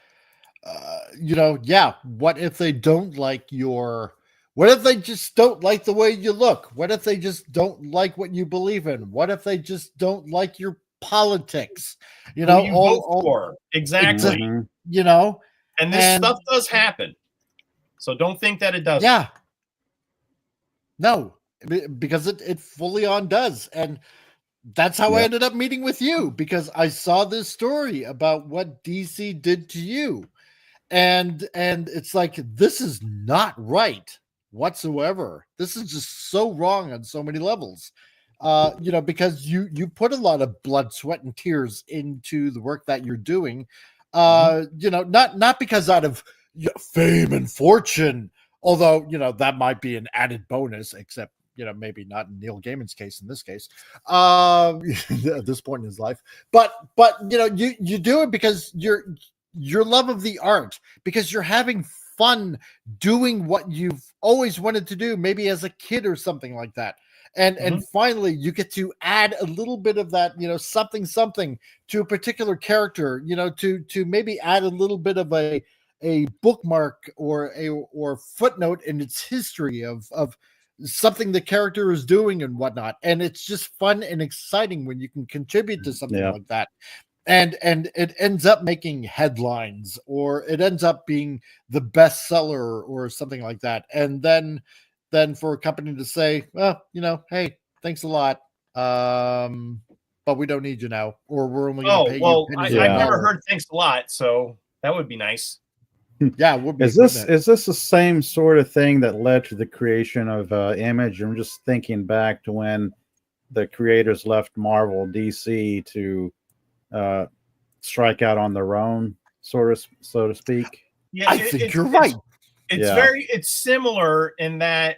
what if they don't like your What if they just don't like the way you look? What if they just don't like what you believe in? What if they just don't like your politics? You know, Who you vote for. Exactly. You know, and this stuff does happen. So don't think that it doesn't. Yeah. No, because it fully on does. And that's how I ended up meeting with you, because I saw this story about what DC did to you. And it's like, this is not right whatsoever. This is just so wrong on so many levels. You know, because you put a lot of blood, sweat, and tears into the work that you're doing. You know, not because out of fame and fortune, although, you know, that might be an added bonus, except, you know, maybe not in Neil Gaiman's case in this case, at this point in his life. But you know, you do it because your love of the art, because you're having fun doing what you've always wanted to do, maybe as a kid or something like that. And finally you get to add a little bit of that, you know, something to a particular character, you know, to maybe add a little bit of a bookmark or footnote in its history of something the character is doing and whatnot. And it's just fun and exciting when you can contribute to something like that. And it ends up making headlines, or it ends up being the bestseller or something like that. And then for a company to say, well, you know, hey, thanks a lot, but we don't need you now, or we're only going to pay you. I've never heard thanks a lot, so that would be nice. Yeah, it would be. Is this the same sort of thing that led to the creation of Image? I'm just thinking back to when the creators left Marvel DC to strike out on their own, so to speak. Yeah, I think you're right. It's similar in that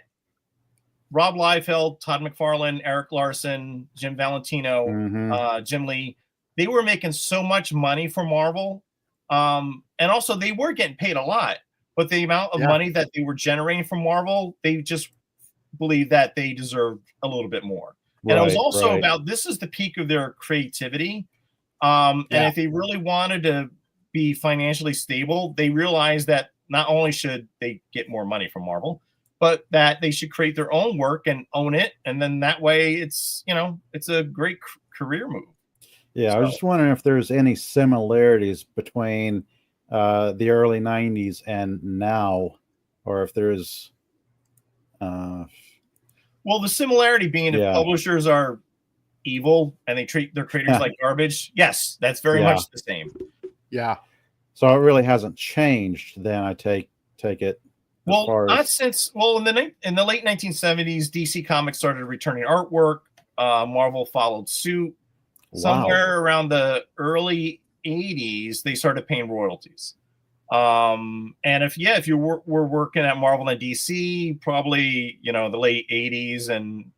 Rob Liefeld, Todd McFarlane, Eric Larson, Jim Valentino, Jim Lee, they were making so much money for Marvel. And also they were getting paid a lot, but the amount of money that they were generating from Marvel, they just believed that they deserved a little bit more. And it was also about, this is the peak of their creativity. And if they really wanted to be financially stable, they realized that not only should they get more money from Marvel, but that they should create their own work and own it. And then that way it's, you know, it's a great career move. Yeah, I was just wondering if there's any similarities between the early 90s and now, or if there's... Well, the similarity being that publishers are evil and they treat their creators like garbage. Yes, that's very much the same. Yeah. So it really hasn't changed then, I take it. Well, not since, well, in the late 1970s, DC Comics started returning artwork. Marvel followed suit. Somewhere around the early 80s, they started paying royalties. And if you were working at Marvel and DC, probably, you know, the late 80s and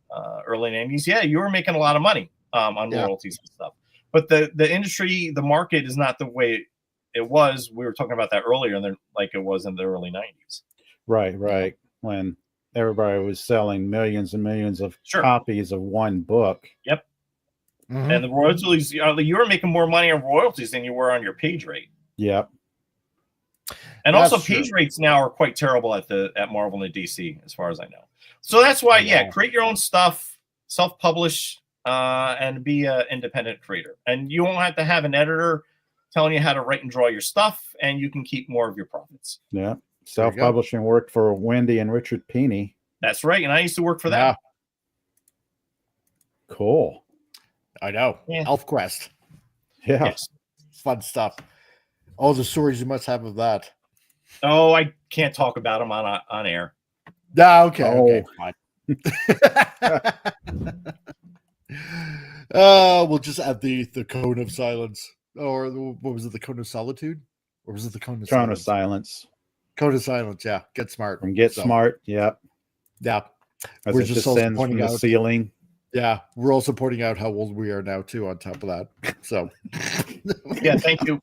early 90s, you were making a lot of money on royalties and stuff. But the industry, the market is not the way it was. We were talking about that earlier, and then like it was in the early 90s. Right. When everybody was selling millions and millions of copies of one book. Yep. And the royalties, you were making more money on royalties than you were on your page rate. Yep. And also page rates now are quite terrible at Marvel and DC, as far as I know. So that's why, create your own stuff, self-publish, and be an independent creator. And you won't have to have an editor telling you how to write and draw your stuff, and you can keep more of your profits. Yeah. Self-publishing worked for Wendy and Richard Pini. That's right. And I used to work for them. Cool. I know. ElfQuest. Yeah. Yes. Fun stuff. All the stories you must have of that. Oh, I can't talk about them on air. Okay, fine. We'll just add the cone of silence. Or what was it, the cone of solitude? Or was it the cone of silence? Cone of silence, yeah. Get smart. From Get Smart, yeah. Yeah. As we're just also pointing out the ceiling. Yeah, we're also pointing out how old we are now too. On top of that, so thank you.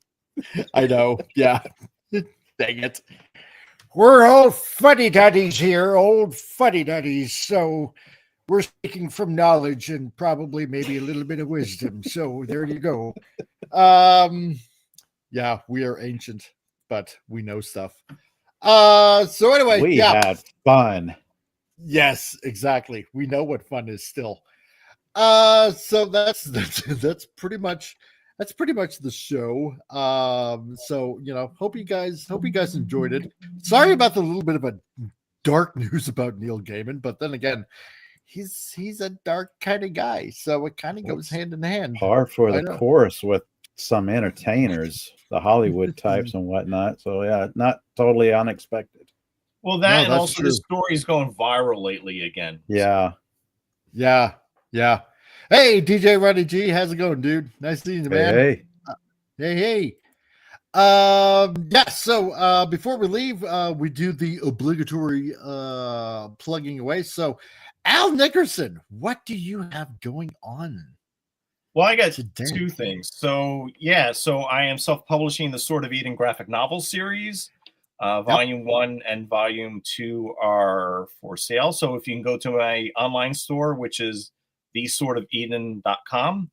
I know. Yeah, dang it. We're all fuddy-duddies here, old fuddy-duddies. So we're speaking from knowledge and probably maybe a little bit of wisdom. So there you go. Yeah, we are ancient, but we know stuff. So anyway, we had fun. Yes, exactly. We know what fun is still. So that's pretty much the show. So hope you guys enjoyed it. Sorry about the little bit of a dark news about Neil Gaiman, but then again, he's a dark kind of guy, so it kind of goes hand in hand. Par for the course with some entertainers, the Hollywood types and whatnot. So yeah, not totally unexpected. Well, that and also the story's going viral lately again. Yeah. Yeah. Hey, DJ Roddy G, how's it going, dude? Nice seeing you, man. Hey. So before we leave, we do the obligatory plugging away. So Al Nickerson, what do you have going on? Well, I got two things. So I am self-publishing the Sword of Eden graphic novel series. Volume 1 and Volume 2 are for sale. So if you can go to my online store, which is theswordofeden.com,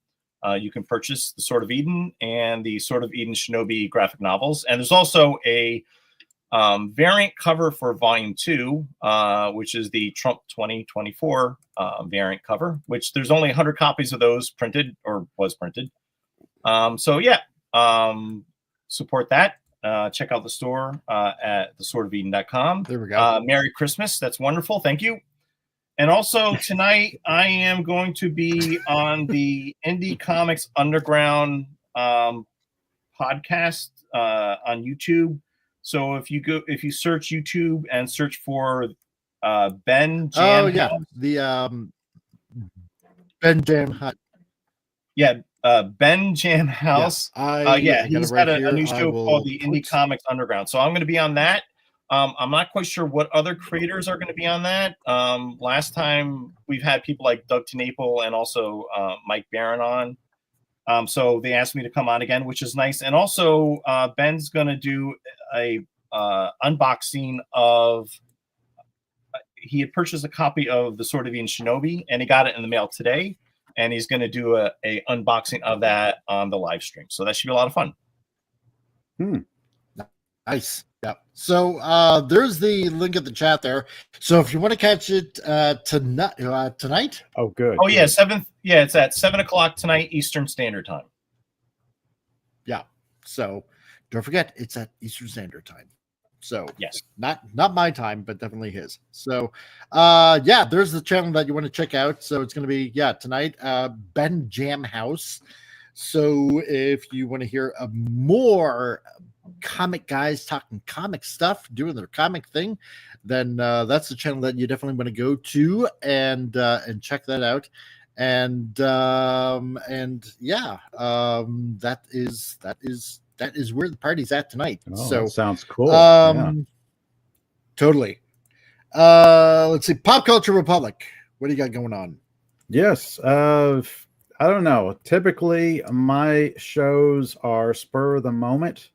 you can purchase the Sword of Eden and the Sword of Eden Shinobi graphic novels. And there's also a variant cover for Volume 2, which is the Trump 2024 variant cover, which there's only 100 copies of those printed or was printed. Support that. Check out the store at theswordofeden.com. There we go. Merry Christmas. That's wonderful. Thank you. And also tonight, I am going to be on the Indie Comics Underground podcast on YouTube. So if you search YouTube and search for Ben Jam, the Ben Jam Hut. Yeah, Ben Jam House. He's got a new show called the Indie Comics Underground. So I'm going to be on that. I'm not quite sure what other creators are going to be on that. Last time we've had people like Doug TeNapel and also Mike Barron on. So they asked me to come on again, which is nice. And also Ben's going to do a unboxing of. He had purchased a copy of the Sword of Eden Shinobi, and he got it in the mail today. And he's going to do a unboxing of that on the live stream. So that should be a lot of fun. Nice. Yeah. So there's the link at the chat there. So if you want to catch it tonight. Oh, good. Oh, yeah. 7th. Yeah, it's at 7:00 tonight, Eastern Standard Time. Yeah. So don't forget, it's at Eastern Standard Time. So yes, not my time, but definitely his. So there's the channel that you want to check out. So it's going to be tonight, Ben Jam House. So if you want to hear more comic guys talking comic stuff, doing their comic thing, then that's the channel that you definitely want to go to and check that out. And that is where the party's at tonight. Oh, so that sounds cool. Totally. Let's see. Pop Culture Republic. What do you got going on? Yes. I don't know. Typically, my shows are spur of the moment.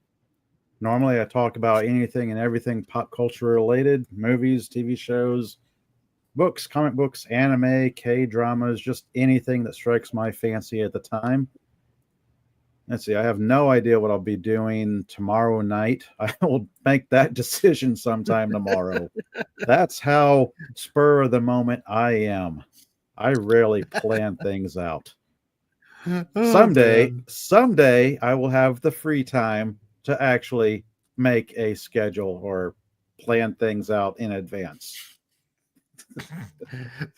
Normally, I talk about anything and everything pop culture related: movies, TV shows, books, comic books, anime, K-dramas, just anything that strikes my fancy at the time. Let's see. I have no idea what I'll be doing tomorrow night. I will make that decision sometime tomorrow. That's how spur of the moment I am. I rarely plan things out. Someday I will have the free time to actually make a schedule or plan things out in advance.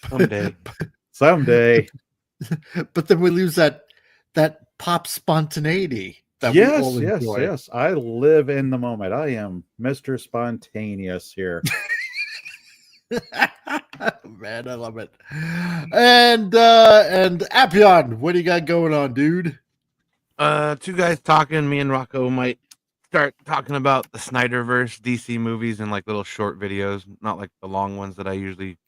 Someday. But then we lose that pop spontaneity that we all enjoy. Yes. I live in the moment. I am Mr. Spontaneous here. Man, I love it. And Appion, what do you got going on, dude? Two guys talking. Me and Rocco might start talking about the Snyderverse DC movies in like little short videos, not like the long ones that I usually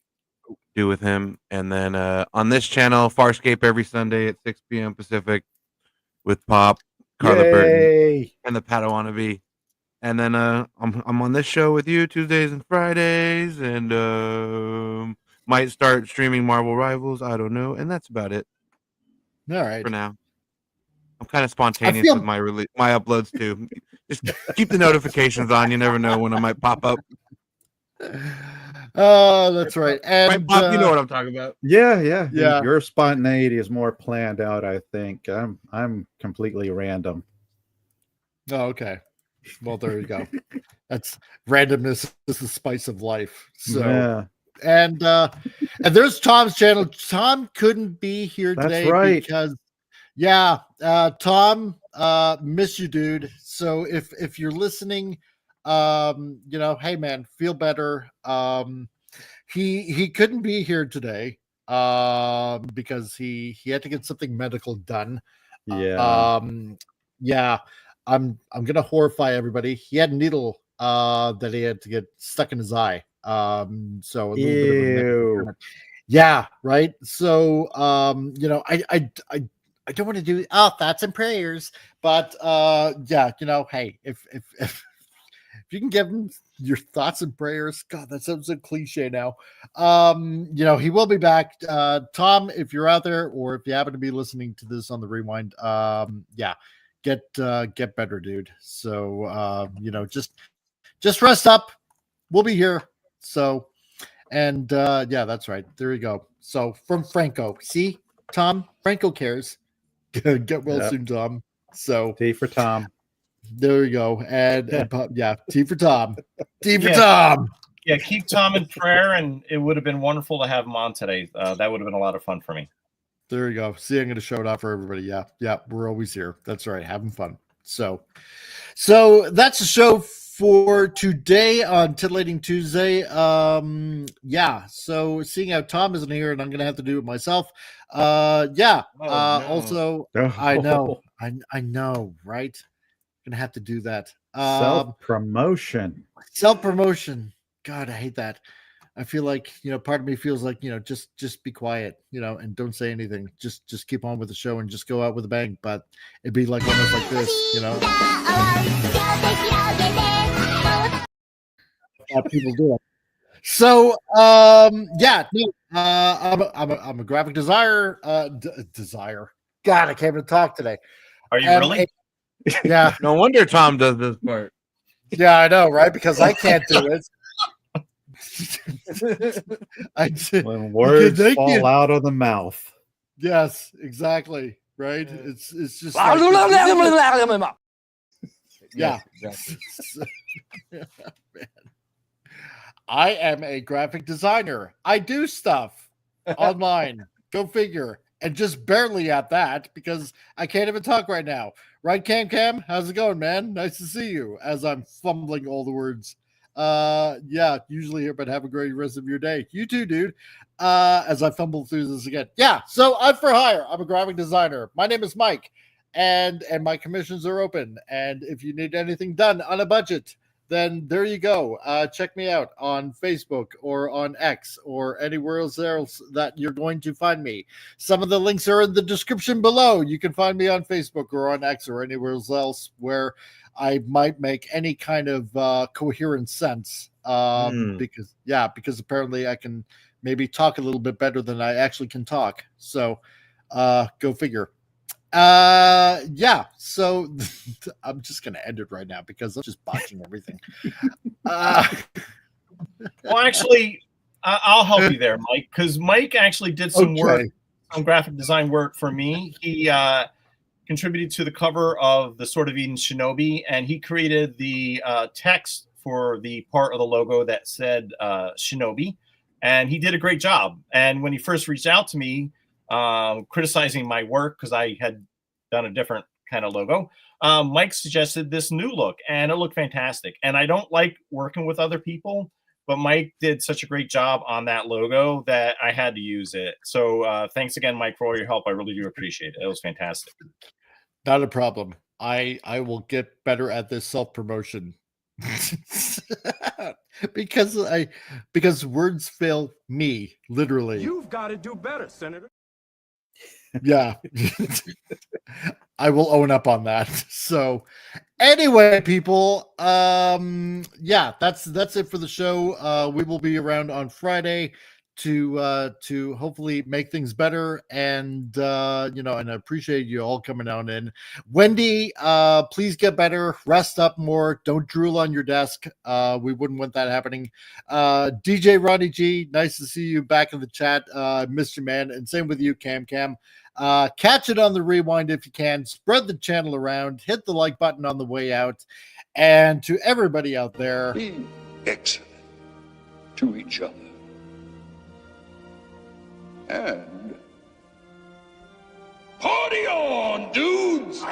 do with him. And then on this channel, Farscape every Sunday at 6 p.m. Pacific with Pop, Carla Burton, and the Padawannabe. And then I'm on this show with you Tuesdays and Fridays, and might start streaming Marvel Rivals. I don't know, and that's about it. All right, for now. I'm kind of spontaneous with my uploads too. Just keep the notifications on. You never know when I might pop up. Oh, that's right. And right, Bob, you know what I'm talking about. Yeah, yeah, Yeah. Your spontaneity is more planned out. I think I'm completely random. Oh, okay. Well, there you go. That's randomness is the spice of life. So Yeah. and there's Tom's channel. Tom couldn't be here That's today right. because Tom, miss you, dude. So if you're listening, hey man, feel better. He couldn't be here today because he had to get something medical done. Yeah. Yeah, I'm gonna horrify everybody. He had a needle that he had to get stuck in his eye. So a little bit of a medical treatment. Yeah, right. So I don't want to do thoughts and prayers, but hey, if you can give him your thoughts and prayers, God, that sounds so cliche now. He will be back. Tom, if you're out there or if you happen to be listening to this on the rewind, get better, dude. So just rest up. We'll be here. So and that's right. There you go. So from Franco. See, Tom, Franco cares. Get well soon, Tom. So T for Tom. There you go. And T for Tom. T for Tom. Yeah, keep Tom in prayer, and it would have been wonderful to have him on today. That would have been a lot of fun for me. There you go. See, I'm going to show it off for everybody. Yeah, we're always here. That's right, having fun. So that's the show for today on Titillating Tuesday. So seeing how Tom isn't here, and I'm going to have to do it myself. No. Also, I know, right? Gonna have to do that. Self-promotion. God, I hate that. I feel like part of me feels like just be quiet, and don't say anything. Just keep on with the show and just go out with a bang. But it'd be like almost like this, people do it. So I'm a graphic designer. God, I can't even talk today. Are you really? Yeah. No wonder Tom does this part. Yeah, I know, right? Because I can't do it. When words fall out of the mouth. Yes, exactly. Right. It's just yeah. Exactly. I am a graphic designer. I do stuff online. Go figure. And just barely at that because I can't even talk right now. Right, Cam? How's it going, man? Nice to see you as I'm fumbling all the words. Usually here, but have a great rest of your day. You too, dude. As I fumble through this again. Yeah, so I'm for hire. I'm a graphic designer. My name is Mike, and my commissions are open. And if you need anything done on a budget, then there you go. Check me out on Facebook or on X or anywhere else that you're going to find me. Some of the links are in the description below. You can find me on Facebook or on X or anywhere else where I might make any kind of coherent sense. Because apparently I can maybe talk a little bit better than I actually can talk. So go figure. So I'm just gonna end it right now because I'm just botching everything. Well, actually, I'll help you there, Mike, because Mike actually did some work, some graphic design work for me. He contributed to the cover of the Sword of Eden Shinobi, and he created the text for the part of the logo that said Shinobi, and he did a great job. And when he first reached out to me, criticizing my work because I had done a different kind of logo, Mike suggested this new look, and it looked fantastic. And I don't like working with other people, but Mike did such a great job on that logo that I had to use it. So thanks again, Mike, for all your help. I really do appreciate it. It was fantastic. Not a problem. I will get better at this self-promotion. because words fail me, literally. You've got to do better, Senator. Yeah. I will own up on that. So anyway, people, that's it for the show. We will be around on Friday to hopefully make things better. And and I appreciate you all coming on in. Wendy, please get better, rest up more, don't drool on your desk. We wouldn't want that happening. DJ Ronnie G, nice to see you back in the chat. Missed you, man. And same with you, Cam. Catch it on the rewind if you can. Spread the channel around, hit the like button on the way out. And to everybody out there, be excellent to each other. And party on, dudes!